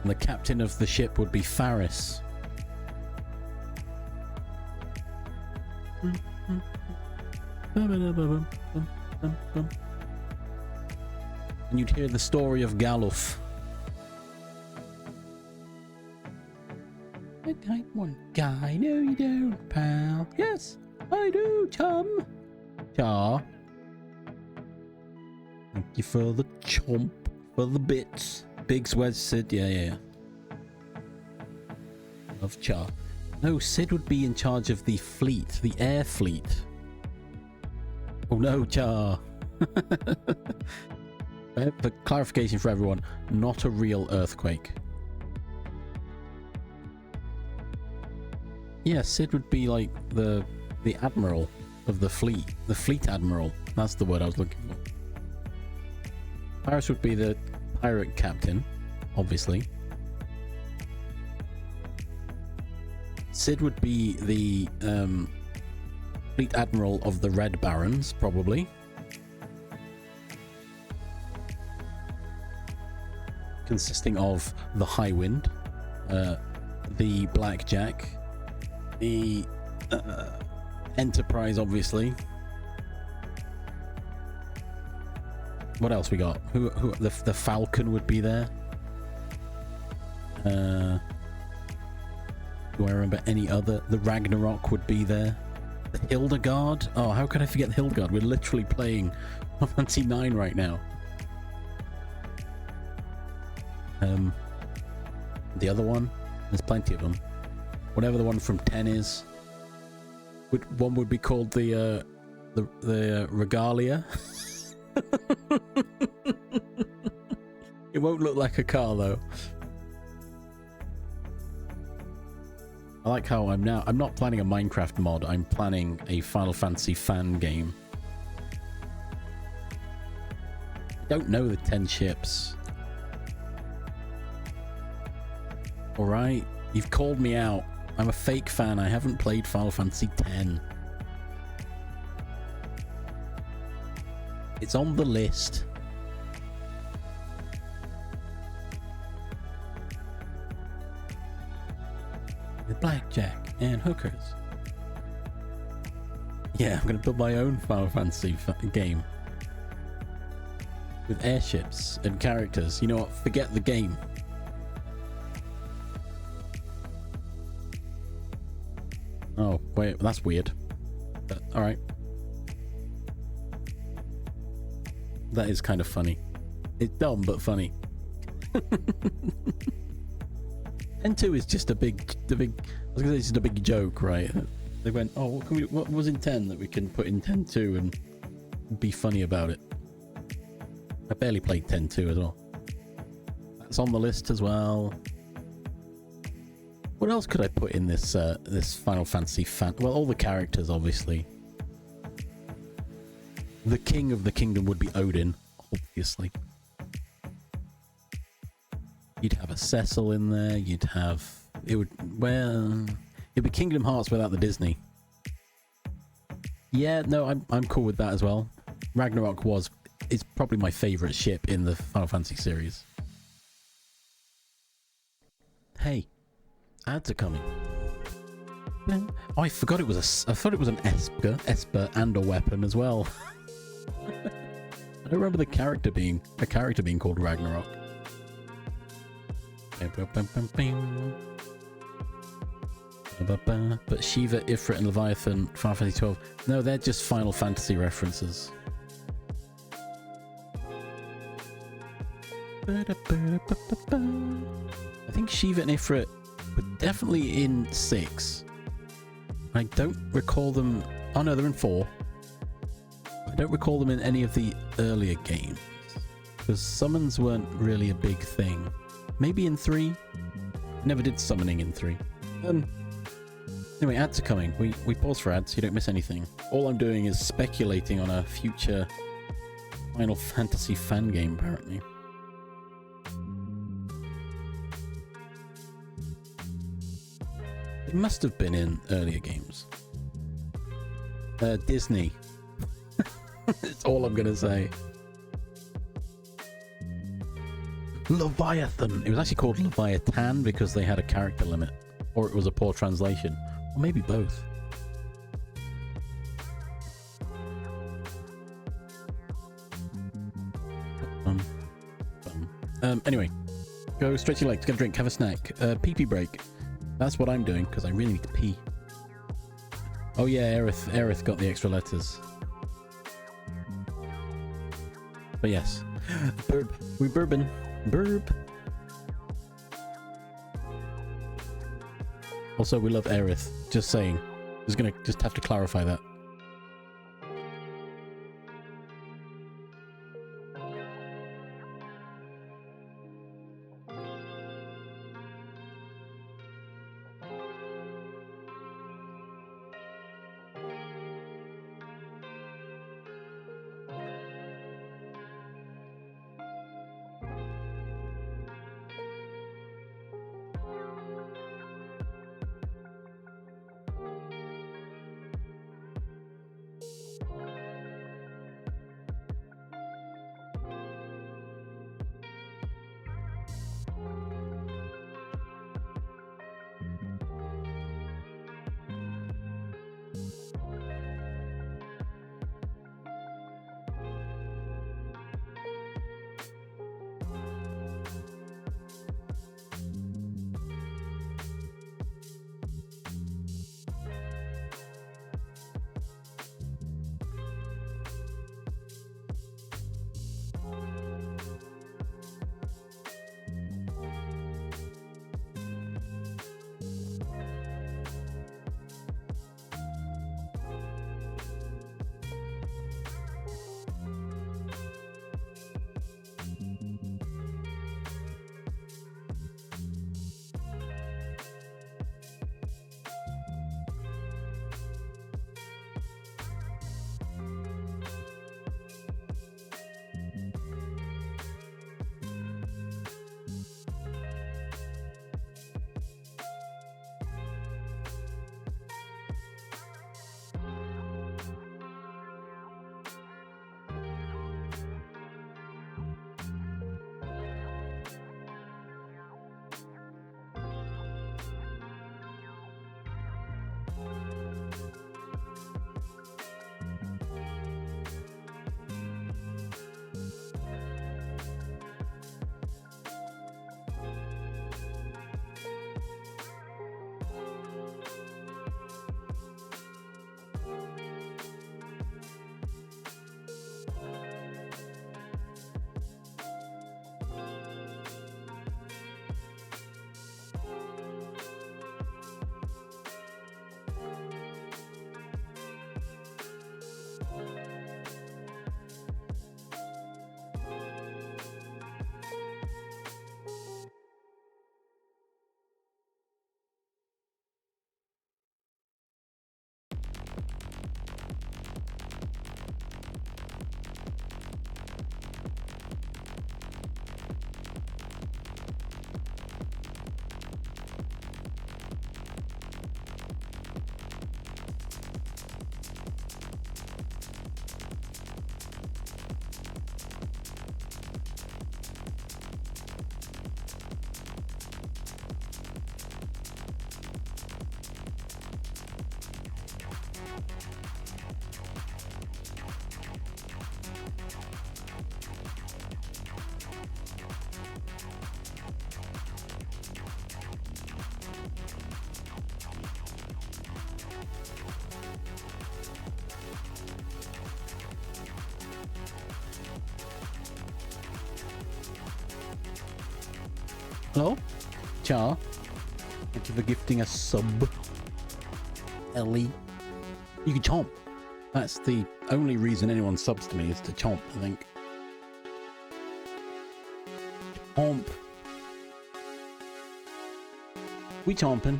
the captain of the ship would be Faris. And you'd hear the story of Galuf. type 1 guy. No, you don't, pal. Yes, I do, chum. Char. Thank you for the chomp, for the bits. Big Swedge Sid, yeah. Love Char. No, Sid would be in charge of the fleet, the air fleet. Oh no, Char. For clarification for everyone, not a real earthquake. Yeah, Sid would be like the admiral of the fleet admiral. That's the word I was looking for. Paris would be the pirate captain, obviously. Sid would be the fleet admiral of the Red Barons, probably. Consisting of the High Wind, the Blackjack, the Enterprise, obviously. What else we got? Who the Falcon would be there. Do I remember any other? The Ragnarok would be there. The Hildegard. Oh, how could I forget the Hildegard? We're literally playing Final Fantasy 9 right now. The other one, there's plenty of them. Whatever the one from 10 is. One would be called the Regalia. It won't look like a car though. I like how I'm not planning a Minecraft mod, I'm planning a Final Fantasy fan game. I don't know the 10 ships. Alright, you've called me out. I'm a fake fan, I haven't played Final Fantasy X. It's on the list. With blackjack and hookers. Yeah, I'm gonna build my own Final Fantasy game. With airships and characters. You know what? Forget the game. Oh, wait, that's weird. But, alright. That is kind of funny. It's dumb, but funny. N2 is just a big, I was gonna say it's just a big joke, right? They went, oh, what was in 10 that we can put in 10.2 and be funny about it? I barely played 10.2 as well. That's on the list as well. What else could I put in this this Final Fantasy fan? Well, all the characters, obviously. The king of the kingdom would be Odin, obviously. You'd have a Cecil in there. You'd have it'd be Kingdom Hearts without the Disney. Yeah, no, I'm cool with that as well. Ragnarok is probably my favorite ship in the Final Fantasy series. Hey. Ads are coming. Oh, I forgot it was I thought it was an Esper and a weapon as well. I don't remember the character being called Ragnarok. But Shiva, Ifrit, and Leviathan, Final Fantasy 12. No, they're just Final Fantasy references. I think Shiva and Ifrit were definitely in 6. I don't recall them. Oh no, they're in 4. I don't recall them in any of the earlier games because summons weren't really a big thing. Maybe in 3. Never did summoning in 3. Anyway, ads are coming. We pause for ads so you don't miss anything. All I'm doing is speculating on a future Final Fantasy fan game, apparently. It must have been in earlier games. Disney. That's all I'm gonna say. Leviathan. It was actually called Leviathan because they had a character limit. Or it was a poor translation. Or maybe both. Anyway. Go stretch your legs, get a drink, have a snack. Pee-pee break. That's what I'm doing, because I really need to pee. Oh yeah, Aerith got the extra letters. But yes. Burb. We bourbon. Burb. Also, we love Aerith. Just saying. Just have to clarify that. Hello? Char. Thank you for gifting a sub. Ellie. You can chomp. That's the only reason anyone subs to me is to chomp, I think. Chomp. We chomping.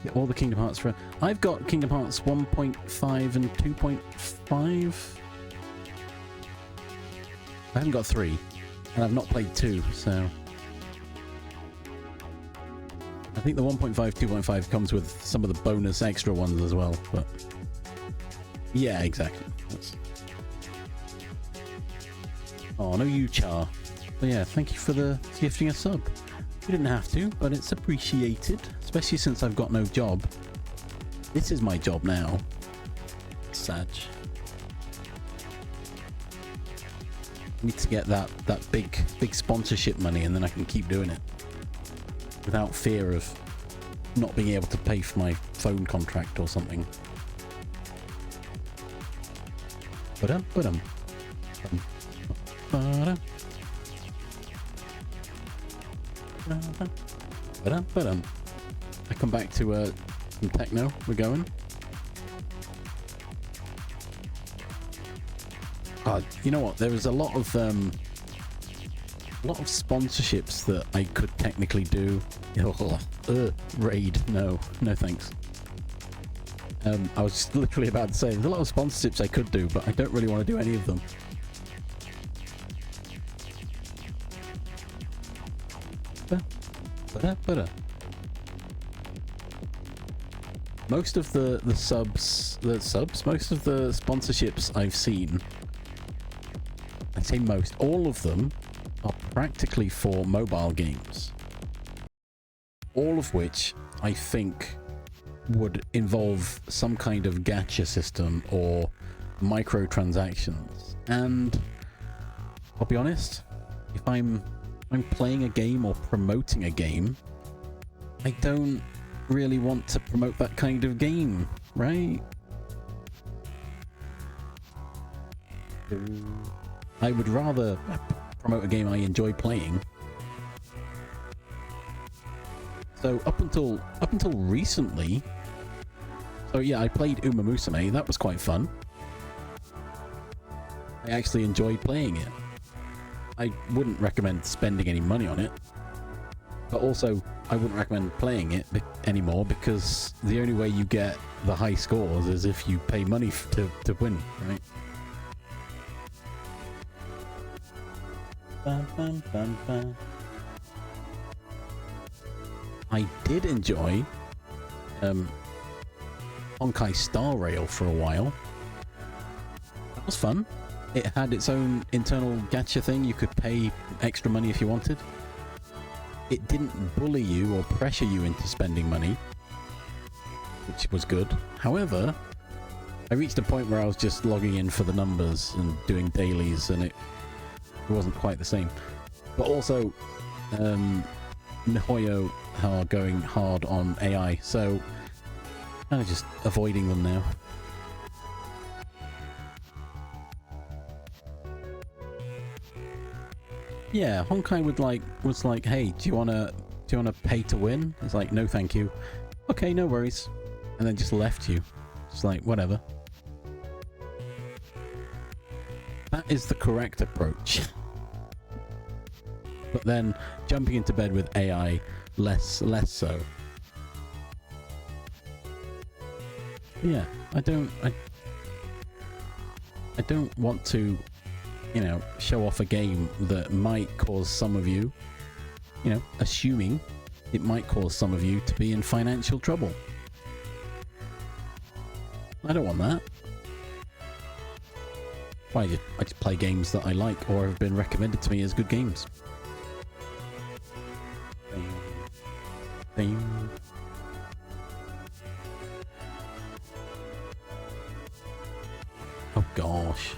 Get all the Kingdom Hearts for... I've got Kingdom Hearts 1.5 and 2.5. I haven't got 3. And I've not played 2, so... I think the 1.5, 2.5 comes with some of the bonus extra ones as well, but... Yeah, exactly. That's... Oh, no you, Char. But yeah, thank you for the gifting a sub. You didn't have to, but it's appreciated. Especially since I've got no job. This is my job now. Sad. I need to get that big sponsorship money and then I can keep doing it. without fear of not being able to pay for my phone contract or something. Ba-dum, ba-dum. Ba-dum. Ba-dum, ba-dum. I come back to some techno. We're going. You know what? There was a lot of sponsorships that I could technically do. Raid, no thanks. I was literally about to say there's a lot of sponsorships I could do, but I don't really want to do any of them. Most of the subs, most of the sponsorships I've seen, I'd say most, all of them are practically for mobile games. All of which I think would involve some kind of gacha system or microtransactions. And I'll be honest, if I'm playing a game or promoting a game, I don't really want to promote that kind of game, right? I would rather promote a game I enjoy playing. So up until recently, so yeah, I played Uma Musume. That was quite fun. I actually enjoyed playing it. I wouldn't recommend spending any money on it, but also I wouldn't recommend playing it anymore because the only way you get the high scores is if you pay money to win, right? Bum, bum, bum, bum. I did enjoy Honkai Star Rail for a while. That was fun. It had its own internal gacha thing. You could pay extra money if you wanted. It didn't bully you or pressure you into spending money, which was good. However, I reached a point where I was just logging in for the numbers and doing dailies, and it wasn't quite the same. But also, MiHoYo are going hard on AI, so kind of just avoiding them now. Yeah, Honkai was like, hey, do you wanna pay to win? It's like, no, thank you. Okay, no worries, and then just left you. It's like, whatever. That is the correct approach. But then jumping into bed with AI, less so. Yeah, I don't want to, you know, show off a game that might cause some of you, you know, assuming it might cause some of you to be in financial trouble. I don't want that. Why? I just play games that I like or have been recommended to me as good games. Oh gosh.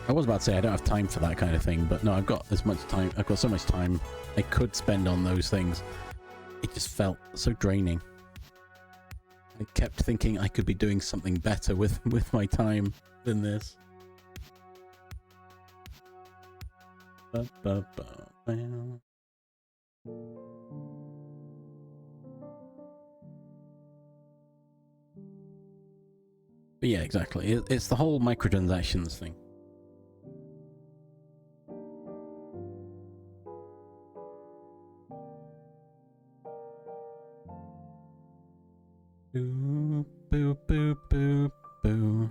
I was about to say I don't have time for that kind of thing, but no, I've got as much time. I've got so much time I could spend on those things. It just felt so draining. I kept thinking I could be doing something better with my time than this. But yeah, exactly. It's the whole microtransactions thing. Boo, boo, boo, boo, boo.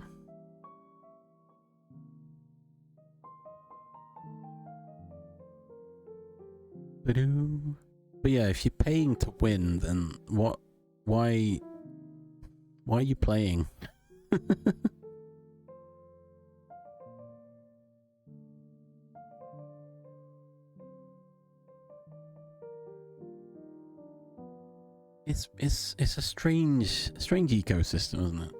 Ba-doo. But yeah, if you're paying to win, then why are you playing? It's a strange ecosystem, isn't it?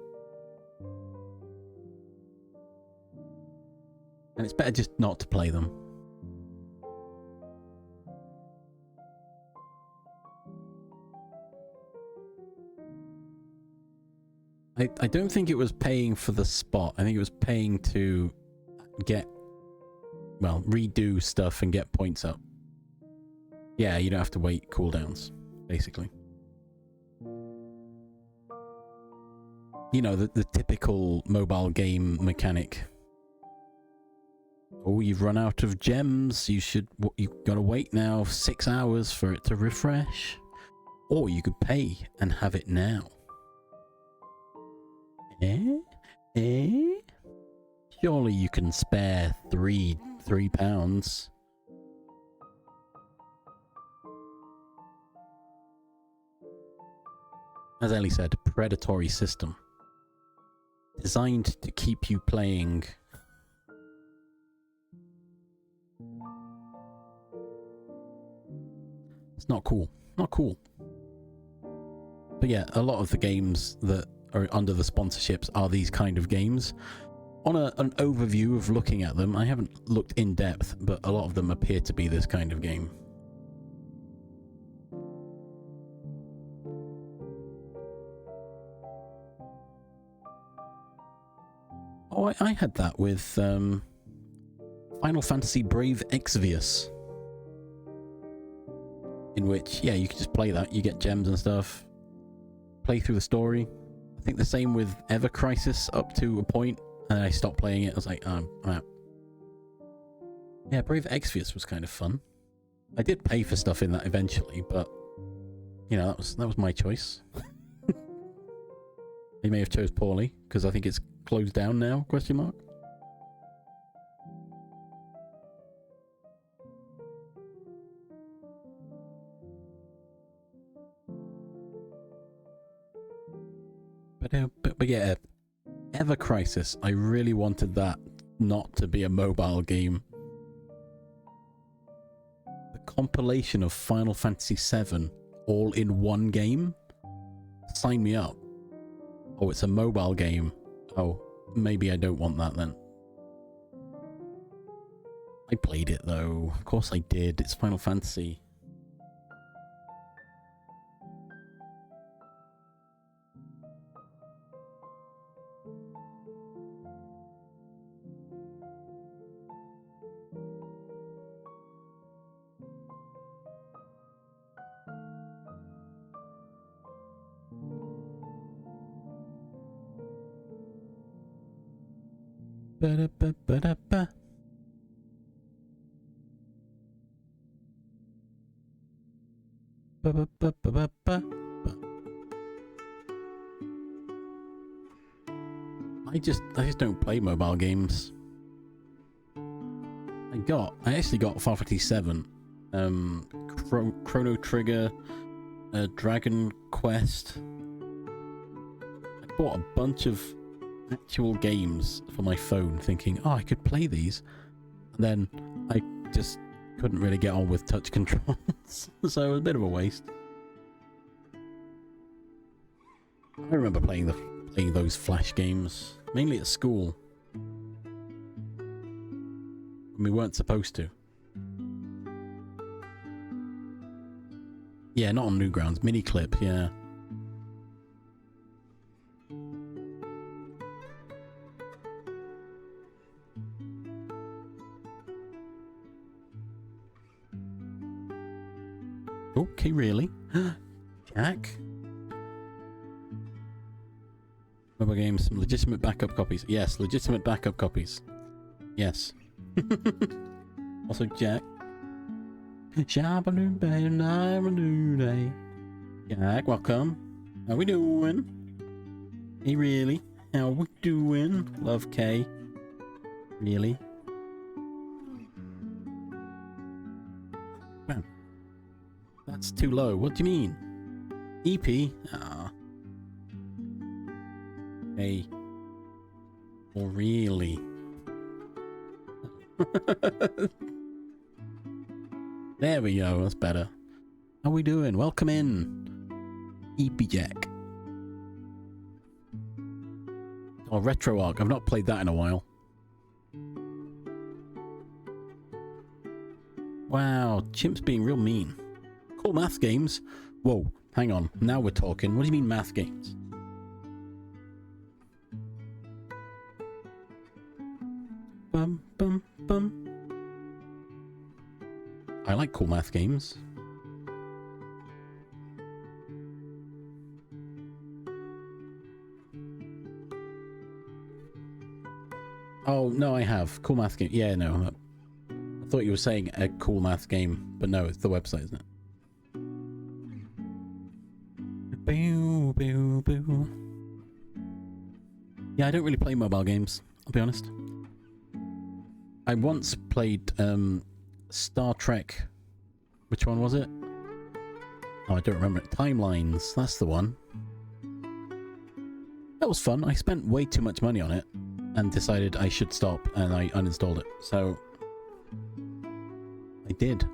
And it's better just not to play them. I don't think it was paying for the spot. I think it was paying to get, well, redo stuff and get points up. Yeah, you don't have to wait cooldowns, basically. You know, the typical mobile game mechanic. Oh, you've run out of gems. You've got to wait now 6 hours for it to refresh. Or you could pay and have it now. Surely you can spare £3. As Ellie said, predatory system. Designed to keep you playing. It's not cool. Not cool. But yeah, a lot of the games that are under the sponsorships are these kind of games. On an overview of looking at them, I haven't looked in depth, but a lot of them appear to be this kind of game. Oh, I had that with Final Fantasy Brave Exvius. In which, yeah, you can just play that, you get gems and stuff. Play through the story. I think the same with Ever Crisis up to a point, and I stopped playing it. I was like, I'm out. Yeah, Brave Exvius was kind of fun. I did pay for stuff in that eventually, but you know, that was my choice. They may have chose poorly because I think it's closed down now? Question mark. But yeah, Ever Crisis. I really wanted that not to be a mobile game. The compilation of Final Fantasy VII all in one game? Sign me up. Oh, it's a mobile game. Oh, maybe I don't want that then. I played it though. Of course I did. It's Final Fantasy. Ba-da-ba-ba-da-ba. Ba-ba-ba-ba-ba-ba. I just don't play mobile games. I actually got Final Fantasy VII, Chrono Trigger, Dragon Quest. I bought a bunch of actual games for my phone thinking, oh, I could play these, and then I just couldn't really get on with touch controls. So it was a bit of a waste. I remember playing those Flash games mainly at school when we weren't supposed to. Yeah, not on Newgrounds. Mini Clip, yeah. Okay, really? Jack? Mobile games, some legitimate backup copies. Yes, legitimate backup copies. Yes. Also, Jack. Jack, welcome. How we doing? Hey, really? How we doing? Love K. Really? Man. That's too low. What do you mean? EP? Ah. Hey. Oh, really? There we go. That's better. How we doing? Welcome in. EP Jack. Oh, Retro Arc. I've not played that in a while. Wow. Chimp's being real mean. Cool math games. Whoa, hang on. Now we're talking. What do you mean math games? bum, bum, bum. I like cool math games. Oh, no, I have. Cool math game. Yeah, no. I thought you were saying a cool math game, but no, it's the website, isn't it? Boo, boo, boo. Yeah, I don't really play mobile games, I'll be honest. I once played Star Trek. Which one was it? Oh, I don't remember it. Timelines, that's the one. That was fun. I spent way too much money on it and decided I should stop, and I uninstalled it. So I did.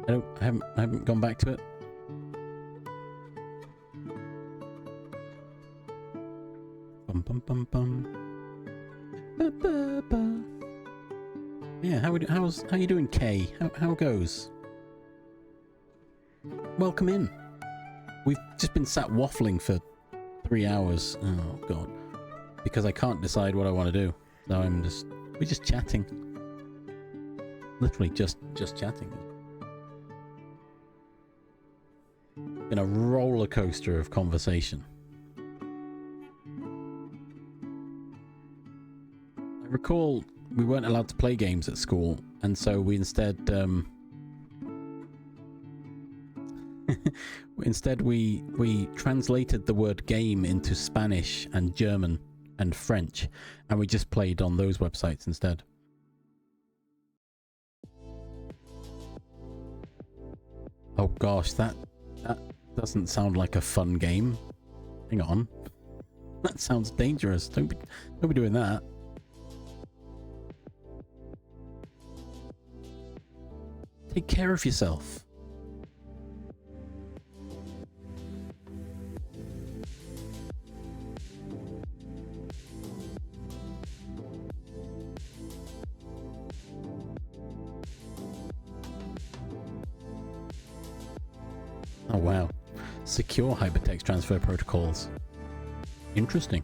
I haven't gone back to it. Bum bum bum bum. Ba, ba, ba. Yeah, how you doing, Kay? How goes? Welcome in. We've just been sat waffling for 3 hours. Oh god, because I can't decide what I want to do. So we're just chatting. Literally just chatting. Been a roller coaster of conversation. I recall we weren't allowed to play games at school, and so we instead we translated the word game into Spanish and German and French, and we just played on those websites instead. Oh gosh, that doesn't sound like a fun game. Hang on. That sounds dangerous. Don't be doing that. Take care of yourself. Oh wow. Secure hypertext transfer protocols. Interesting.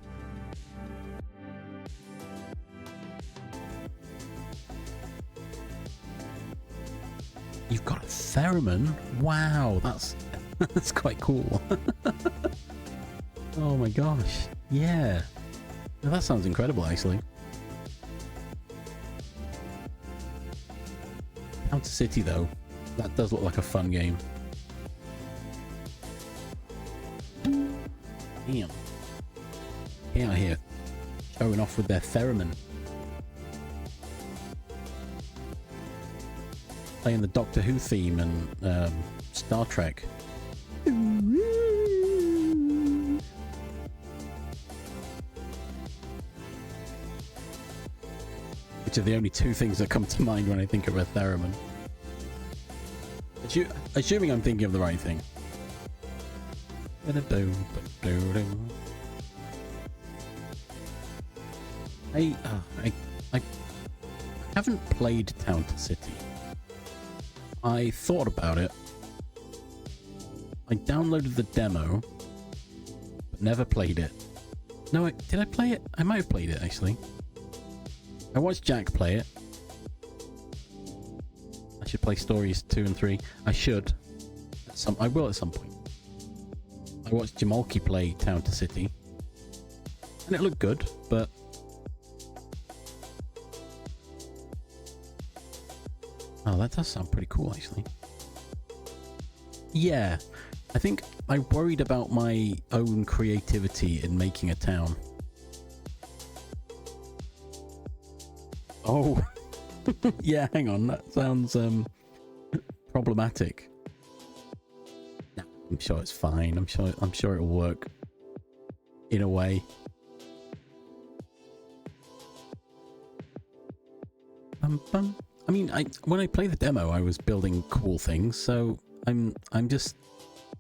You've got a theremin? Wow, that's that's quite cool. Oh my gosh. Yeah. Well, that sounds incredible, actually. Counter City, though. That does look like a fun game. Damn. Get out here. Showing off with their theremin. Playing the Doctor Who theme and Star Trek. Which are the only two things that come to mind when I think of a theremin. Assuming I'm thinking of the right thing. I haven't played Counter City. I thought about it. I downloaded the demo, but never played it. No, did I play it? I might have played it, actually. I watched Jack play it. I should play Stories 2 and 3. I should. I will at some point. I watched Jamalki play Counter City. And it looked good, but... Oh, that does sound pretty cool, actually. Yeah, I think I worried about my own creativity in making a town. Oh, yeah, hang on, that sounds problematic. Nah, I'm sure it's fine. I'm sure it'll work in a way. I mean, when I play the demo, I was building cool things, so I'm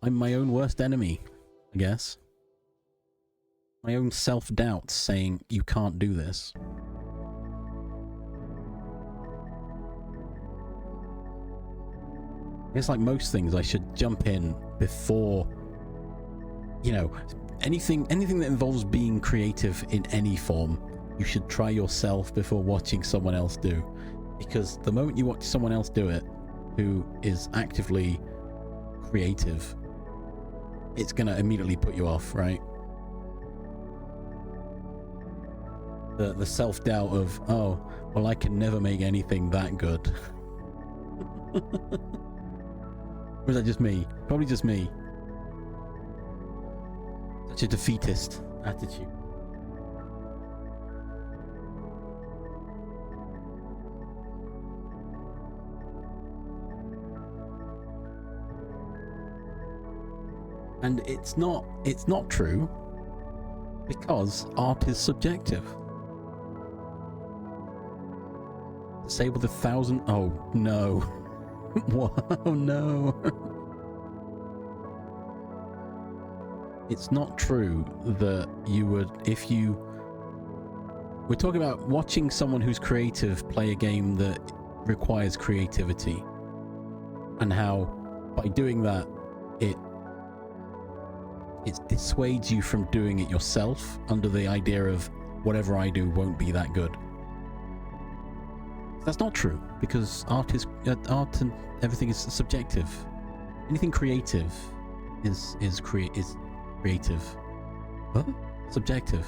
my own worst enemy, I guess. My own self-doubt saying you can't do this. It's like most things, I should jump in before, you know, anything that involves being creative in any form. you should try yourself before watching someone else do. Because the moment you watch someone else do it, who is actively creative, it's going to immediately put you off, right? The self-doubt of, oh, well, I can never make anything that good. Or is that just me? Probably just me. Such a defeatist attitude. And it's not true, because art is subjective. Disable the 1,000. Oh no. What? Oh no. It's not true that you would, if you... We're talking about watching someone who's creative play a game that requires creativity, and how by doing that it dissuades you from doing it yourself under the idea of whatever I do won't be that good. That's not true, because art and everything is subjective. Anything creative is creative. What? Subjective.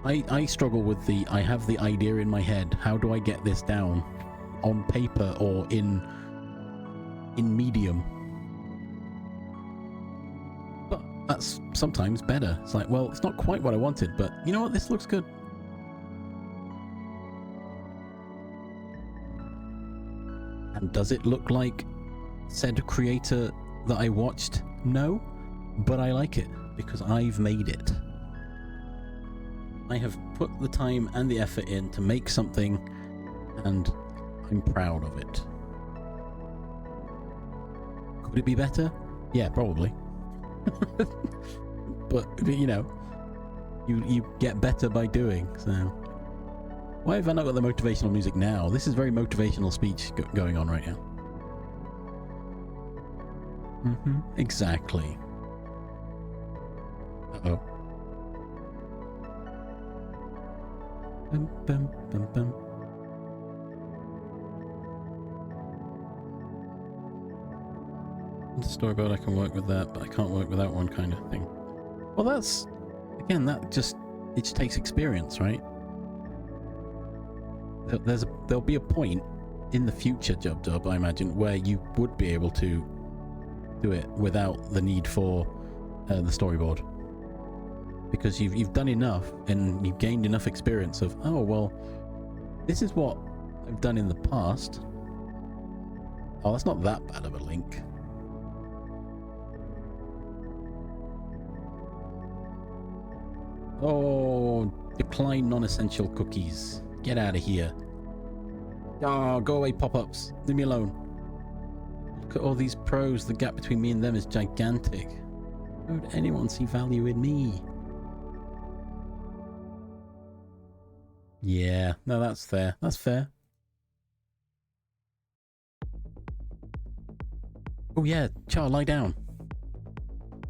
I struggle with I have the idea in my head. How do I get this down on paper or in medium? But that's sometimes better. It's like, well, it's not quite what I wanted, but you know what? This looks good. And does it look like said creator that I watched? No, but I like it because I've made it. I have put the time and the effort in to make something, and I'm proud of it. Could it be better? Yeah, probably. But you know, you get better by doing. So why have I not got the motivational music now? This is very motivational speech going on right now. Exactly. Uh-oh. Bum, bum, bum, bum. The storyboard, I can work with that, but I can't work with that one, kind of thing. Well, that's, again, it just takes experience, right? There'll be a point in the future, Jub, I imagine, where you would be able to do it without the need for the storyboard. Because you've done enough and you've gained enough experience of, oh, well, this is what I've done in the past. Oh, that's not that bad of a link. Oh, decline non-essential cookies. Get out of here. Oh, go away, pop-ups. Leave me alone. Look at all these pros. The gap between me and them is gigantic. Why would anyone see value in me? Yeah, no, that's fair. That's fair. Oh yeah, Char, lie down.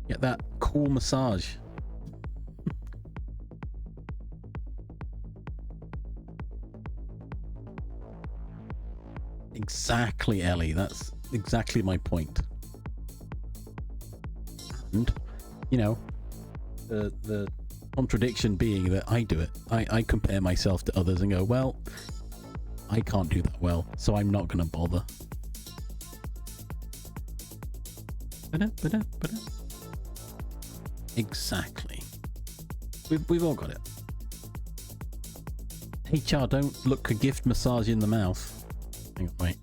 Get that cool massage. Exactly, Ellie. That's exactly my point. And, you know, the contradiction being that I do it. I compare myself to others and go, well, I can't do that well, so I'm not going to bother. Exactly. We've all got it. Hey, Char, don't look a gift massage in the mouth. Hang on, wait.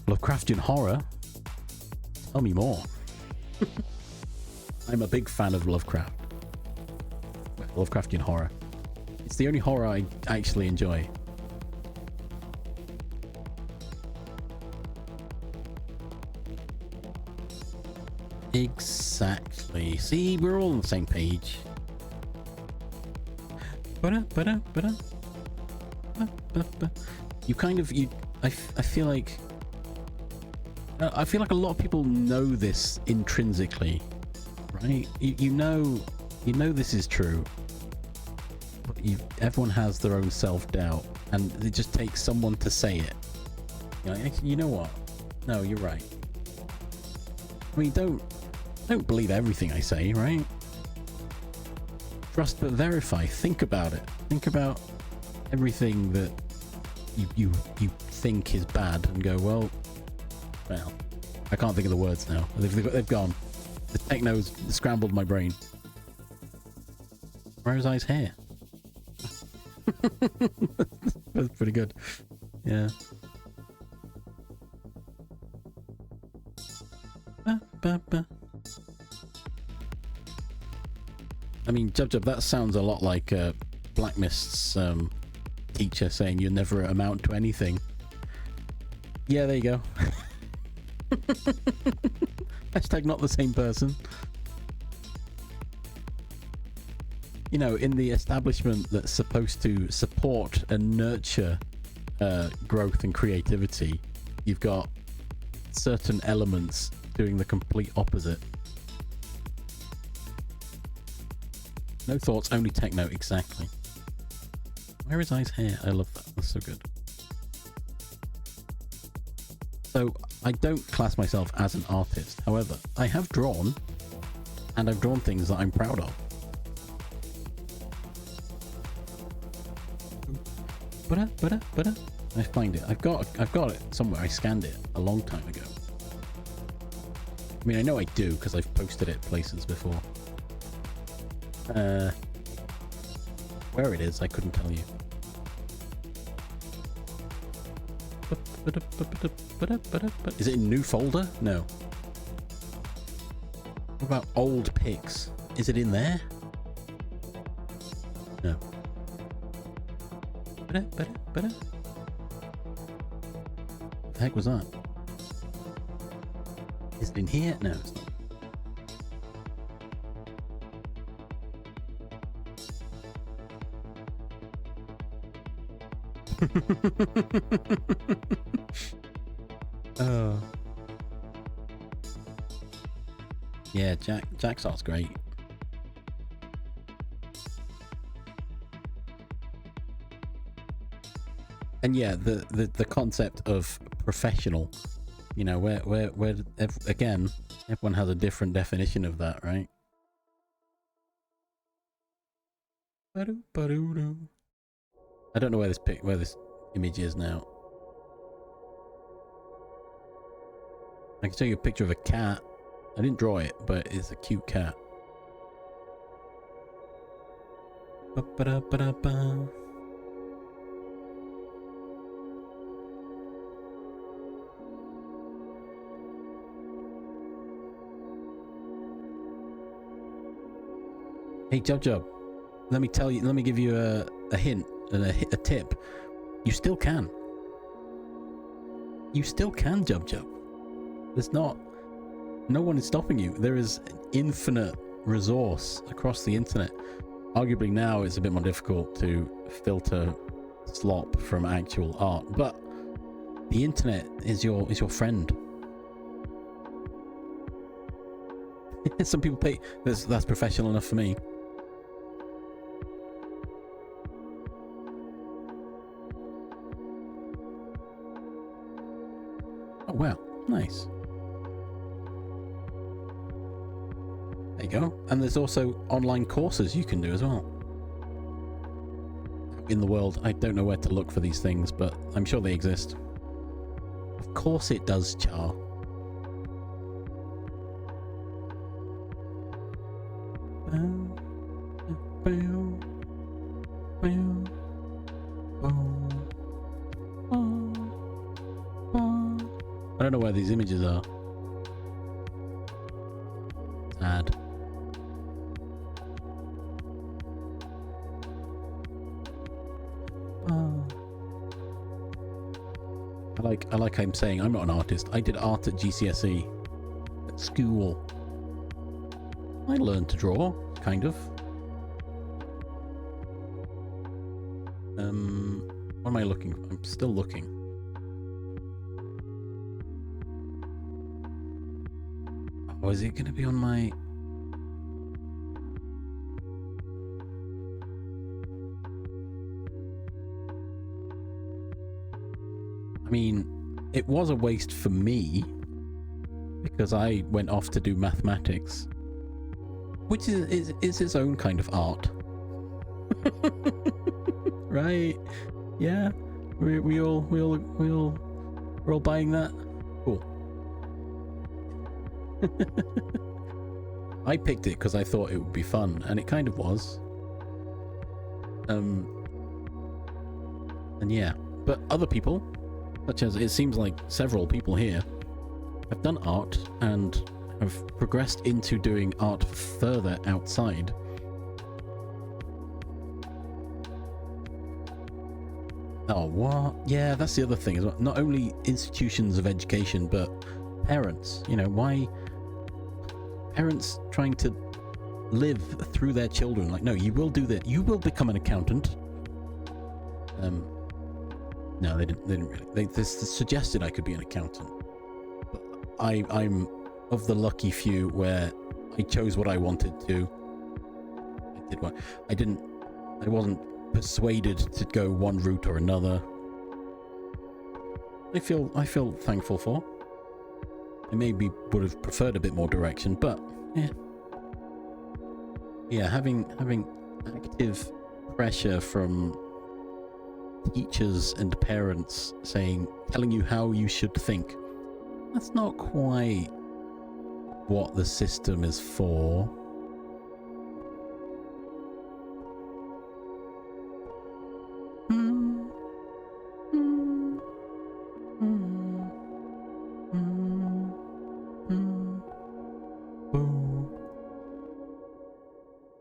Lovecraftian horror? Tell me more. I'm a big fan of Lovecraft. Lovecraftian horror. It's the only horror I actually enjoy. Exactly. See, we're all on the same page. You kind of I feel like a lot of people know this intrinsically, right? You know this is true, but everyone has their own self-doubt, and it just takes someone to say it. You know what? No, you're right. I mean, don't believe everything I say, right? Trust but verify. Think about it. Think about everything that you think is bad, and go, well, I can't think of the words now. They've gone. The techno's scrambled my brain. Where's I's hair? That's pretty good. Yeah. I mean, Jub, that sounds a lot like Black Mist's teacher saying you never amount to anything. Yeah, there you go. Hashtag not the same person. You know, in the establishment that's supposed to support and nurture growth and creativity, you've got certain elements doing the complete opposite. No thoughts, only techno, exactly. Where is I's hair? I love that. That's so good. So, I don't class myself as an artist. However, I have drawn, and I've drawn things that I'm proud of. I find it. I've got it somewhere. I scanned it a long time ago. I mean, I know I do because I've posted it places before. Where it is, I couldn't tell you. Is it in new folder? No. What about old pics? Is it in there? No. What the heck was that? Is it in here? No, it's not. Oh. Yeah, Jack's art's great. And yeah, the concept of professional, you know, where again, everyone has a different definition of that, right? I don't know where this image is now. I can show you a picture of a cat. I didn't draw it, but it's a cute cat. Hey, Jub, let me give you a hint and a tip. You still can. You still can, Jub. There's no one is stopping you. There is an infinite resource across the internet. Arguably now it's a bit more difficult to filter slop from actual art, but the internet is your friend. Some people pay. That's professional enough for me. Oh wow, nice. There you go. And there's also online courses you can do as well. In the world, I don't know where to look for these things, but I'm sure they exist. Of course it does, Char. I don't know where these images are. Sad. I like I'm saying I'm not an artist. I did art at GCSE at school. I learned to draw, kind of. What am I looking for? I'm still looking. Oh, is it going to be on my... I mean, it was a waste for me because I went off to do mathematics, which is its own kind of art. Right? Yeah, we're all buying that. Cool. I picked it because I thought it would be fun, and it kind of was. And yeah, but other people, such as it seems like several people here, have done art and have progressed into doing art further outside. Oh, what? Yeah, that's the other thing as well. Not only institutions of education, but parents. You know, why parents trying to live through their children? Like, no, you will do that. You will become an accountant. No, they didn't really. They suggested I could be an accountant. But I'm of the lucky few where I chose what I wanted to. I did what I wasn't persuaded to go one route or another. I feel thankful for. I maybe would have preferred a bit more direction, but yeah, having active pressure from teachers and parents telling you how you should think, that's not quite what the system is for.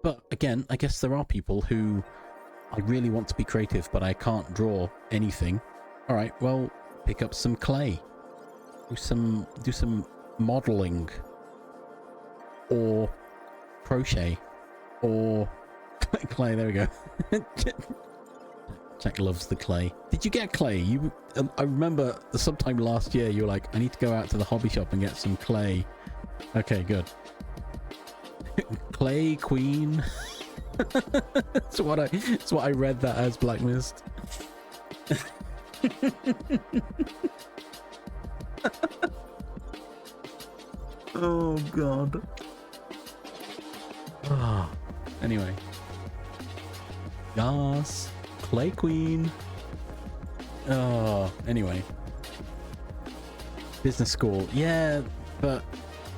But again, I guess there are people who I really want to be creative, but I can't draw anything. All right, well, pick up some clay, do some modeling, or crochet, or clay. There we go. Jack loves the clay. Did you get clay? I remember sometime last year you were like, I need to go out to the hobby shop and get some clay. Okay, good. Clay Queen. It's what I read that as, Black Mist. Oh god. Oh. Anyway. Yas. Clay Queen. Oh, anyway. Business school. Yeah, but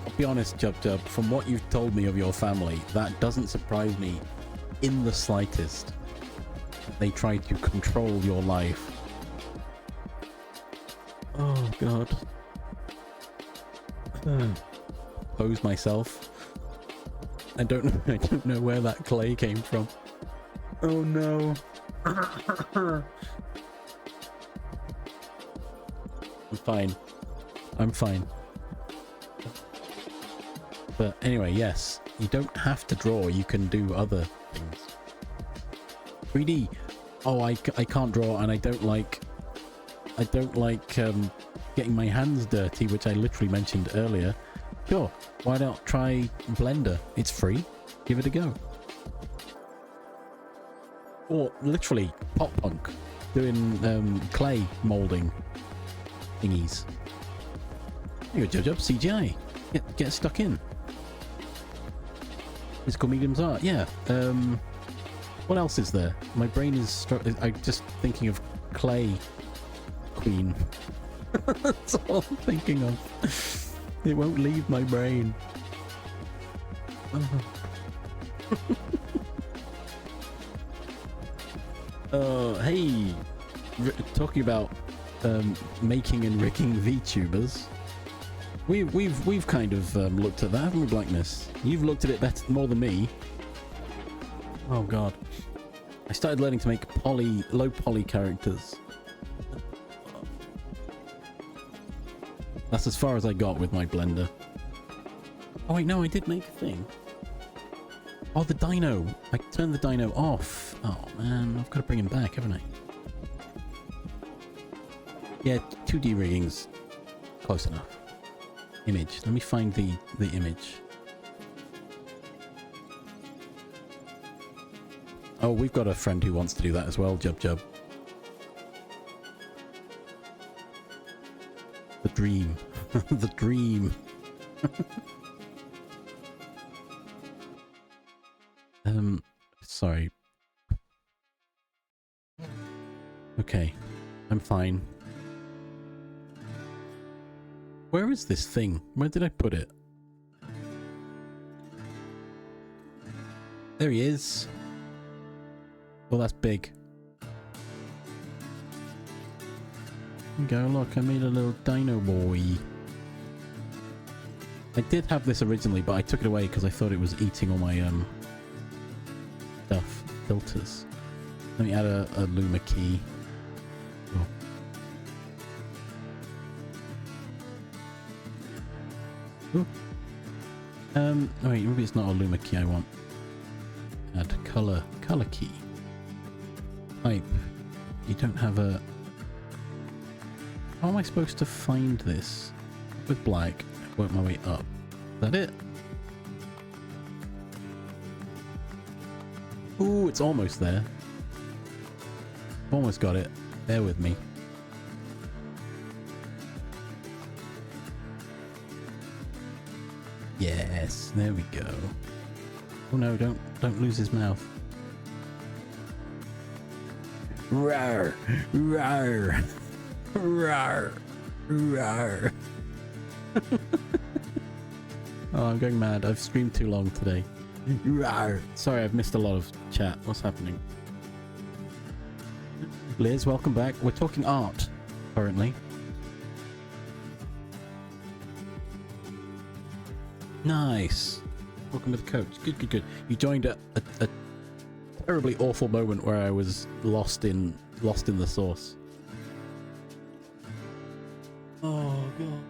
I'll be honest, Jub, from what you've told me of your family, that doesn't surprise me in the slightest. They try to control your life. Oh god. Pose myself. I don't know where that clay came from. Oh no. I'm fine. But anyway, yes, you don't have to draw, you can do other things. 3D. Oh, I can't draw, and I don't like getting my hands dirty, which I literally mentioned earlier. Sure, why not try Blender? It's free. Give it a go. Or literally pop punk, doing clay molding thingies. There you go, Judge Up, CGI. Get stuck in. Physical mediums art, yeah. What else is there? My brain is I'm just thinking of Clay Queen. That's all I'm thinking of. It won't leave my brain. Hey, talking about making and rigging VTubers. We've kind of looked at that, haven't we, Blackness? You've looked at it more than me. Oh god. I started learning to make low poly characters. That's as far as I got with my Blender. Oh wait, no, I did make a thing. Oh, the dino. I turned the dino off. Oh man, I've got to bring him back, haven't I? Yeah, 2D rigging's close enough. Image. Let me find the image. Oh, we've got a friend who wants to do that as well, Jub Jub. The dream. The dream. Sorry. Okay, I'm fine. Where is this thing? Where did I put it? There he is. Oh, that's big. Go, look, I made a little dino boy. I did have this originally, but I took it away because I thought it was eating all my stuff. Filters. Let me add a Luma key. Oh. Wait, maybe it's not a Luma key I want. Add color key. Type. You don't have a... How am I supposed to find this? With black, work my way up. Is that it? Ooh, it's almost there. Almost got it. Bear with me. Yes, there we go. Oh no, don't lose his mouth. Rawr, rawr, rawr, rawr. Oh, I'm going mad. I've streamed too long today. Rawr. Sorry, I've missed a lot of chat. What's happening? Liz, welcome back. We're talking art currently. Nice. Welcome to the coach. Good. You joined a terribly awful moment where I was lost in the source. Oh god.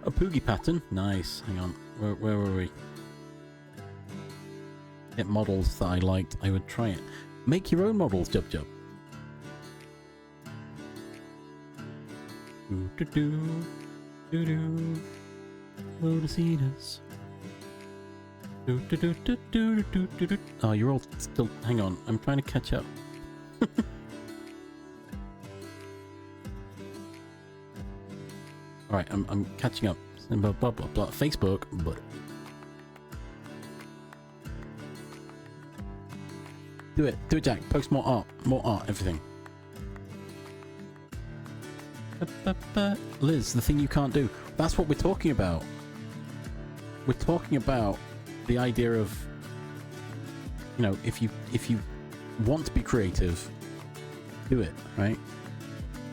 A Poogie pattern. Nice. Hang on. Where were we? Get models that I liked. I would try it. Make your own models, Jub Jub. Do-do-do. Lotusinas. Do-do-do-do-do-do-do-do. Oh, you're all still... Hang on. I'm trying to catch up. Alright, I'm catching up. Blah, blah, blah, blah. Facebook, but... Do it, Jack. Post more art, everything. Liz, the thing you can't do. That's what we're talking about. We're talking about the idea of, you know, if you want to be creative, do it, right?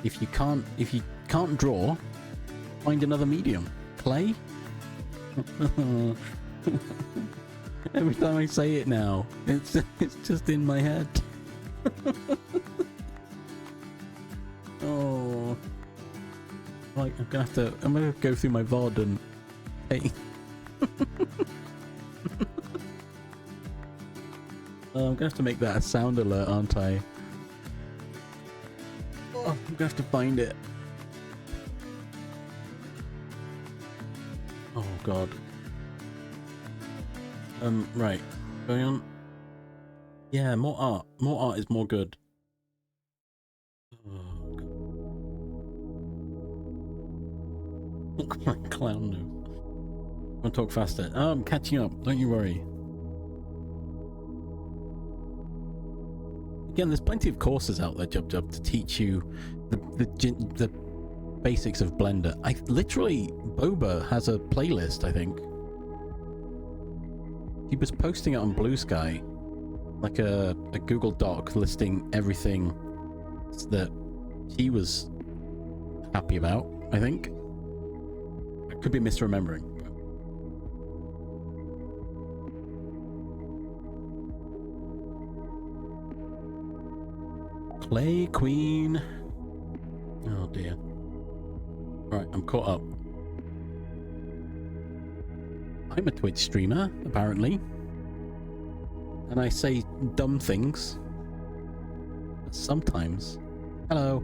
If you can't draw, find another medium. Clay? Every time I say it now, it's just in my head. Oh, like I'm gonna go through my VOD and hey. Oh, I'm gonna have to make that a sound alert, aren't I? Oh, I'm gonna have to find it. Oh god. Right. Going on. Yeah, more art. More art is more good. Oh, look at my clown nose. I'm gonna talk faster. Oh, I'm catching up. Don't you worry. Again, there's plenty of courses out there, Jub Jub, to teach you the basics of Blender. Boba has a playlist, I think. He was posting it on Blue Sky, like a Google Doc listing everything that he was happy about, I think. I could be misremembering. Clay Queen. Oh dear. Alright, I'm caught up. I'm a Twitch streamer, apparently. And I say dumb things. Sometimes. Hello.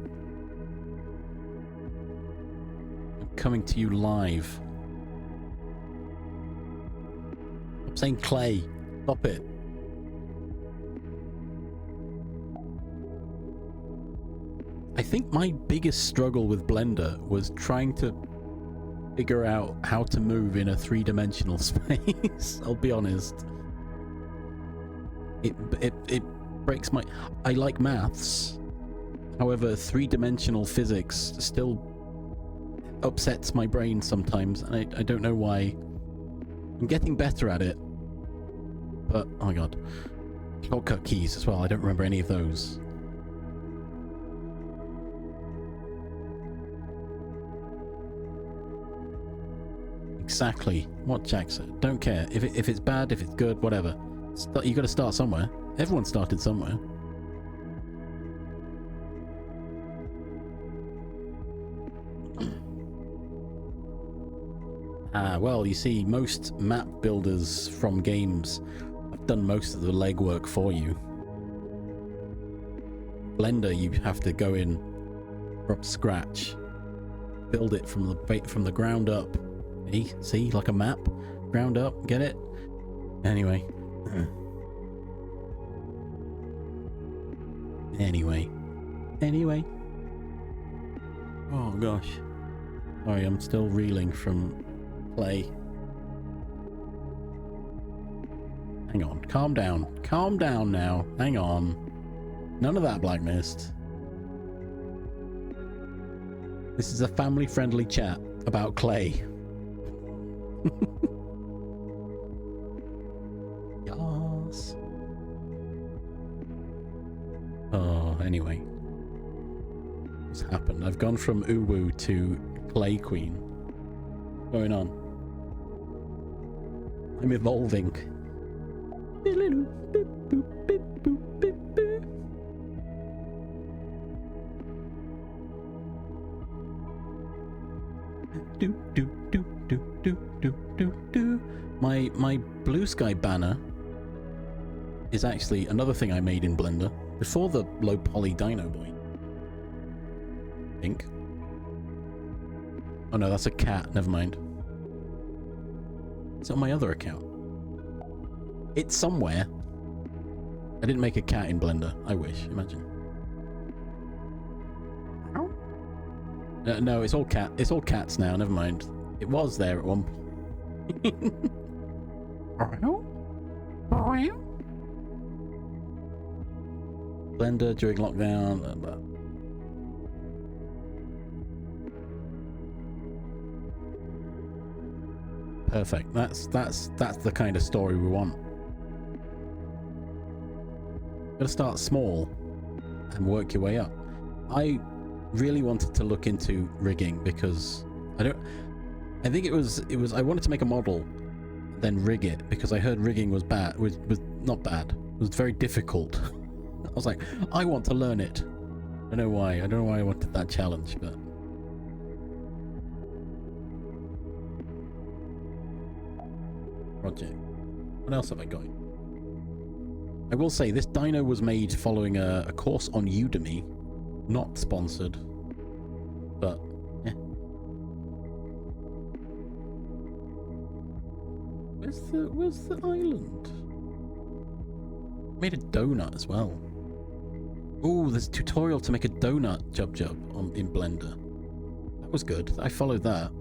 I'm coming to you live. I'm saying clay. Stop it. I think my biggest struggle with Blender was trying to figure out how to move in a three-dimensional space. I'll be honest. It breaks my... I like maths. However, three-dimensional physics still upsets my brain sometimes, and I don't know why. I'm getting better at it. But, oh my god. Shortcut keys as well, I don't remember any of those. Exactly what Jack said. Don't care. If it's bad, if it's good, whatever. You gotta start somewhere. Everyone started somewhere. Well, you see, most map builders from games have done most of the legwork for you. Blender, you have to go in from scratch, build it from the ground up. See, like a map, ground up. Get it? Anyway. Anyway. Oh gosh. Sorry, I'm still reeling from play. Hang on. Calm down. Calm down now. Hang on. None of that, Black Mist. This is a family-friendly chat about clay. Yes. Oh, anyway. What's happened? I've gone from Uwu to Clay Queen. What's going on? I'm evolving. My blue sky banner is actually another thing I made in Blender before the low poly dino boy. I think. Oh no, that's a cat. Never mind. It's on my other account. It's somewhere. I didn't make a cat in Blender. I wish. Imagine. No, it's all cat. It's all cats now. Never mind. It was there at one point. Blender during lockdown. Perfect. That's the kind of story we want. Gotta start small and work your way up. I really wanted to look into rigging because I think it was I wanted to make a model, then rig it, because I heard rigging was bad. Was not bad. It was very difficult. I was like, I want to learn it. I don't know why. I don't know why I wanted that challenge, but project. What else have I got? I will say this dino was made following a course on Udemy, not sponsored, but yeah. Where's the island? Made a donut as well. Oh, there's a tutorial to make a donut jub in Blender. That was good. I followed that.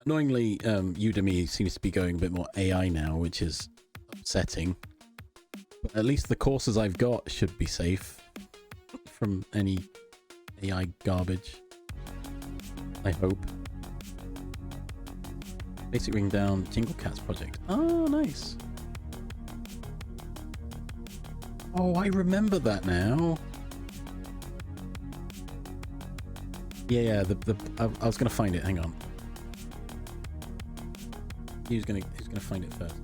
Annoyingly, Udemy seems to be going a bit more AI now, which is upsetting. But at least the courses I've got should be safe from any AI garbage. I hope. Basic ring down, Jingle Cats project. Oh, nice. Oh, I remember that now. Yeah, I was gonna find it. Hang on. He's gonna find it first.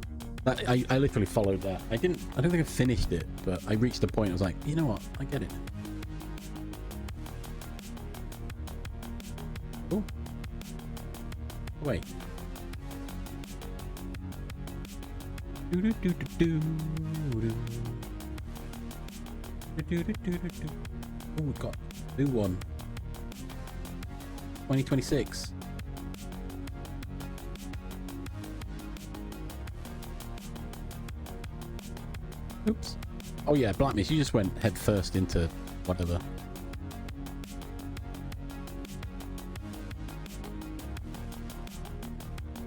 I literally followed that. I don't think I finished it, but I reached a point. I was like, you know what? I get it. Oh. Wait. Oh, we've got a new one. 2026. Oops. Oh yeah, Blackness, you just went head first into whatever.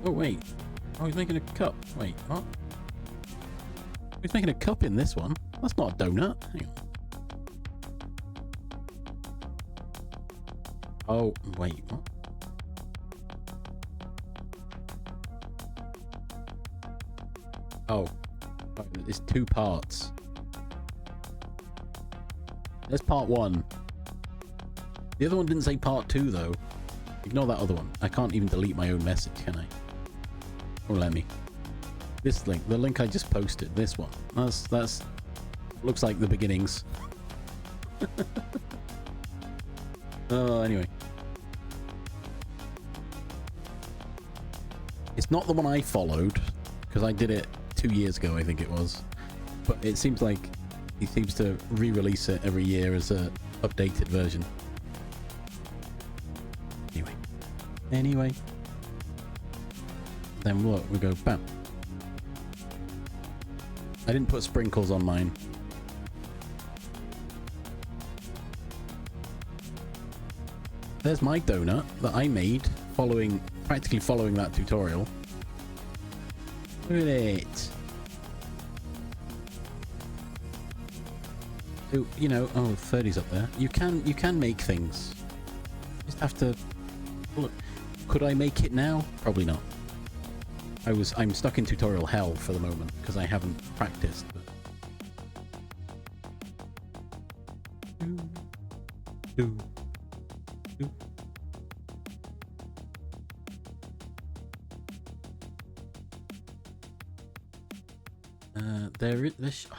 Oh wait. Oh, he's making a cup. Wait, what? He's making a cup in this one. That's not a donut. Hang on. Oh, wait, what? Oh, it's two parts. There's part one. The other one didn't say part two, though. Ignore that other one. I can't even delete my own message, can I? Oh, let me. This link, the link I just posted, this one. That's looks like the beginnings. Oh, anyway. It's not the one I followed, because I did it 2 years ago, I think it was. But it seems like he seems to re-release it every year as a updated version. Anyway. Then look, we go bam. I didn't put sprinkles on mine. There's my donut that I made practically following that tutorial. Look at it. So, you know, oh, 30's up there. You can make things. You just have to look. Could I make it now? Probably not. I'm stuck in tutorial hell for the moment because I haven't practiced. But...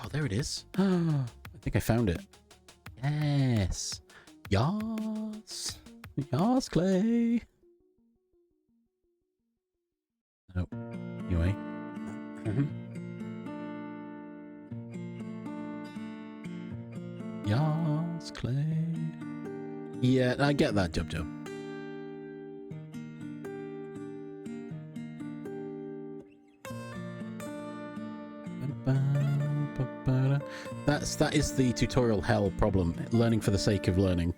there it is. I think I found it. Yes. Yas. Yas, Clay. Nope. Anyway. Yas, Clay. Yeah, I get that, Jub. That is the tutorial hell problem. Learning for the sake of learning.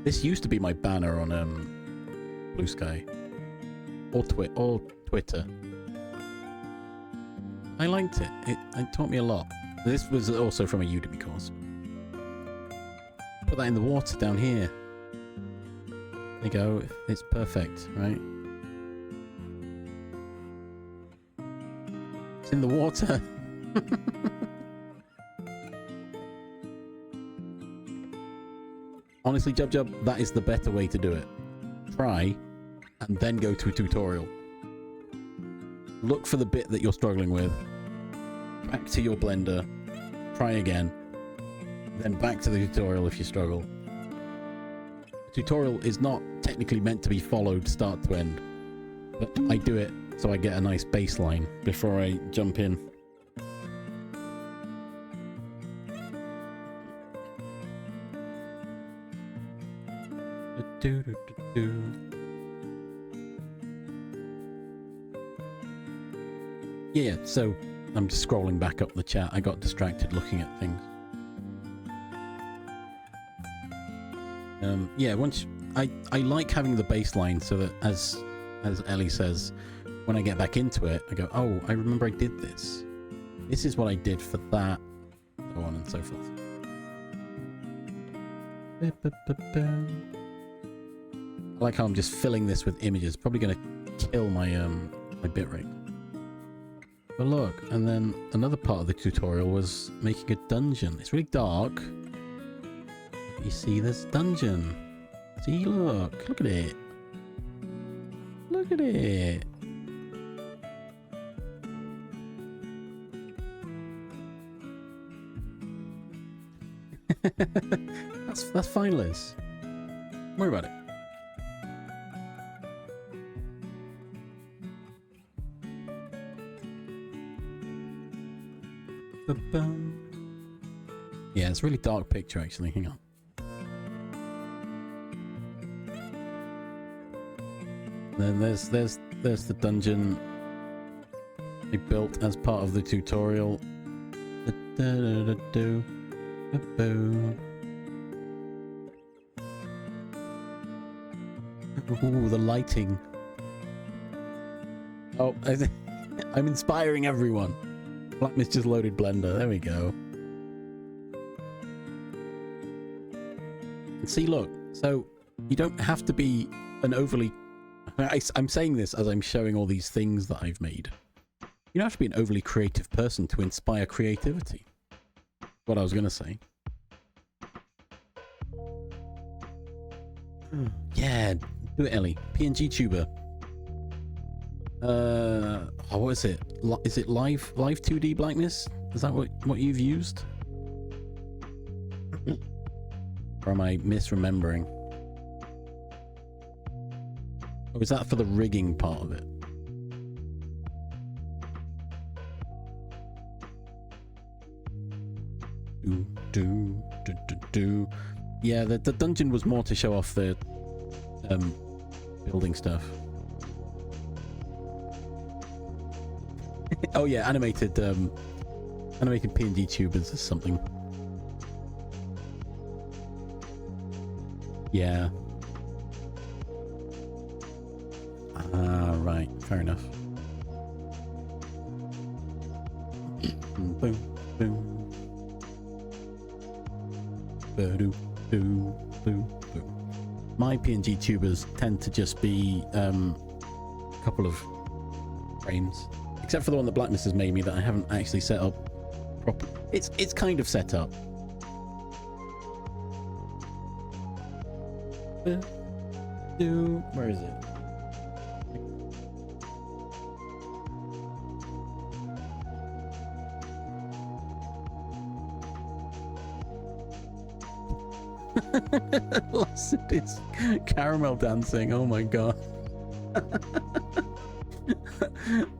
This used to be my banner on Blue Sky or Twitter. I liked it. It taught me a lot. This was also from a Udemy course. Put that in the water down here. There you go. It's perfect, right? It's in the water. Honestly, Jub, that is the better way to do it. Try, and then go to a tutorial. Look for the bit that you're struggling with. Back to your blender. Try again. Then back to the tutorial if you struggle. The tutorial is not technically meant to be followed start to end. But I do it so I get a nice baseline before I jump in. Yeah, so I'm just scrolling back up the chat. I got distracted looking at things. Yeah, once I like having the baseline so that as Ellie says, when I get back into it, I go, oh, I remember I did this. This is what I did for that, so on and so forth. I like how I'm just filling this with images. Probably going to kill my my bitrate. But look, and then another part of the tutorial was making a dungeon. It's really dark. You see this dungeon. See, look at it. Look at it. That's fine, Liz. Don't worry about it. Ba-bum. Yeah, it's a really dark picture actually. Hang on. Then there's the dungeon they built as part of the tutorial. Ooh, the lighting. Oh, I'm inspiring everyone. Blackness just loaded Blender. There we go. And see, look. So you don't have to be an overly... I'm saying this as I'm showing all these things that I've made. You don't have to be an overly creative person to inspire creativity. What I was going to say. Yeah, do it, Ellie. PNG tuber. What is it? Is it live 2D blackness? Is that what you've used? Or am I misremembering? Or is that for the rigging part of it? Yeah, the dungeon was more to show off the building stuff. Oh yeah, animated PNG tubers or something. Yeah. Right, fair enough. Boom, boom. My PNG tubers tend to just be a couple of frames, except for the one that Blackness has made me that I haven't actually set up properly. It's kind of set up. Where is it? Lacid's caramel dancing. Oh my god.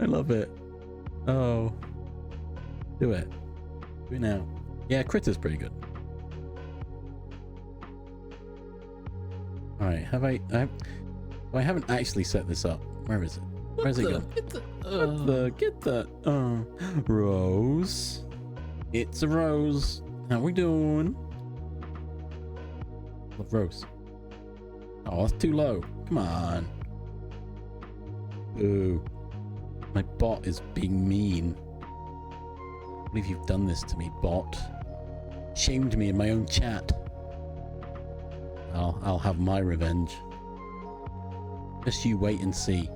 I love it. Oh. Do it. Do it now. Yeah, Critter's pretty good. Alright, I haven't actually set this up. Where is it? Where's it gone? Get that. Rose. It's a rose. How we doing? Love Rose. Oh, that's too low. Come on. Ooh. My bot is being mean. I believe you've done this to me, bot. Shamed me in my own chat. I'll have my revenge. Just you wait and see.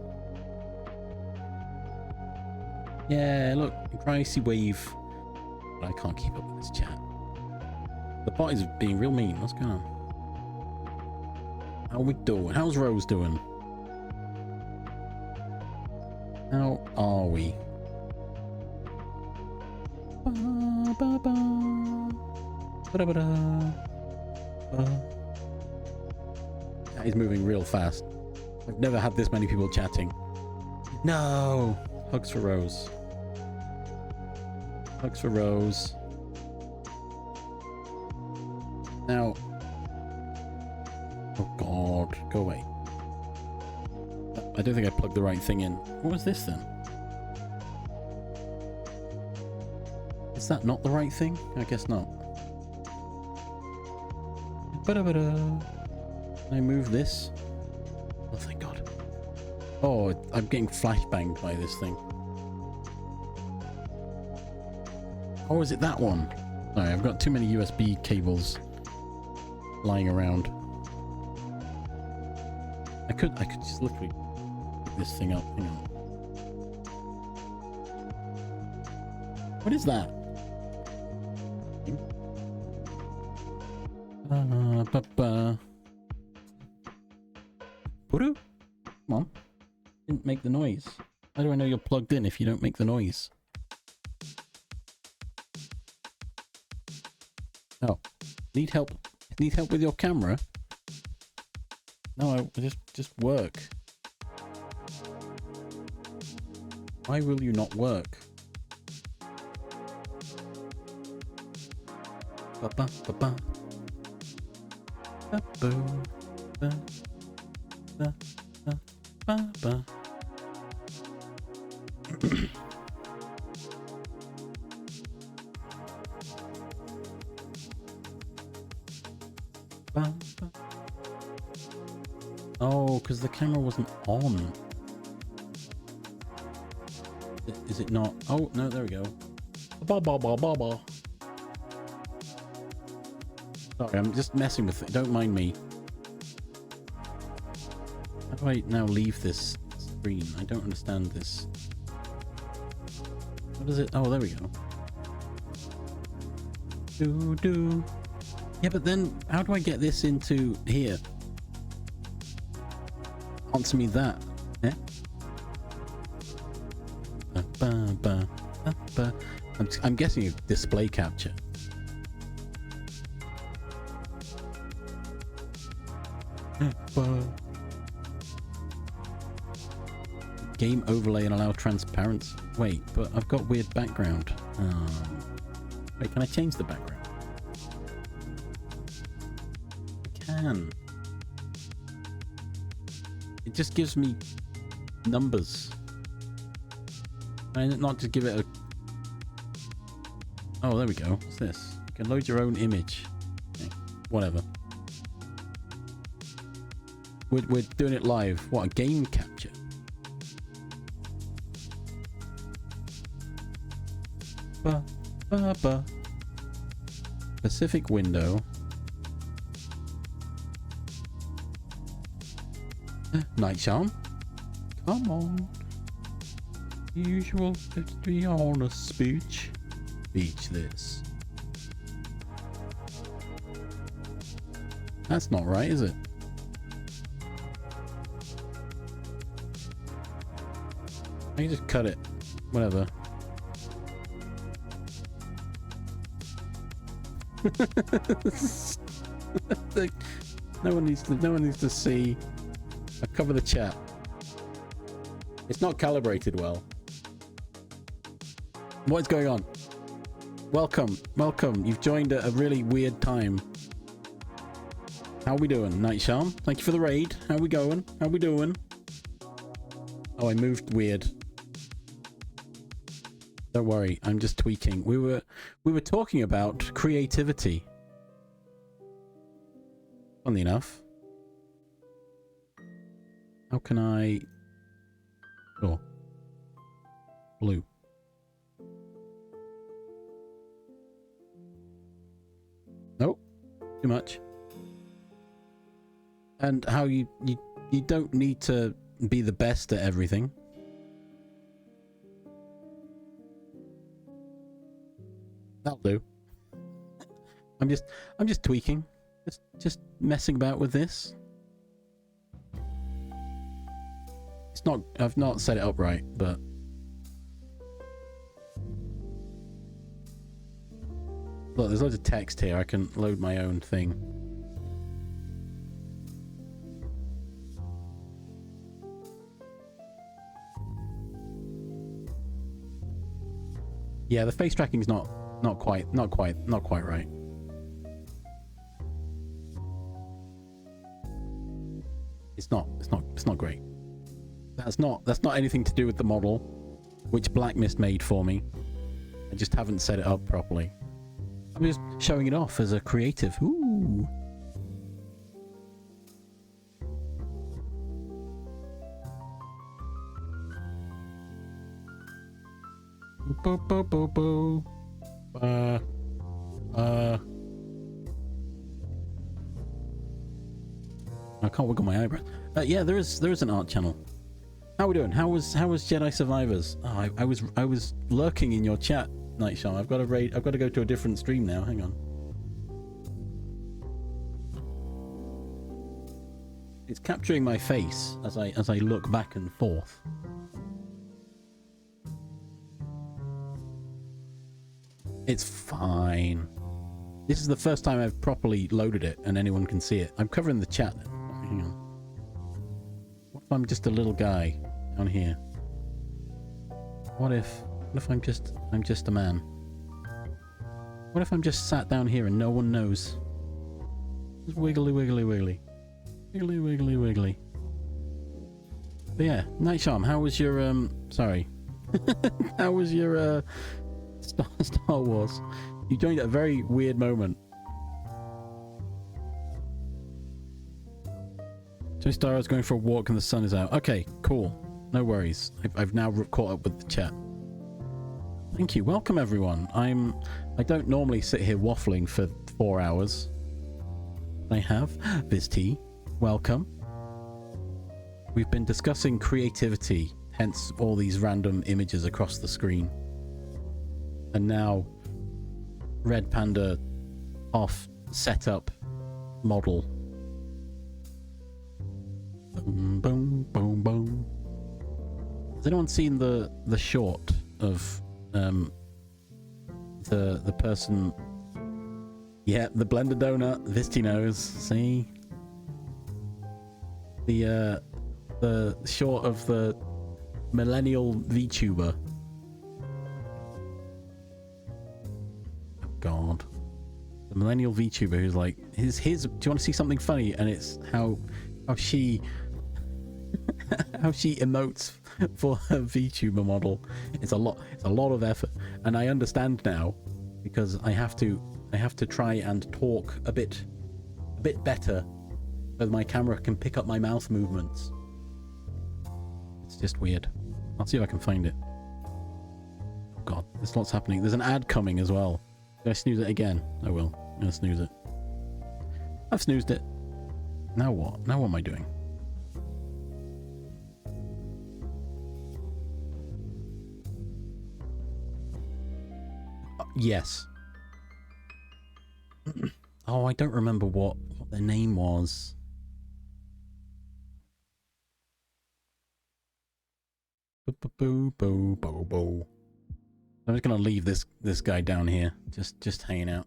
Yeah, look, Gracie wave. But I can't keep up with this chat. The bot is being real mean. What's going on? How are we doing? How's Rose doing? How are we? That is moving real fast. I've never had this many people chatting. No! Hugs for Rose. Hugs for Rose. Now... Oh god, go away. I don't think I plugged the right thing in. What was this then? Is that not the right thing? I guess not. Can I move this? Oh, thank god. Oh, I'm getting flashbanged by this thing. Oh, is it that one? Sorry, I've got too many USB cables lying around. I could just literally pick this thing up. Hang on. What is that? Come on. Didn't make the noise. How do I know you're plugged in if you don't make the noise? Oh. Need help? Need help with your camera? No, just work. Why will you not work? Ba ba ba ba. Ba boo. Ba ba ba ba ba. Ba, ba. Oh, because the camera wasn't on. Is it not? Oh, no, there we go. Ba ba ba ba ba. Sorry, I'm just messing with it. Don't mind me. How do I now leave this screen? I don't understand this. What is it? Oh, there we go. Do do. Yeah, but then how do I get this into here? Answer me that. Eh? Ba, ba, ba, ba. I'm guessing a display capture. Game overlay and allow transparency. Wait, but I've got weird background. Wait, can I change the background? I can. It just gives me numbers. And not to give it a... Oh, there we go. What's this? You can load your own image. Okay, whatever. We're doing it live. What, a game capture? Ba, ba, ba. Pacific window. Night charm. Come on. Usual 50 honest speech. Speech this. That's not right, is it? I can just cut it. Whatever. No one needs to see. I cover the chat. It's not calibrated well. What is going on? Welcome. You've joined at a really weird time. How we doing, Night Charm? Thank you for the raid. How we going? How we doing? Oh, I moved weird. Don't worry, I'm just tweaking. We were talking about creativity. Funnily enough. How can I... Oh. Blue. Nope. Too much. And how you don't need to be the best at everything. That'll do. I'm just tweaking. Just messing about with this. It's not, I've not set it up right, but look, there's loads of text here. I can load my own thing. Yeah, the face tracking's not quite right. It's not great. That's not anything to do with the model, which Blackmist made for me. I just haven't set it up properly. I'm just showing it off as a creative. Ooh. Boo boo boo boo. I can't wiggle my eyebrows. Yeah, there is an art channel. How we doing? How was Jedi Survivors? Oh, I was lurking in your chat, Night Shaw. I've got to go to a different stream now. Hang on. It's capturing my face as I look back and forth. It's fine. This is the first time I've properly loaded it and anyone can see it. I'm covering the chat. Hang on. What if I'm just a little guy down here? What if I'm just a man? What if I'm just sat down here and no one knows? Just wiggly, wiggly, wiggly. Wiggly, wiggly, wiggly. But yeah, Night Charm, how was your, sorry. How was your, Star Wars? You joined at a very weird moment. So Star Wars going for a walk and the sun is out. Okay, cool. No worries. I've now caught up with the chat. Thank you. Welcome everyone. I don't normally sit here waffling for 4 hours. I have. VizT, welcome. We've been discussing creativity, hence all these random images across the screen. And now Red Panda off setup model. Boom, boom, boom, boom. Has anyone seen the short of the person? Yeah, the Blender Donut. Visty knows. See the short of the millennial VTuber. Oh God, the millennial VTuber who's like his. Do you want to see something funny? And it's how she how she emotes for her VTuber model. It's a lot of effort, and I understand now because I have to try and talk a bit better so my camera can pick up my mouth movements. It's just weird. I'll see if I can find it. Oh God, there's lots happening. There's an ad coming as well. Did I snooze it again? I will. I'm gonna snooze it. I've snoozed it. Now what? Now what am I doing? Yes. Oh, I don't remember what their name was. Boo boo boo boo. I'm just gonna leave this guy down here, just hanging out.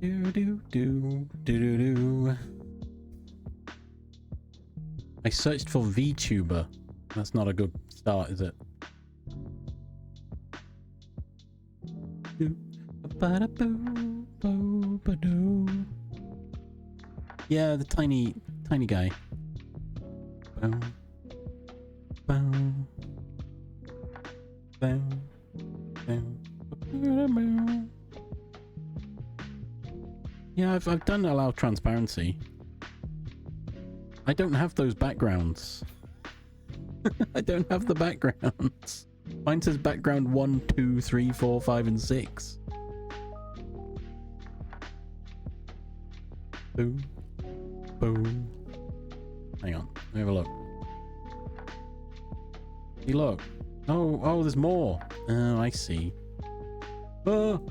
Do do do do do do. I searched for VTuber. That's not a good start, is it? Yeah, the tiny guy. Boom. Boom. Boom. Boom. Yeah, I've done allow transparency. I don't have those backgrounds. I don't have the backgrounds. Mine says background 1, 2, 3, 4, 5, and 6. Boom. Boom. Hang on. Let me have a look. Hey, look. Oh, there's more. Oh, I see. Oh,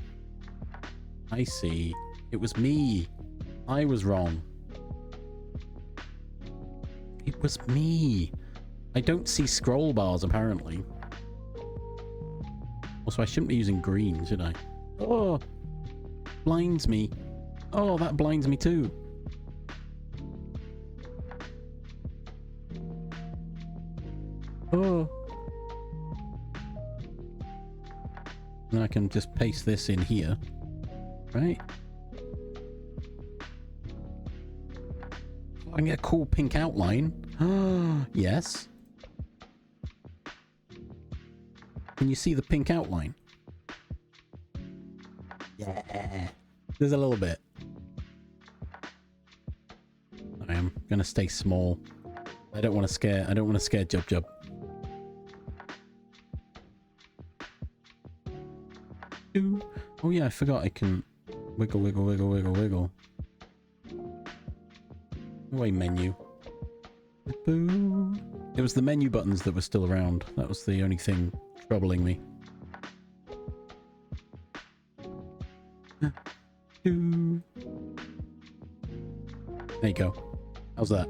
I see. It was me. I was wrong. It was me. I don't see scroll bars, apparently. Also, I shouldn't be using green, should I? Oh, blinds me. Oh, that blinds me too. Oh. Then I can just paste this in here, right? I can get a cool pink outline. Yes. Can you see the pink outline? Yeah. There's a little bit. I am gonna stay small. I don't want to scare Jub Jub. Oh yeah, I forgot I can wiggle, wiggle, wiggle, wiggle, wiggle. Away menu. It was the menu buttons that were still around. That was the only thing troubling me. There you go. How's that?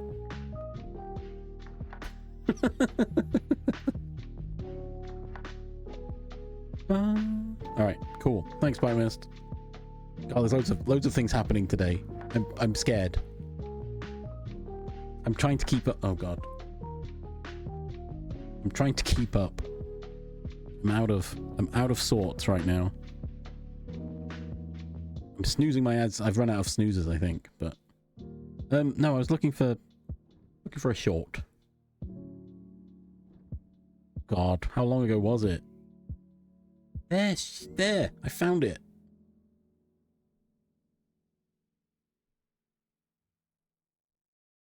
Alright, cool. Thanks, Biomanist. God, there's loads of things happening today. I'm scared. I'm trying to keep up. Oh god. I'm trying to keep up. I'm out of sorts right now. I'm snoozing my ads. I've run out of snoozes, I think, but no, I was looking for a short. God, how long ago was it? There, I found it.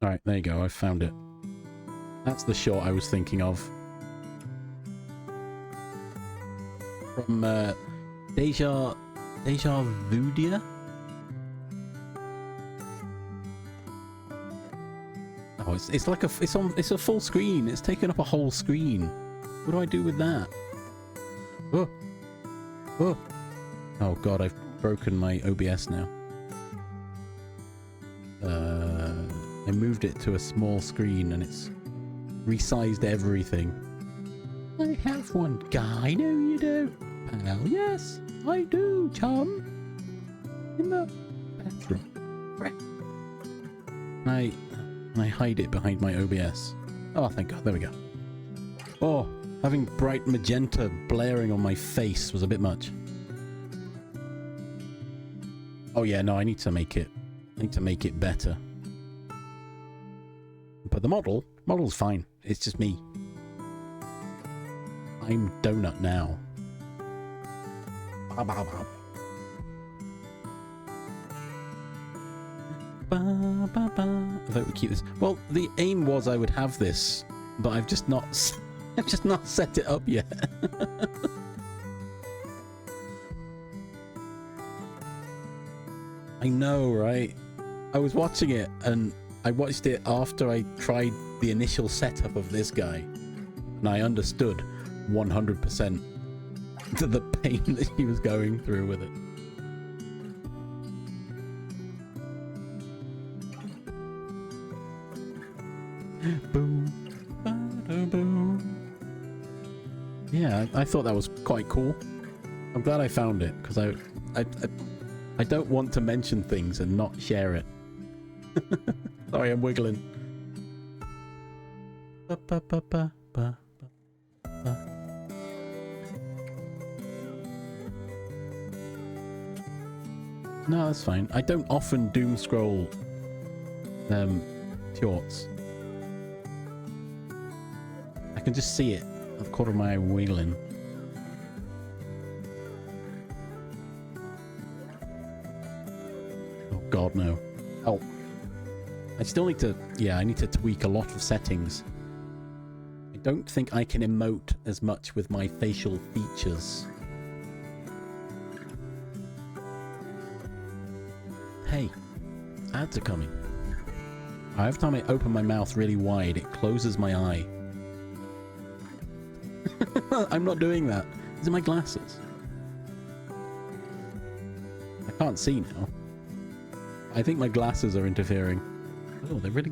All right, there you go. I found it. That's the short I was thinking of. From Deja Vudia. Oh, it's like it's a full screen. It's taken up a whole screen. What do I do with that? Oh, oh, oh god! I've broken my OBS now. I moved it to a small screen and it's resized everything. I have one guy. No, you don't, pal. Yes, I do, chum. In the bathroom. I hide it behind my OBS. Oh, thank God. There we go. Oh, having bright magenta blaring on my face was a bit much. Oh yeah, no, I need to make it better. But the model's fine. It's just me. I'm Donut now. I thought we keep this. Well, the aim was I would have this, but I've just not set it up yet. I know, right? I was watching it and I watched it after I tried the initial setup of this guy, and I understood 100% the pain that he was going through with it. Boom, boom. Yeah, I thought that was quite cool. I'm glad I found it because I don't want to mention things and not share it. Sorry, I'm wiggling. No, that's fine. I don't often doom scroll shorts. I can just see it at the corner of my eye wiggling. Oh god, no. Oh. I still need to, yeah, I need to tweak a lot of settings. I don't think I can emote as much with my facial features. Hey, ads are coming. Every time I open my mouth really wide, it closes my eye. I'm not doing that. These are my glasses. I can't see now. I think my glasses are interfering. Oh, they're really...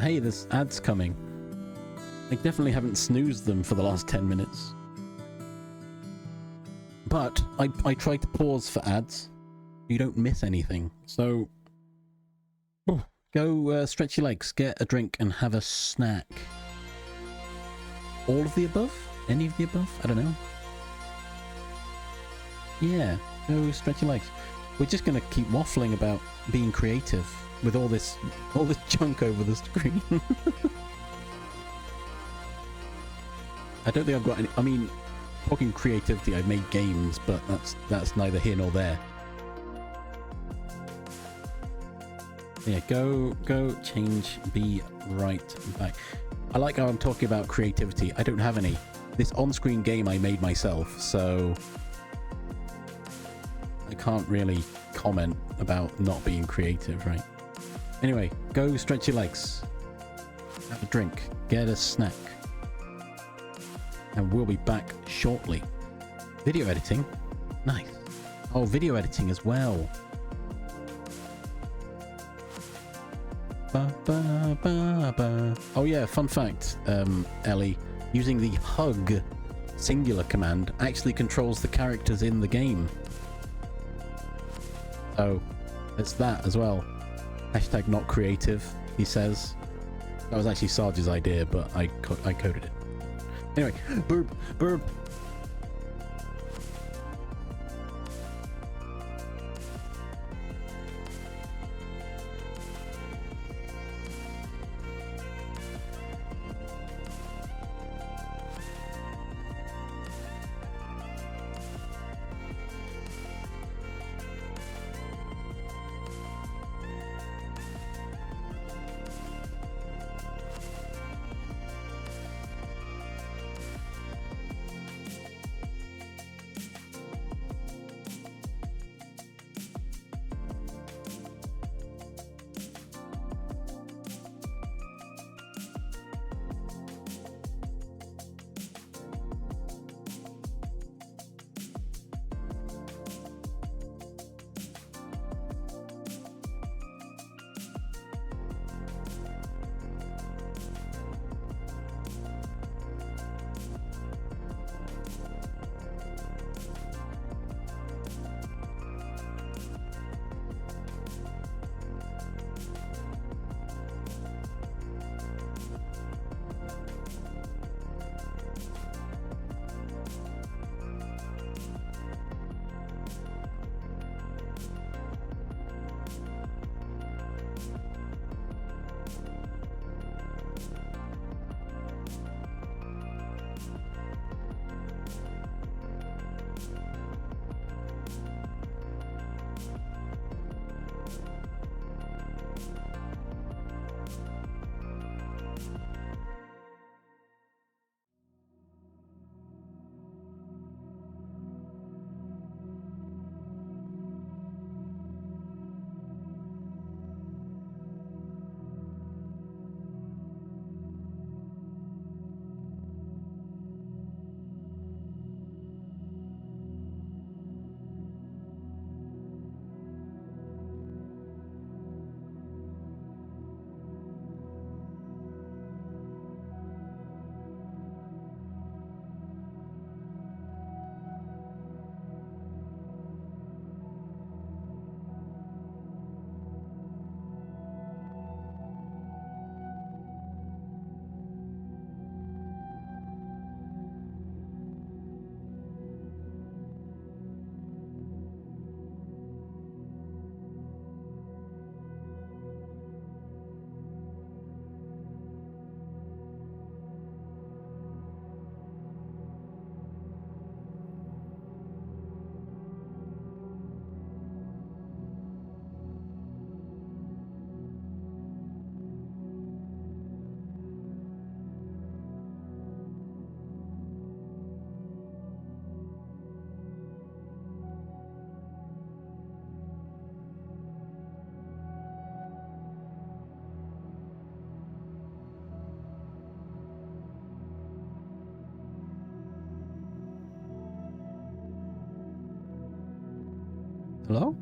hey, there's ads coming. I definitely haven't snoozed them for the last 10 minutes. But I tried to pause for ads. You don't miss anything. So... go stretch your legs, get a drink, and have a snack. All of the above? Any of the above? I don't know. Yeah, go stretch your legs. We're just gonna keep waffling about being creative with all this junk over the screen. I don't think I've got any. I mean, talking creativity, I've made games, but that's neither here nor there. Yeah, go change, be right back. I like how I'm talking about creativity. I don't have any. This on-screen game I made myself, so I can't really comment about not being creative, right? Anyway, go stretch your legs, have a drink, get a snack, and we'll be back shortly. Video editing? Nice. Oh, video editing as well. Oh yeah, fun fact, Ellie, using the hug singular command actually controls the characters in the game. So, it's that as well. Hashtag not creative. he says. That was actually Sarge's idea, but I coded it. Anyway, burp, burp. Hello?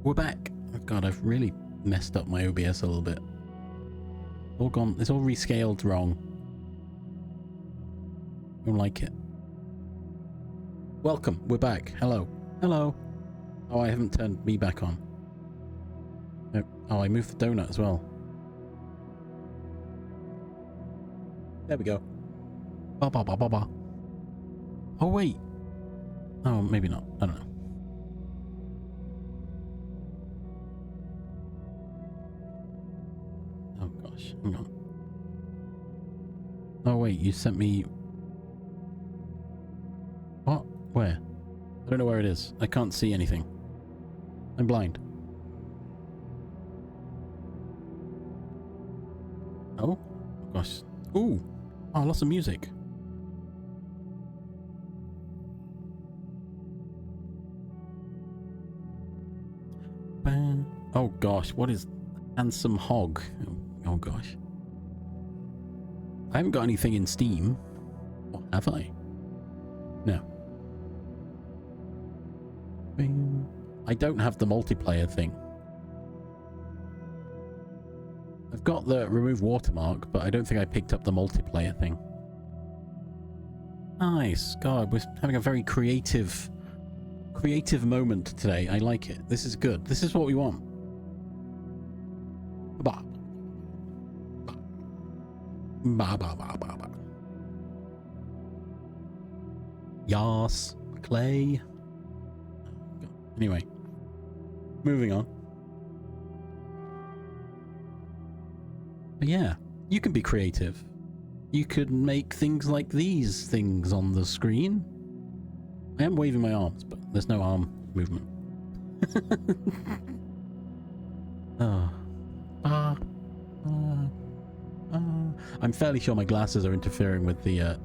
We're back. Oh god, I've really messed up my OBS a little bit. All gone. It's all rescaled wrong. Don't like it. Welcome. We're back. Hello. Hello. Oh, I haven't turned me back on. Oh, I moved the donut as well. There we go. Ba ba ba ba ba. Oh wait. Oh, maybe not. I don't know. Oh gosh, hang on. Oh wait, you sent me... What? Where? I don't know where it is. I can't see anything. I'm blind. Oh? Gosh. Ooh! Oh, lots of music. Oh gosh, what is... Handsome Hog? Oh gosh. I haven't got anything in Steam. Or have I? No. I don't have the multiplayer thing. I've got the remove watermark, but I don't think I picked up the multiplayer thing. Nice. God, we're having a very creative moment today. I like it. This is good. This is what we want. Ba ba ba ba ba. Yas, clay. Anyway, moving on. But yeah, you can be creative. You could make things like these things on the screen. I am waving my arms, but there's no arm movement. I'm fairly sure my glasses are interfering with the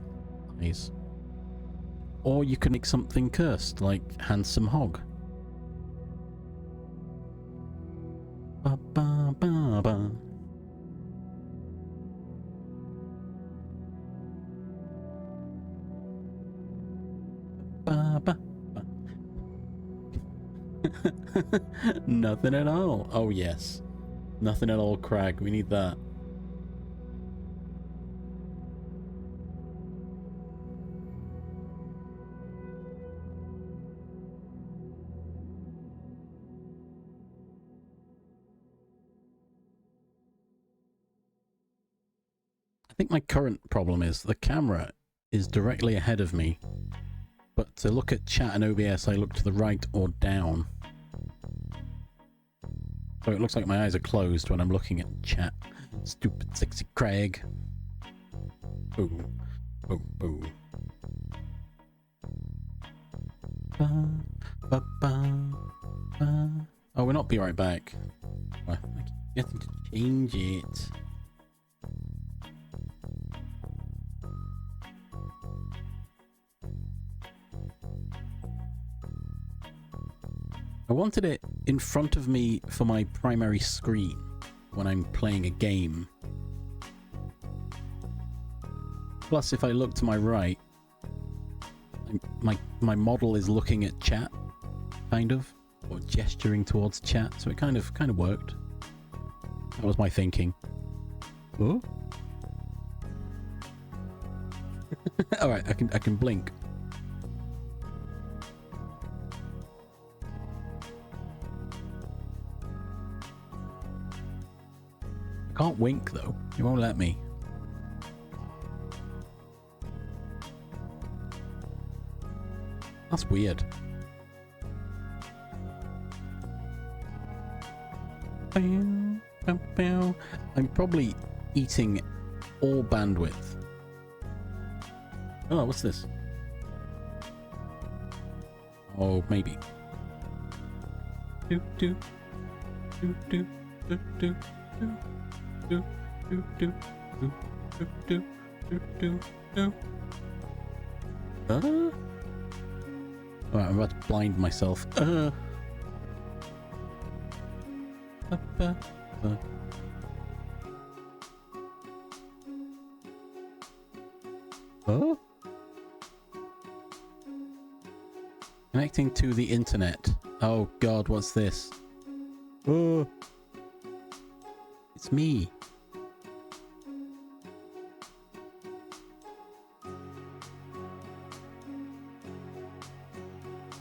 eyes. Or you can make something cursed, like Handsome Hog. Ba ba ba ba. Ba ba ba. Nothing at all. Oh yes. Nothing at all, Crag. We need that. I think my current problem is the camera is directly ahead of me, but to look at chat and OBS I look to the right or down. So it looks like my eyes are closed when I'm looking at chat. Stupid sexy Craig. Boo. Boo boo. Ba, ba, ba, ba. Oh, we'll not be right back. I keep getting to change it. I wanted it in front of me for my primary screen when I'm playing a game. Plus, if I look to my right, my model is looking at chat, kind of, or gesturing towards chat, so it kind of worked. That was my thinking. Oh. All right, I can blink. I can't wink though. You won't let me. That's weird. I'm probably eating all bandwidth. Oh, what's this? Oh, maybe. Do do do do do do do do do do do do do do. Alright, I'm about to blind myself. Huh? Connecting to the internet. Oh god, what's this? Oh, it's me.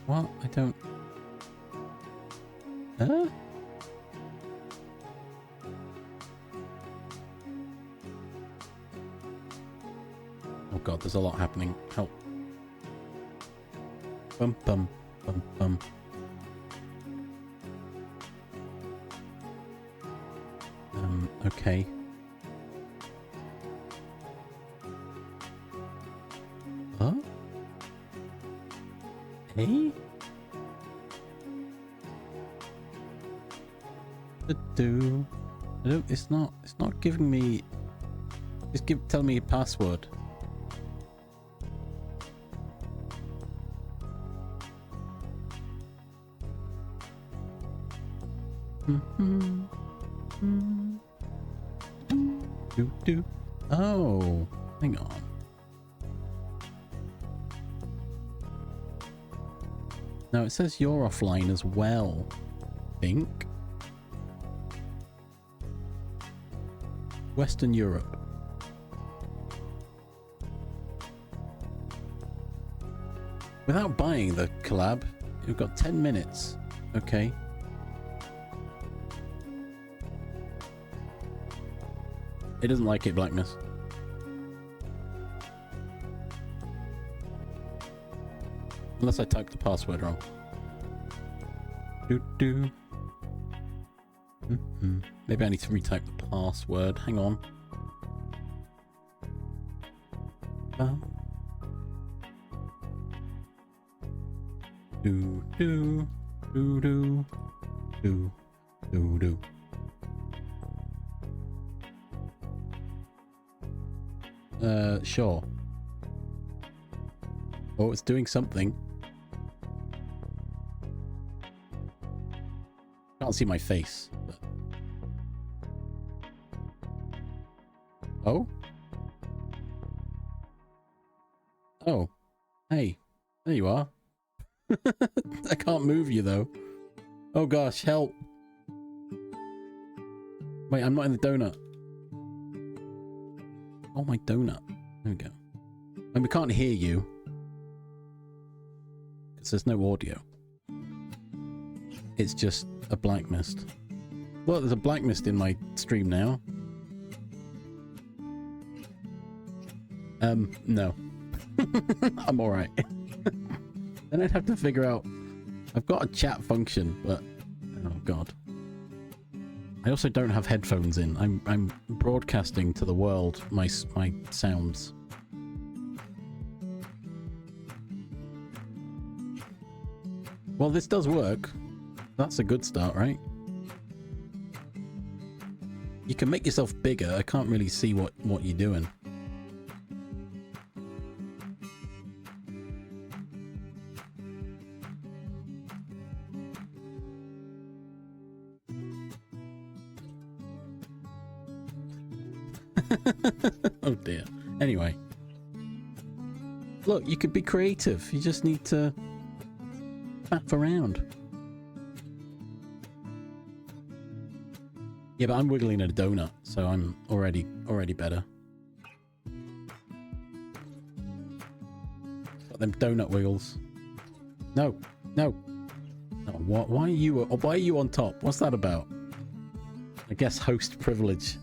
What? I don't... Huh? Oh god, there's a lot happening. Help. Bum bum bum bum. Okay. Huh? Hey? Do. I don't, it's not giving me, tell me a password. Do. Oh, hang on. Now it says you're offline as well, I think. Western Europe. Without buying the collab, you've got 10 minutes. Okay. It doesn't like it, Blackness. Unless I typed the password wrong. Do. Maybe I need to retype the password. Hang on. Do. Sure. Oh, it's doing something. Can't see my face. But... Oh? Oh. Hey. There you are. I can't move you though. Oh gosh, help. Wait, I'm not in the donut. Oh, my donut. There we go. And we can't hear you. Because there's no audio. It's just a black mist. Well, there's a black mist in my stream now. No. I'm alright. Then I'd have to figure out... I've got a chat function, but... Oh, God. I also don't have headphones in. I'm broadcasting to the world my sounds. Well, this does work. That's a good start, right? You can make yourself bigger. I can't really see what you're doing. Oh dear. Anyway. Look, you could be creative. You just need to faff around. Yeah, but I'm wiggling a donut, so I'm already better. Got them donut wiggles. No. No. No, what? Why are you on top? What's that about? I guess host privilege.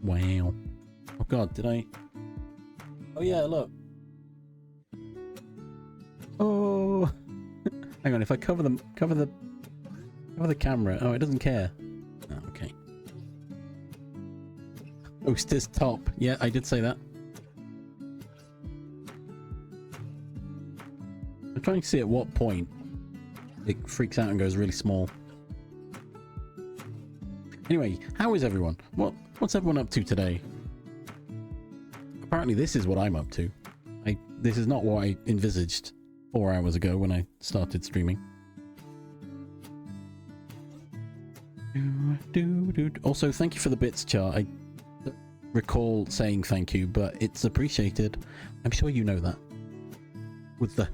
Wow. Oh god, did I... Oh yeah, look. Oh. Hang on, if I cover the camera. Oh, it doesn't care. Oh, okay. Host is top. Yeah, I did say that. I'm trying to see at what point it freaks out and goes really small. Anyway, how is everyone? What's everyone up to today? Apparently this is what I'm up to. This is not what I envisaged 4 hours ago when I started streaming. Also, thank you for the bits, Char. I don't recall saying thank you, but it's appreciated. I'm sure you know that. With the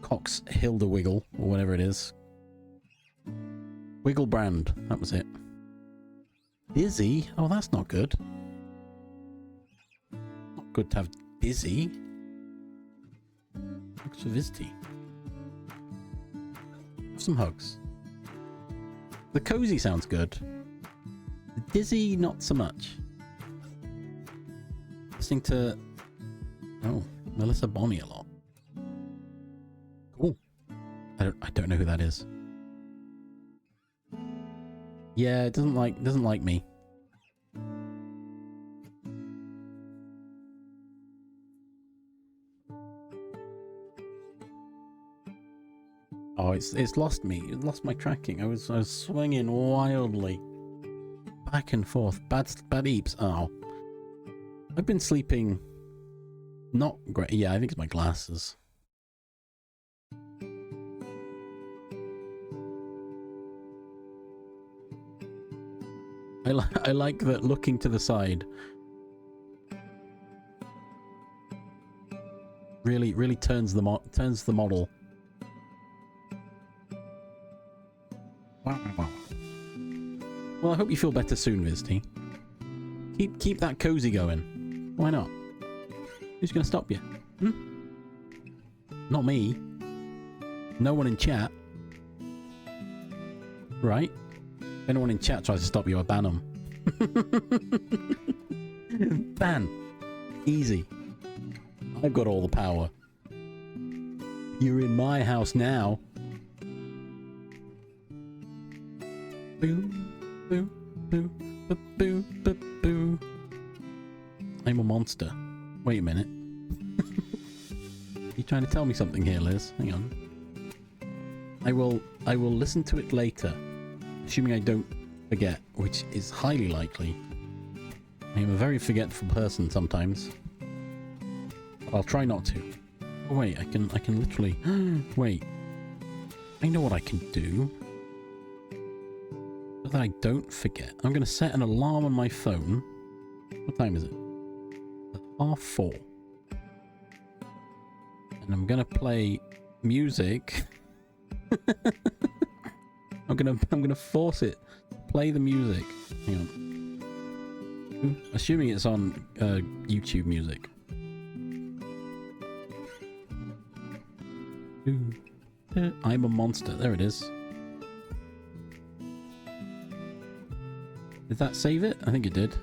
Cox Hilda Wiggle, or whatever it is. Wiggle brand, that was it. Dizzy? Oh, that's not good. Not good to have dizzy. Thanks for visiting. Have some hugs. The cozy sounds good. The dizzy, not so much. Listening to... Oh, Melissa Bonney a lot. Cool. I don't know who that is. Yeah, it doesn't like me. Oh, it's lost me. It lost my tracking. I was swinging wildly back and forth. Bad eeps. Oh, I've been sleeping not great. Yeah, I think it's my glasses. I like that looking to the side really turns the model. Wow. Well, I hope you feel better soon, Vizty. Keep that cozy going. Why not? Who's gonna stop you? Not me. No one in chat. Right? If anyone in chat tries to stop you, I ban them. Ban. Easy. I've got all the power. You're in my house now. Boo, boo, boo, boo, boo, boo, boo. I'm a monster. Wait a minute. You trying to tell me something here, Liz? Hang on. I will listen to it later, assuming I don't forget, which is highly likely. I am a very forgetful person sometimes. But I'll try not to. Oh wait, I can literally wait. I know what I can do. So that I don't forget. I'm gonna set an alarm on my phone. What time is it? 4:30. And I'm gonna play music. I'm gonna force it to play the music. Hang on. Assuming it's on YouTube Music. I'm a monster. There it is. Did that save it? I think it did.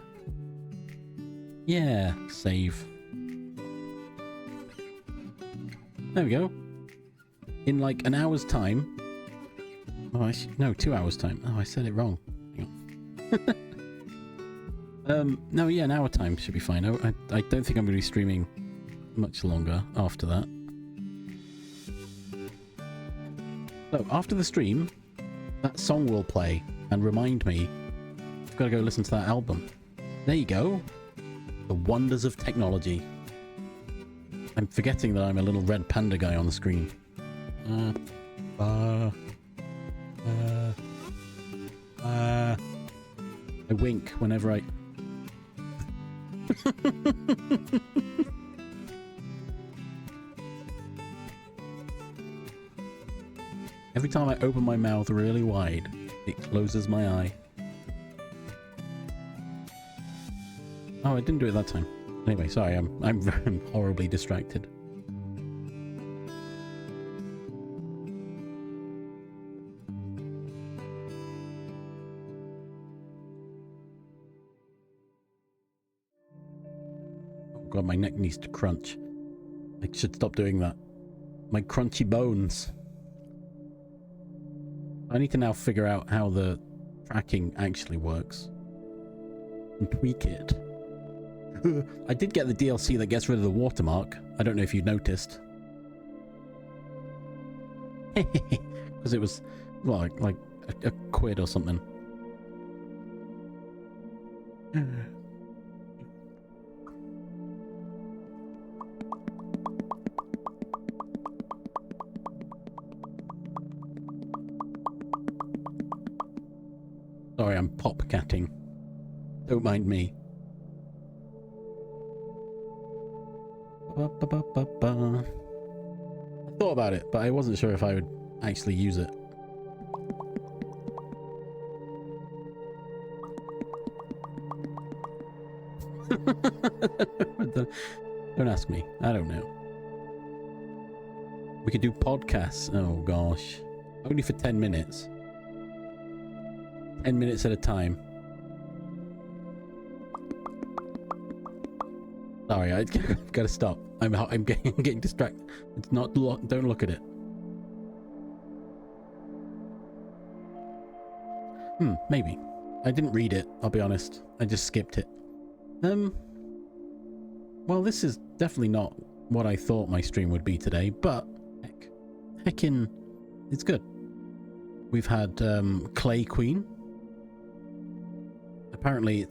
Yeah, save. There we go. In like an hour's time. Oh, no, 2 hours time. Oh, I said it wrong. Hang on. No, yeah, an hour time should be fine. I don't think I'm going to be streaming much longer after that. So, after the stream, that song will play and remind me I've got to go listen to that album. There you go. The wonders of technology. I'm forgetting that I'm a little red panda guy on the screen. I wink whenever I... Every time I open my mouth really wide, it closes my eye. Oh, I didn't do it that time. Anyway, sorry, I'm horribly distracted. Oh god, my neck needs to crunch. I should stop doing that. My crunchy bones. I need to now figure out how the tracking actually works. And tweak it. I did get the DLC that gets rid of the watermark. I don't know if you noticed. Because it was, well, like a quid or something. Sorry, I'm pop-catting. Don't mind me. I thought about it, but I wasn't sure if I would actually use it. Don't ask me. I don't know. We could do podcasts. Oh gosh. Only for 10 minutes. 10 minutes at a time. Sorry, I've got to stop. I'm getting distracted. It's not. Don't look at it. Maybe. I didn't read it. I'll be honest. I just skipped it. Well, this is definitely not what I thought my stream would be today, but heckin', it's good. We've had Clay Queen. Apparently,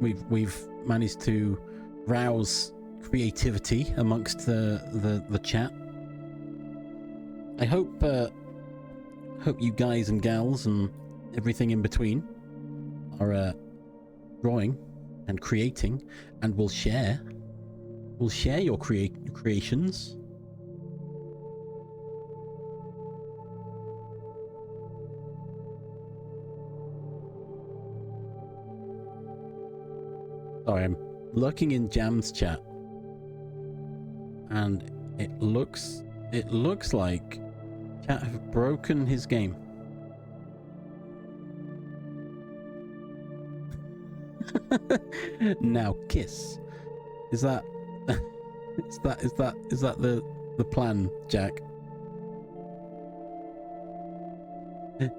we've managed to rouse creativity amongst the chat. I hope you guys and gals and everything in between are drawing and creating, and will share your creations. Sorry, I'm looking in Jam's chat, and it looks like chat have broken his game. Now kiss. Is that Is that the plan, Jack?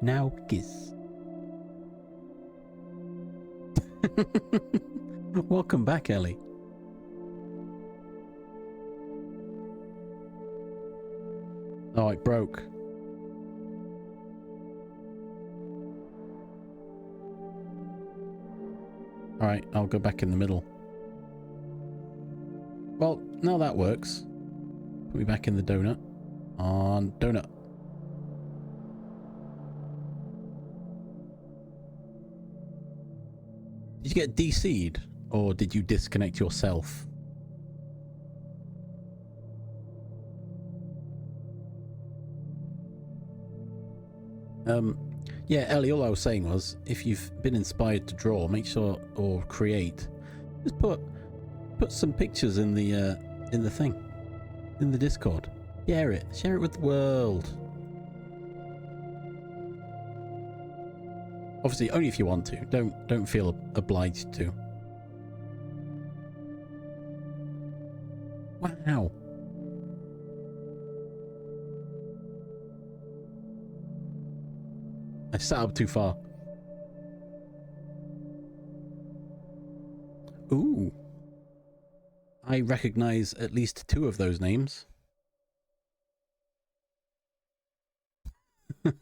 Now kiss. Welcome back, Ellie. Oh, it broke. Alright, I'll go back in the middle. Well, now that works. Put me back in the donut. On donut. Did you get DC'd? Or did you disconnect yourself? Yeah, Ellie, all I was saying was, if you've been inspired to draw, make sure, or create, just put some pictures in the thing, in the Discord. Share it with the world. Obviously, only if you want to. Don't feel obliged to. Wow. I sat up too far. Ooh. I recognize at least 2 of those names. Bum,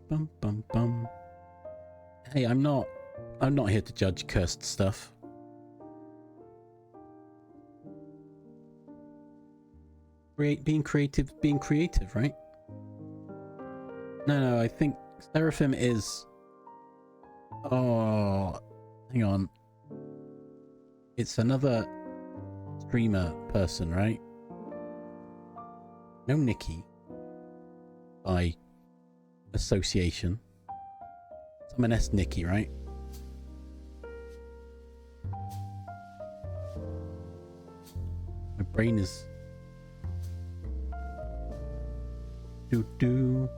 bum, bum, bum. Hey, I'm not here to judge cursed stuff. Being creative, right? No, I think Seraphim is... Oh, hang on. It's another streamer person, right? No Nikki. By association. Someone S Nikki, right? My brain is... Do.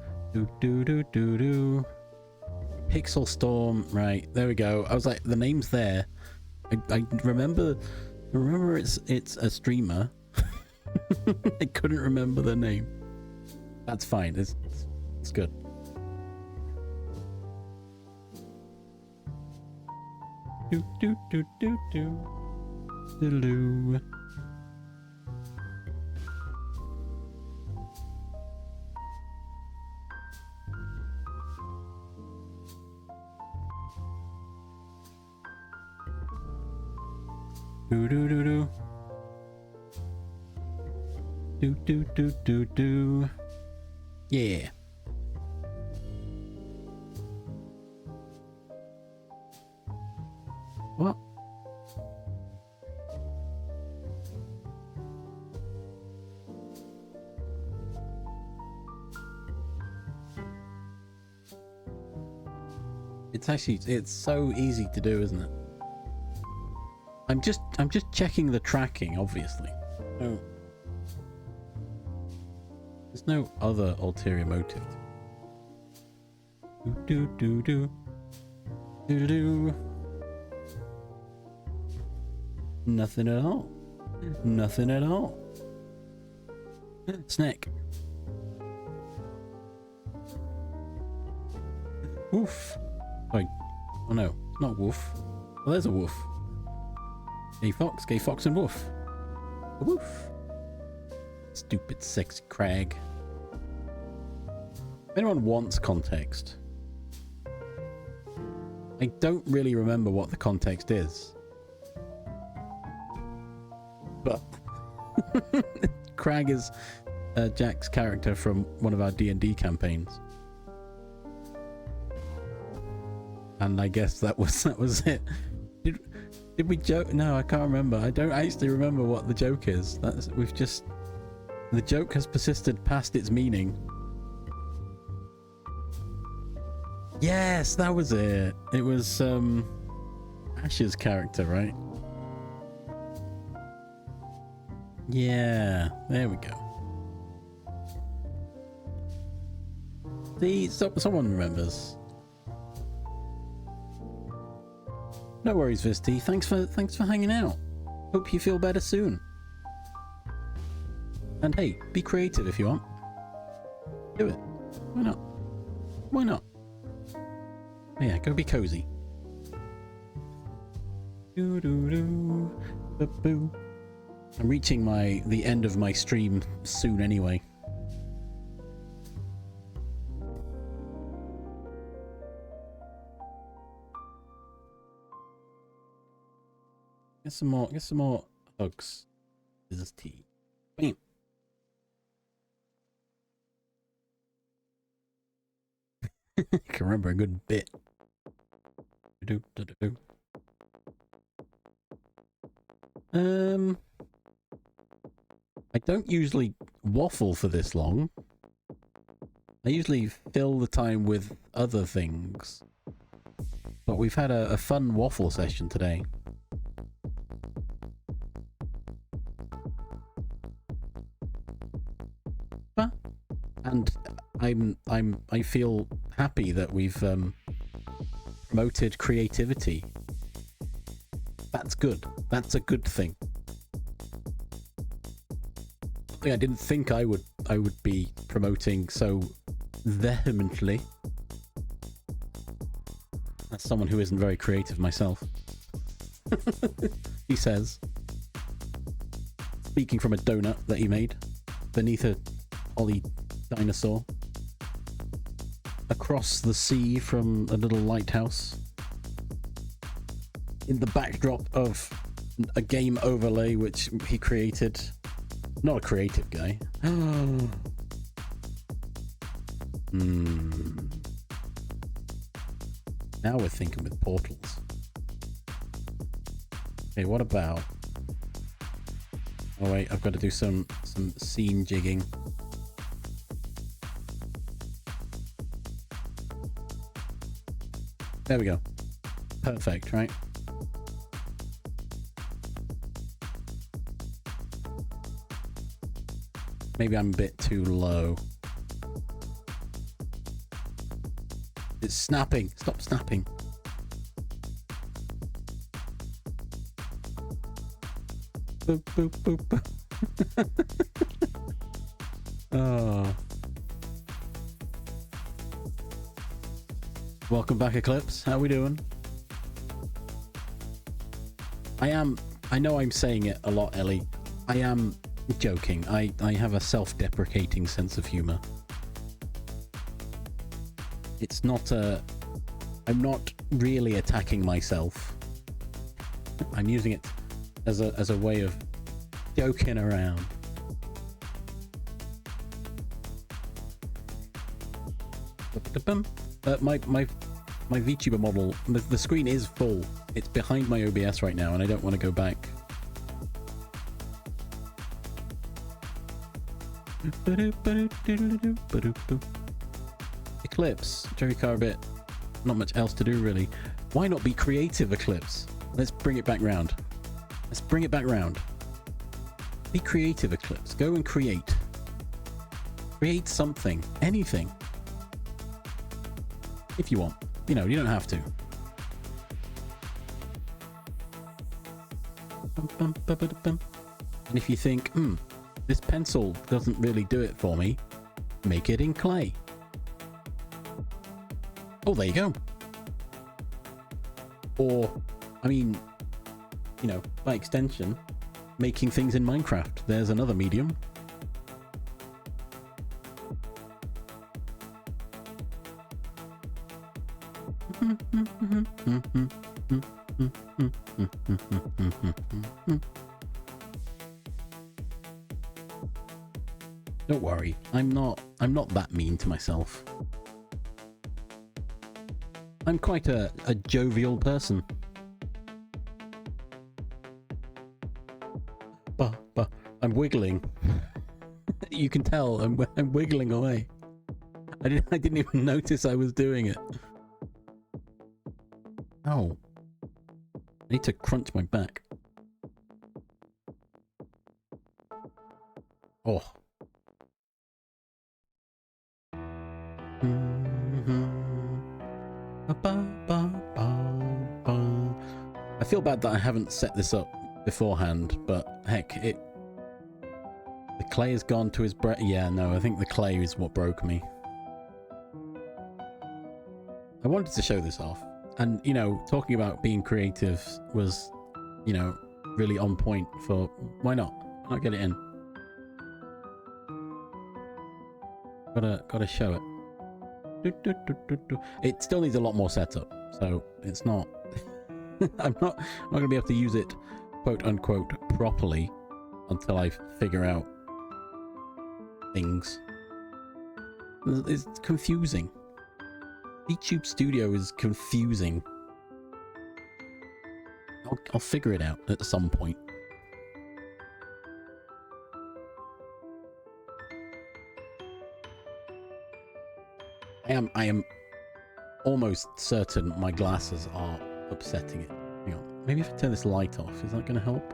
Pixel Storm, right, there we go. I was like, the name's there. I remember it's a streamer. I couldn't remember the name. That's fine. It's good. Do. Do. Yeah. What? It's so easy to do, isn't it? I'm just checking the tracking, obviously. Oh. There's no other ulterior motive. Do. Nothing at all. Nothing at all. Snack. Woof. Wait. Oh no, it's not woof. Well, there's a woof. Gay fox and woof. A woof. Stupid sexy crag. If anyone wants context, I don't really remember what the context is. But Crag is Jack's character from one of our D&D campaigns. And I guess that was it. Did we joke? No, I can't remember. I don't actually remember what the joke is. The joke has persisted past its meaning. Yes, that was it. It was Ash's character, right? Yeah, there we go. See, someone remembers. No worries, Visti. Thanks for hanging out. Hope you feel better soon. And hey, be creative if you want. Do it. Why not? Why not? Oh yeah, go be cozy. Doo doo doo. Boo boo. I'm reaching the end of my stream soon anyway. Get some more hugs. This is tea. Bam. I can remember a good bit. Do, do, do, do. I don't usually waffle for this long. I usually fill the time with other things. But we've had a fun waffle session today. And I feel happy that we've promoted creativity. That's good. That's a good thing. I didn't think I would be promoting so vehemently. As someone who isn't very creative myself. He says. Speaking from a donut that he made beneath a holly dinosaur. Across the sea from a little lighthouse. In the backdrop of a game overlay which he created. Not a creative guy. Now we're thinking with portals. Okay, what about... Oh wait, I've got to do some scene jigging. There we go. Perfect, right? Maybe I'm a bit too low. It's snapping. Stop snapping. Boop, boop, boop, boop. Oh. Welcome back, Eclipse. How we doing? I know I'm saying it a lot, Ellie. I am joking. I have a self-deprecating sense of humor. It's not I'm not really attacking myself. I'm using it as a way of joking around. My VTuber model, the screen is full. It's behind my OBS right now, and I don't want to go back. Eclipse, Jerry Carbit. Not much else to do really. Why not be creative, Eclipse? Let's bring it back round. Let's bring it back round. Be creative, Eclipse. Go and create. Create something. Anything. If you want. You know, you don't have to. And if you think, this pencil doesn't really do it for me, make it in clay. Oh, there you go. Or, I mean, you know, by extension, making things in Minecraft. There's another medium. Don't worry, I'm not that mean to myself. I'm quite a jovial person. But I'm wiggling. You can tell I'm wiggling away. I didn't even notice I was doing it. Oh. I need to crunch my back. Oh. feel bad that I haven't set this up beforehand, but heck, the clay has gone to his breath. Yeah, no, I think the clay is what broke me. I wanted to show this off. And, you know, talking about being creative was, you know, really on point for... Why not? Why not get it in? Gotta show it. It still needs a lot more setup, so it's not... I'm not gonna be able to use it, quote unquote, properly until I figure out things. It's confusing. YouTube Studio is confusing. I'll figure it out at some point. I am almost certain my glasses are upsetting it. Hang on. Maybe if I turn this light off, is that going to help?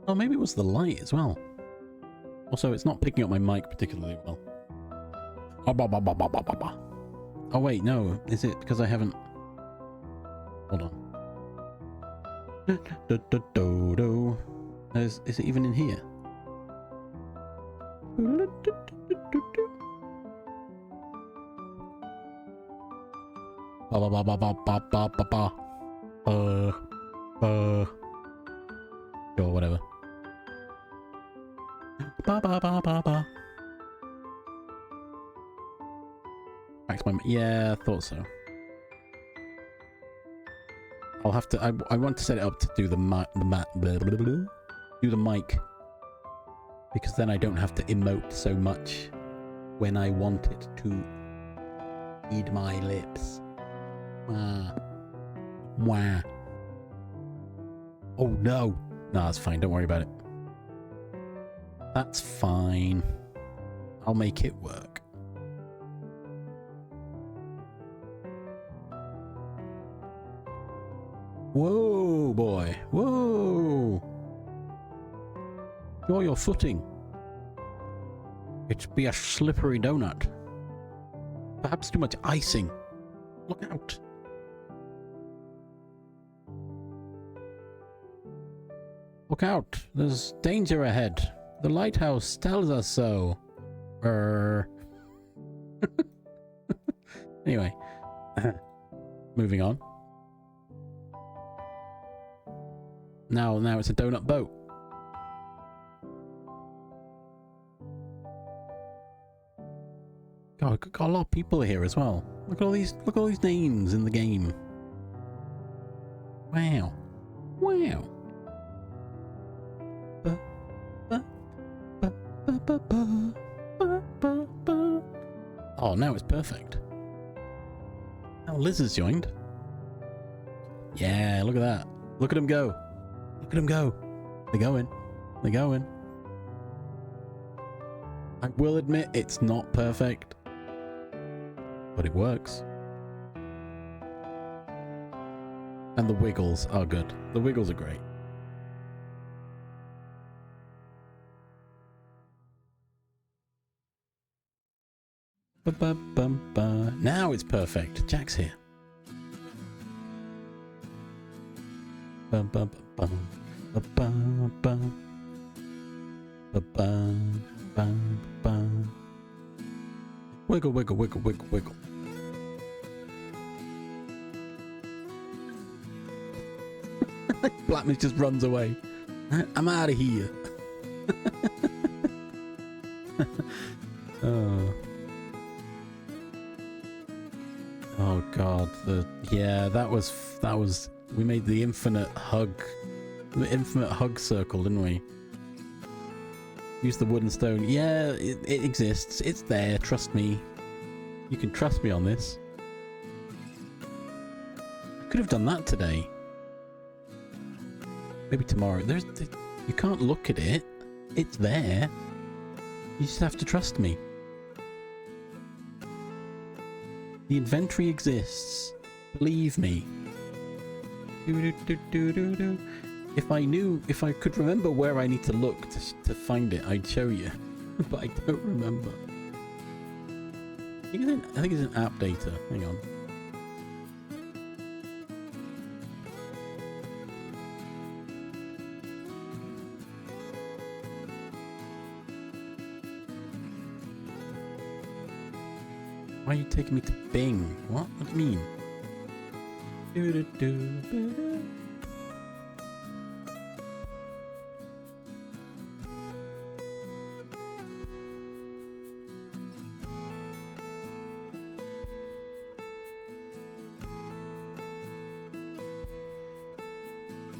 Oh, maybe it was the light as well. Also, it's not picking up my mic particularly well. Oh wait, no. Is it because I haven't... Hold on. Is it even in here? Or whatever. Yeah, I thought so. I'll have to. I want to set it up to do the mic, because then I don't have to emote so much when I want it to feed my lips. Wah. Oh no! No, that's fine. Don't worry about it. That's fine. I'll make it work. Whoa, boy. Whoa. Enjoy your footing. It's be a slippery donut. Perhaps too much icing. Look out. Look out. There's danger ahead. The lighthouse tells us so. Anyway. Moving on. Now it's a donut boat. God, got a lot of people here as well. Look at all these names in the game. Wow. Wow. Oh, now it's perfect. Now Liz has joined. Yeah, look at that. Look at him go. Look at him go. They're going. They're going. I will admit it's not perfect, but it works. And the wiggles are good. The wiggles are great. Ba-ba-bum-ba. Now it's perfect. Jack's here. Ba-ba-ba-bum. Ba-ba-bum. Ba-ba-bum-bum. Wiggle, wiggle, wiggle, wiggle, wiggle. Blackman just runs away. I'm out of here. Oh god, that was we made the infinite hug circle, didn't we? Use the wood and stone. Yeah, it exists. It's there. Trust me. You can trust me on this. Could have done that today. Maybe tomorrow. You can't look at it. It's there. You just have to trust me. The inventory exists. Believe me. If I could remember where I need to look to find it, I'd show you. But I don't remember. I think it's an app data. Hang on. Why are you taking me to Bing? What? What do you mean? I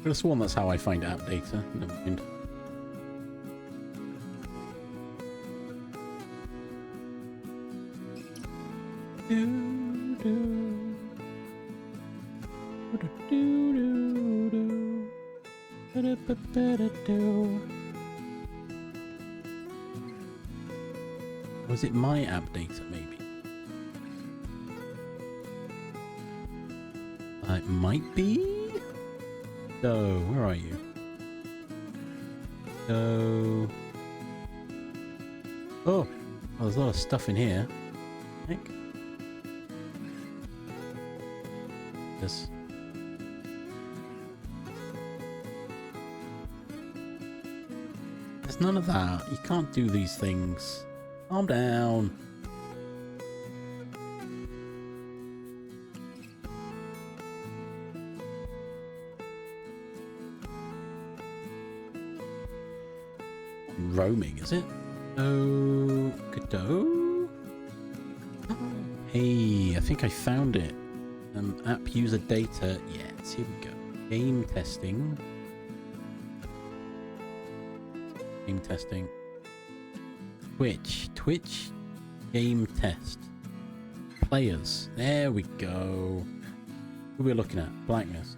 could have sworn that's how I find app data. Never mind. Was it my app data, maybe? It might be? So, where are you? So... Oh! Well, there's a lot of stuff in here. Heck. This. There's none of that. You can't do these things. Calm down. Roaming, is it? Oh, Godot? Hey, I think I found it. App user data. Yes, here we go. Game testing. Game testing. Twitch. Game test. Players. There we go. Who are we looking at? Blackness.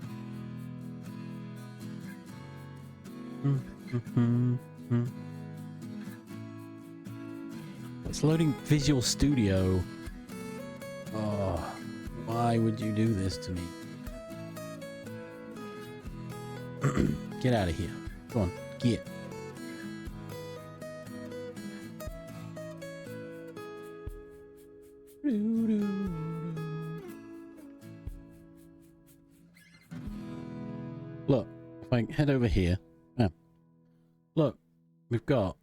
It's loading Visual Studio. Oh, why would you do this to me? Get out of here. Go on, get. Look, if I head over here, look, we've got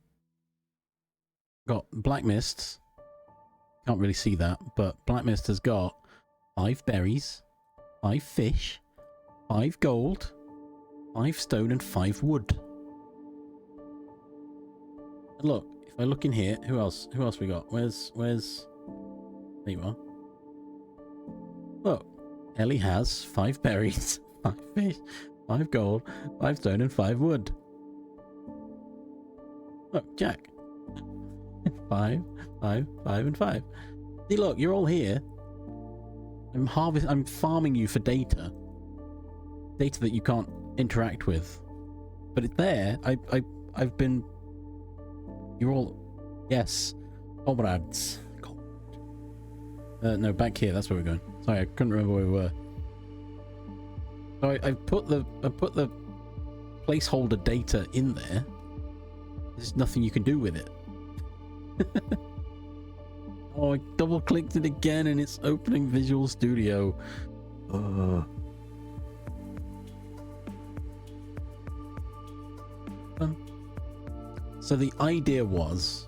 Black Mists. Can't really see that, but Black Mist has got 5 berries, 5 fish, 5 gold, 5 stone, and 5 wood. And look, if I look in here, who else we got? Where's there you are. Look, Ellie has 5 berries, 5 fish, 5 gold, 5 stone, and 5 wood. Look, Jack. 5, 5, 5, and 5. See, look, you're all here. I'm farming you for data that you can't interact with. But it's there. I've been. You're all. Yes, comrades. No, back here. That's where we're going. Sorry, I couldn't remember where we were. So I put the placeholder data in there. There's nothing you can do with it. Oh, I double clicked it again and it's opening Visual Studio. So the idea was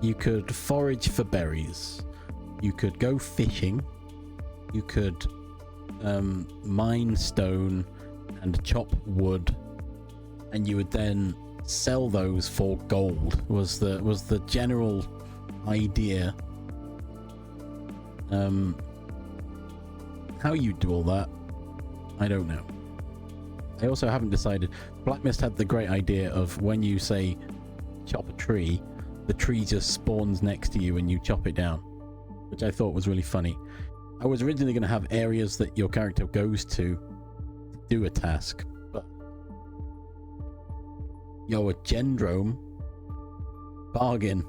you could forage for berries, you could go fishing, you could mine stone and chop wood, and you would then sell those for gold. Was the general idea. How you do all that, I don't know. I also haven't decided. Black Mist had the great idea of when you say chop a tree, the tree just spawns next to you and you chop it down, which I thought was really funny. I was originally going to have areas that your character goes to do a task, but yo, a gendrome bargain.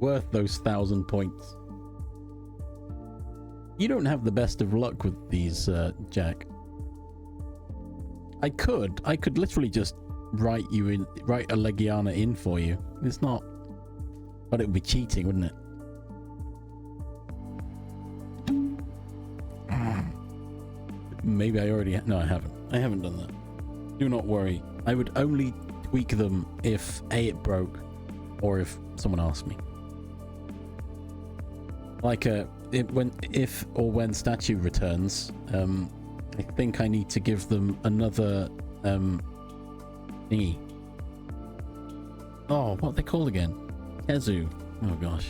Worth those 1,000 points. You don't have the best of luck with these, Jack. I could literally just write a Legiana in for you. It's not, but it would be cheating, wouldn't it? Maybe I already, no, I haven't. I haven't done that. Do not worry. I would only tweak them if A, it broke, or if someone asked me. Like, if or when statue returns, I think I need to give them another, thingy. Oh, what are they called again? Kezu. Oh gosh.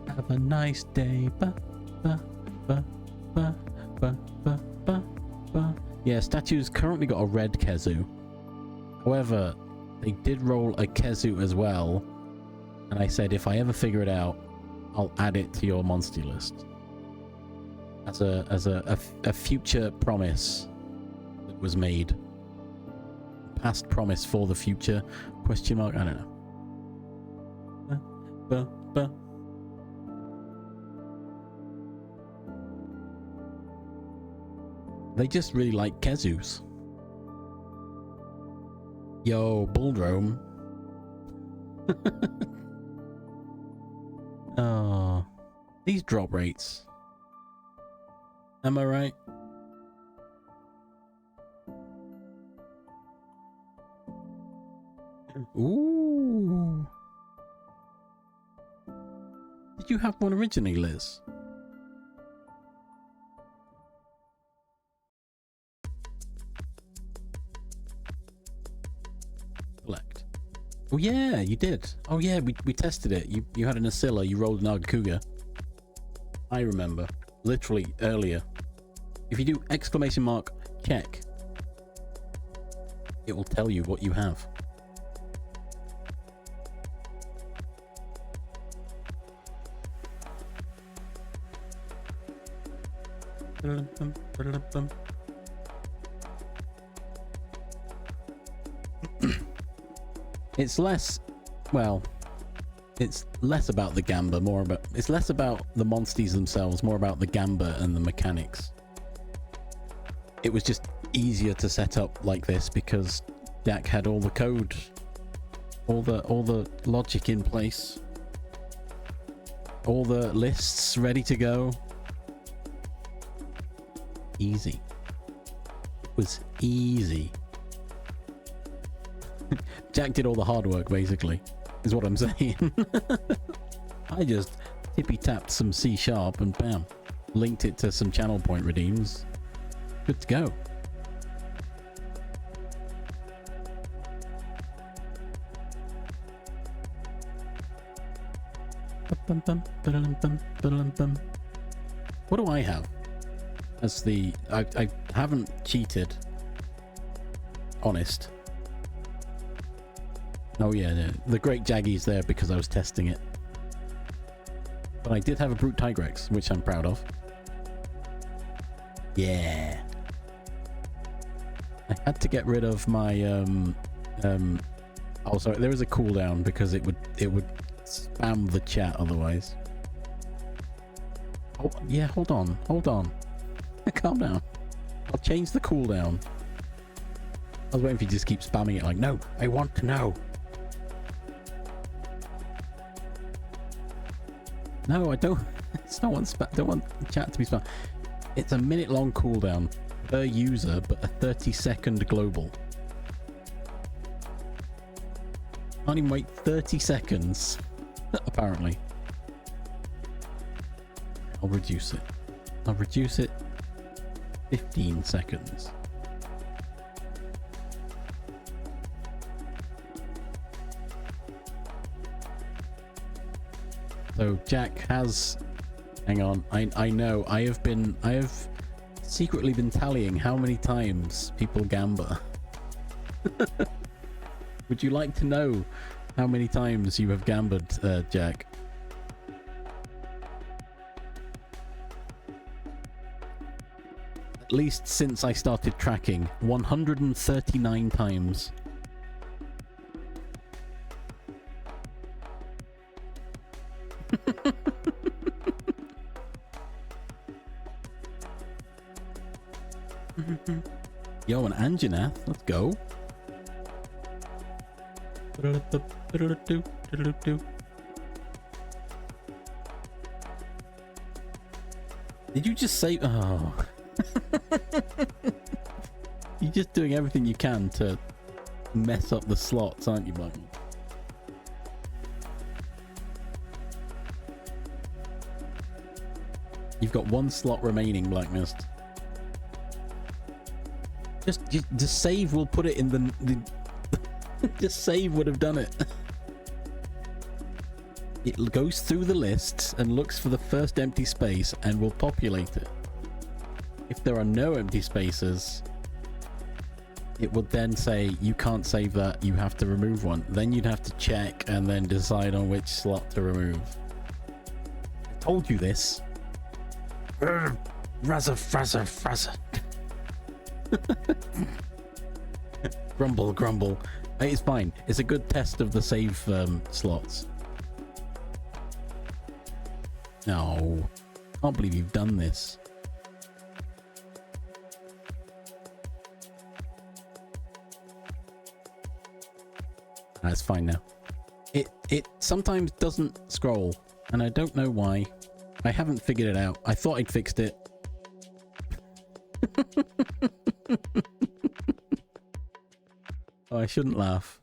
Have a nice day. Ba, ba, ba, ba, ba, ba, ba, ba. Yeah, statue's currently got a red Kezu. However, they did roll a Kezu as well. And I said, if I ever figure it out, I'll add it to your monster list. As a future promise that was made. Past promise for the future? Question mark? I don't know. They just really like Kezus. Yo, Bulldrome. Oh, these drop rates. Am I right? Ooh. Did you have one originally, Liz? Collect. Oh yeah, you did. Oh yeah, we tested it. You had an Asilla, you rolled an Agakuga. I remember. Literally earlier. If you do exclamation mark check, it will tell you what you have. It's less, well, it's less about the gamba, it's less about the monsters themselves, more about the gamba and the mechanics. It was just easier to set up like this because Jack had all the code, all the logic in place, all the lists ready to go. Easy. It was easy. Jack did all the hard work, basically, is what I'm saying. I just tippy-tapped some C# and bam, linked it to some channel point redeems. Good to go. What do I have? As the... I haven't cheated. Honest. Oh yeah, the Great Jaggy's there because I was testing it. But I did have a Brute Tigrex, which I'm proud of. Yeah. I had to get rid of my oh sorry, there is a cooldown because it would spam the chat otherwise. Oh yeah, hold on. Calm down. I'll change the cooldown. I was waiting for you to just keep spamming it like, no, I want to know. No, I don't. Don't want chat to be spam. It's a minute-long cooldown per user, but a 30-second global. Can't even wait 30 seconds, apparently. I'll reduce it. 15 seconds. So Jack has, hang on, I know, I have secretly been tallying how many times people gamba. Would you like to know how many times you have gambled, Jack? At least since I started tracking, 139 times. Yo, an Anjanath. Let's go. Did you just say... Oh. You're just doing everything you can to mess up the slots, aren't you, Blackman? You've got one slot remaining, Black Mist. Just save will put it in the just save would have done it. It goes through the lists and looks for the first empty space and will populate it. If there are no empty spaces, it would then say you can't save that, you have to remove one. Then you'd have to check and then decide on which slot to remove. I told you this. Frazzer. Grumble. It's fine. It's a good test of the save slots. No. Can't believe you've done this. That's fine now. It sometimes doesn't scroll, and I don't know why. I haven't figured it out. I thought I'd fixed it. Oh, I shouldn't laugh.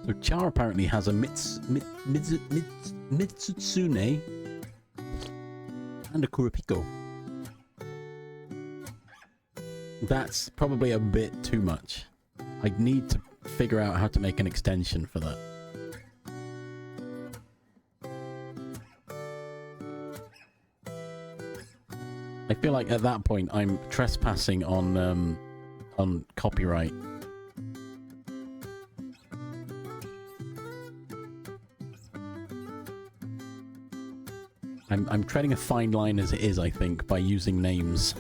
So Char apparently has a Mitsutsune and a Kurapiko. That's probably a bit too much. I'd need to figure out how to make an extension for that. I feel like at that point I'm trespassing on copyright. I'm treading a fine line as it is, I think, by using names.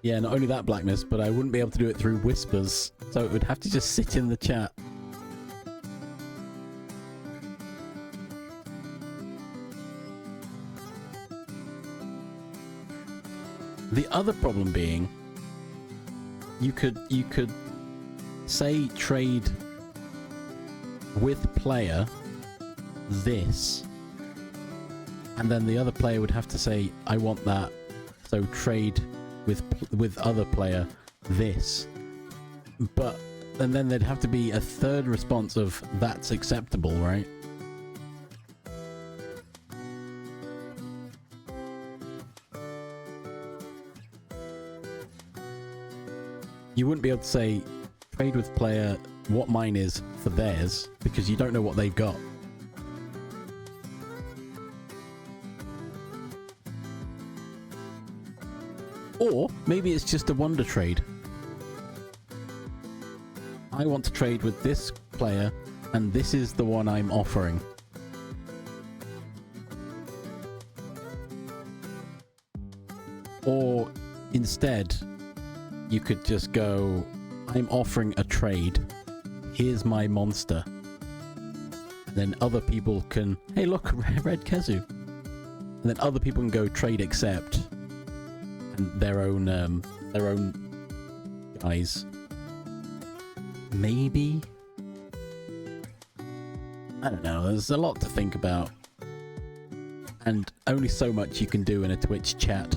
Yeah, not only that, Blackness, but I wouldn't be able to do it through whispers, so it would have to just sit in the chat. The other problem being, you could say trade with player this, and then the other player would have to say I want that, so trade with other player this, but and then there'd have to be a third response of that's acceptable, right? You wouldn't be able to say trade with player what mine is for theirs, because you don't know what they've got. Or maybe it's just a wonder trade. I want to trade with this player, and this is the one I'm offering. Or instead, you could just go, I'm offering a trade. Here's my monster. And then other people can, hey look, red Kezu. And then other people can go trade accept. And their own guys. Maybe? I don't know, there's a lot to think about. And only so much you can do in a Twitch chat.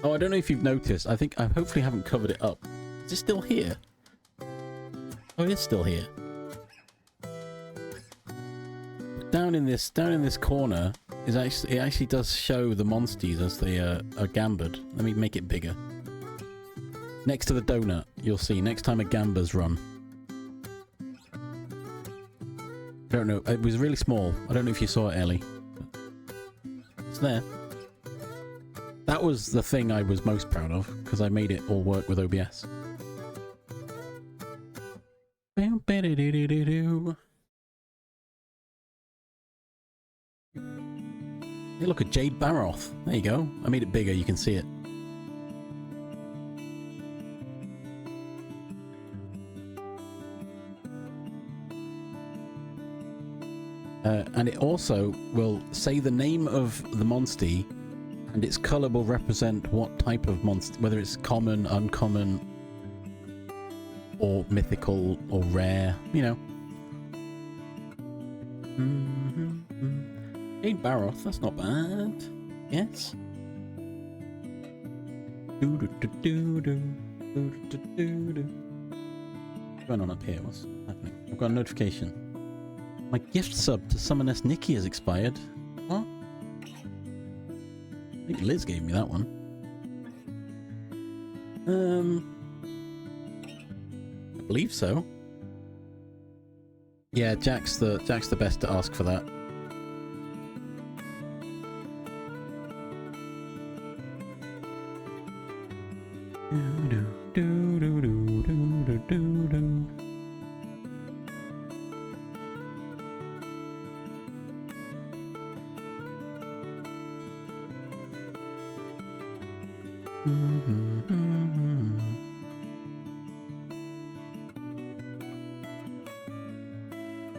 Oh, I don't know if you've noticed. I hopefully haven't covered it up. Is it still here? Oh, it is still here. Down in this corner is it actually does show the monsties as they are gambered. Let me make it bigger. Next to the donut, you'll see next time a gamber's run. I don't know. It was really small. I don't know if you saw it, Ellie. It's there. That was the thing I was most proud of, because I made it all work with OBS. Hey, look at Jade Baroth. There you go. I made it bigger, you can see it. And it also will say the name of the monster, and its colour will represent what type of monster, whether it's common, uncommon, or mythical, or rare, you know. Jade Baroth, that's not bad. Yes. What's going on up here? What's happening? I've got a notification. My gift sub to Summoness Nikki has expired. What? I think Liz gave me that one. I believe so. Yeah, Jack's the best to ask for that.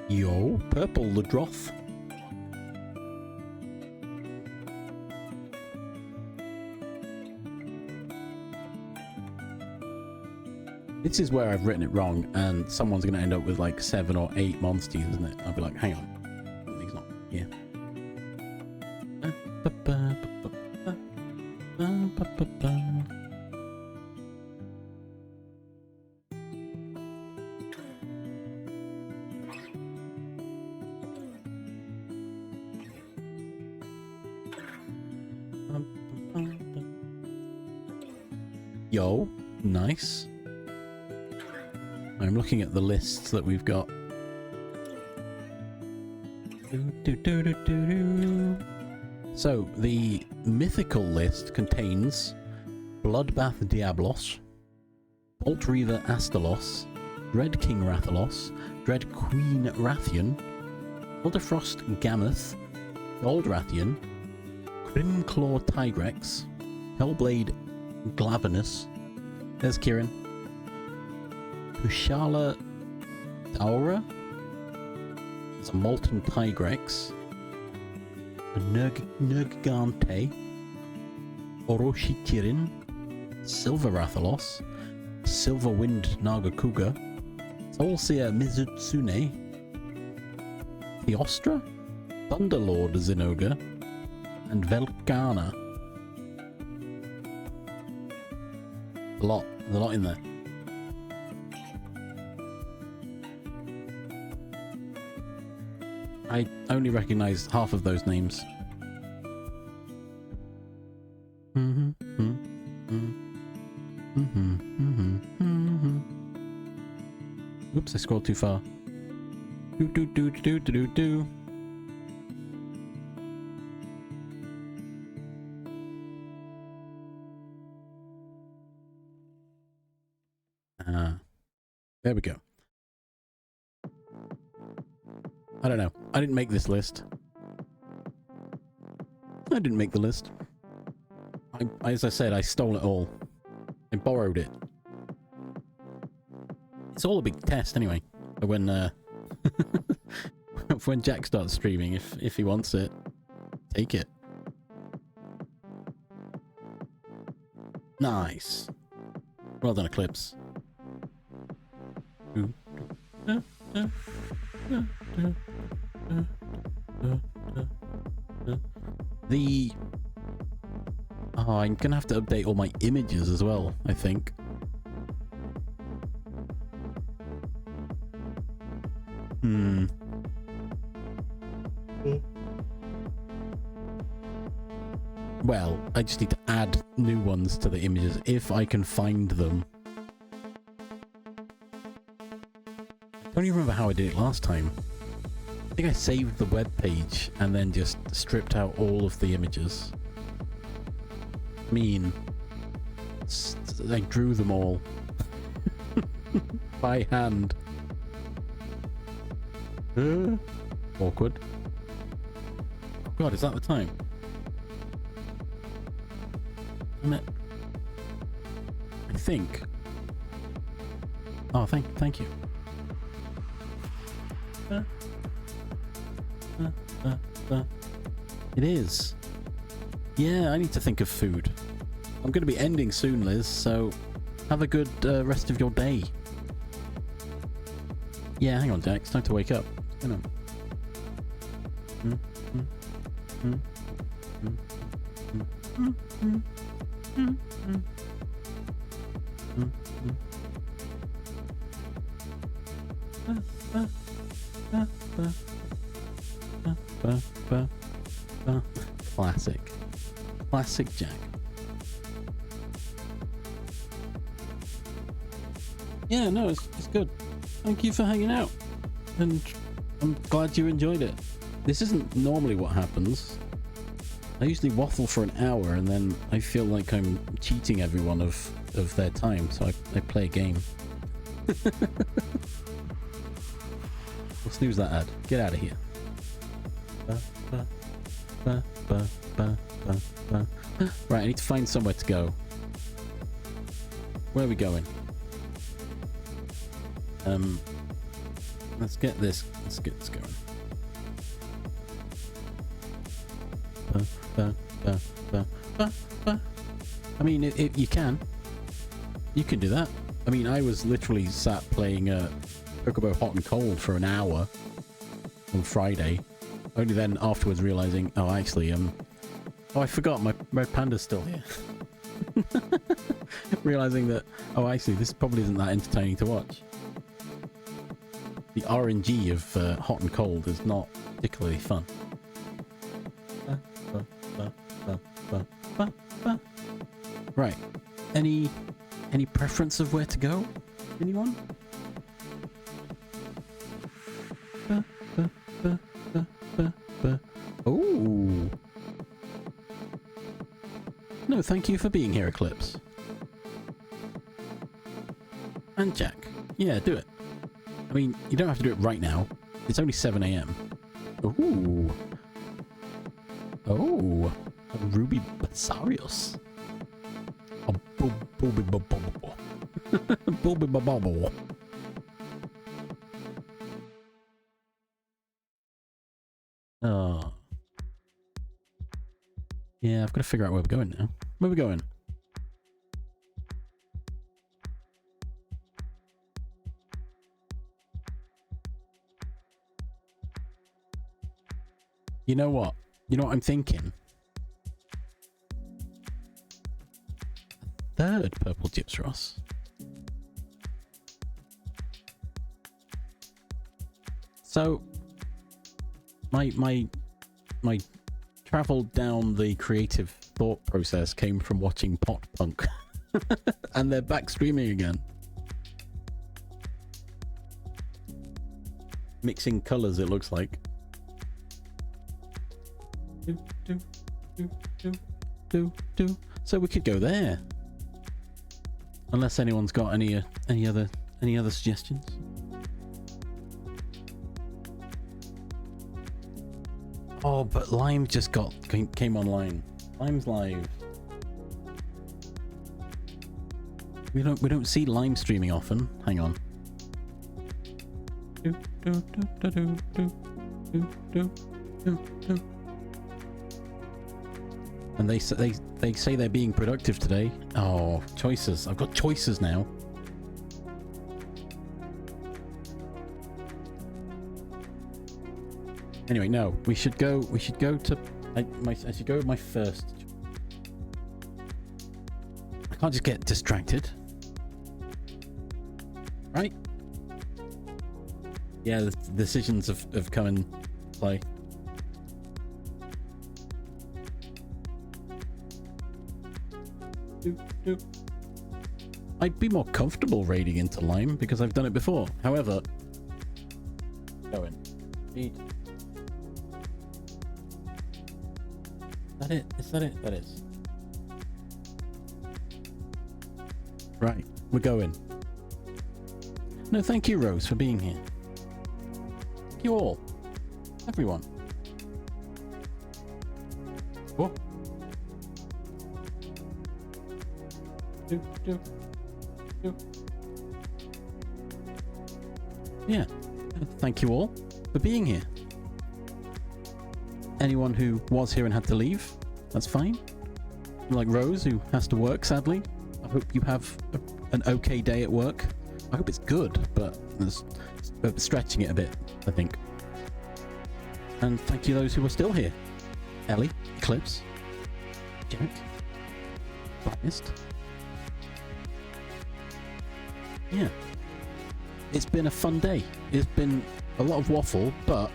Yo, Purple the Droth. This is where I've written it wrong, and someone's going to end up with like 7 or 8 monsters, isn't it? I'll be like, hang on. Something's not. Yeah. Yo, nice. I'm looking at the lists that we've got. So, the mythical list contains Bloodbath Diablos, Bolt Reaver Astalos, Dread King Rathalos, Dread Queen Rathian, Elderfrost Gammoth, Gold Rathian, Crimclaw Tigrex, Hellblade Glavenus, there's Kieran, Kushala Daura, there's a Molten Tigrex, a Nergigante, Orochi Kirin, Silver Rathalos, Silver Wind Nagakuga, Soulseer Mizutsune, Theostra, Thunderlord Zinogre, and Velkana. There's a lot in there. I only recognize half of those names. Oops, I scrolled too far. Do. There we go. I don't know. I didn't make this list. I didn't make the list. As I said, I stole it all. I borrowed it. It's all a big test anyway. When when Jack starts streaming, if he wants it, take it. Nice. Well done, Eclipse. I'm gonna have to update all my images as well, I think. Well, I just need to add new ones to the images if I can find them. I don't even remember how I did it last time. I think I saved the web page and then just stripped out all of the images. I mean, I drew them all by hand. Awkward. Oh god, is that the time? Isn't it? I think. Oh, thank you. It is. Yeah, I need to think of food. I'm going to be ending soon, Liz, so have a good rest of your day. Yeah, hang on, Jack. It's time to wake up. Hang on. Classic Jack. Yeah, no, it's good. Thank you for hanging out, and I'm glad you enjoyed it. This isn't normally what happens. I usually waffle for an hour and then I feel like I'm cheating everyone of their time, so I play a game. We'll snooze that ad. Get out of here. Right, I need to find somewhere to go. Where are we going? Let's get this going. I mean, if you can do that. I mean, I was literally sat playing Chocobo Hot and Cold for an hour on Friday. Only then afterwards realizing, oh, actually, oh, I forgot my red panda's still here. Realizing that, oh, actually, this probably isn't that entertaining to watch. The RNG of Hot and Cold is not particularly fun. Right. Any preference of where to go? Anyone? Oh. No, thank you for being here, Eclipse. And Jack. Yeah, do it. I mean, you don't have to do it right now. It's only 7 AM. Ooh. Oh. Ruby Basarios. A Bulby Bubble. Bulby Bubble. Oh. Yeah, I've got to figure out where we're going now. Where are we going? You know what? You know what I'm thinking? Third purple Gyps Ross. So my travel down the creative thought process came from watching Pot Punk. And they're back streaming again. Mixing colours, it looks like. So we could go there. Unless anyone's got any other suggestions. Oh, but Lime just came online. Lime's live. We don't see Lime streaming often. Hang on. And they say they're being productive today. Oh, choices. I've got choices now. Anyway, no, we should go to I should go with my first. I can't just get distracted. Right? Yeah, the decisions have come in play. I'd be more comfortable raiding into Lime because I've done it before. However, go in. Eat. Is that it? Is that it? That is. Right, we're going. No, thank you, Rose, for being here. Thank you all. Everyone. Oh. Yeah. Thank you all for being here. Anyone who was here and had to leave, that's fine. Like Rose, who has to work, sadly. I hope you have an okay day at work. I hope it's good, but there's stretching it a bit, I think. And thank you those who are still here. Ellie, Eclipse, Jack, Blacknest. Yeah. It's been a fun day. It's been a lot of waffle, but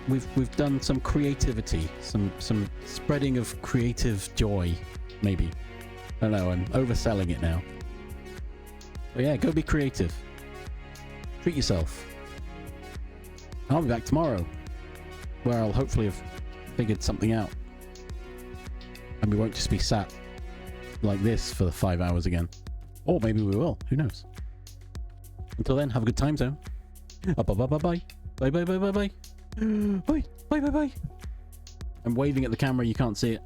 we've done some creativity, some spreading of creative joy, maybe. I don't know, I'm overselling it now. But yeah, go be creative. Treat yourself. I'll be back tomorrow, where I'll hopefully have figured something out. And we won't just be sat like this for the 5 hours again. Or maybe we will, who knows. Until then, have a good time zone. Bye-bye-bye-bye. Bye-bye-bye-bye-bye. Bye. Bye-bye-bye. I'm waving at the camera, you can't see it.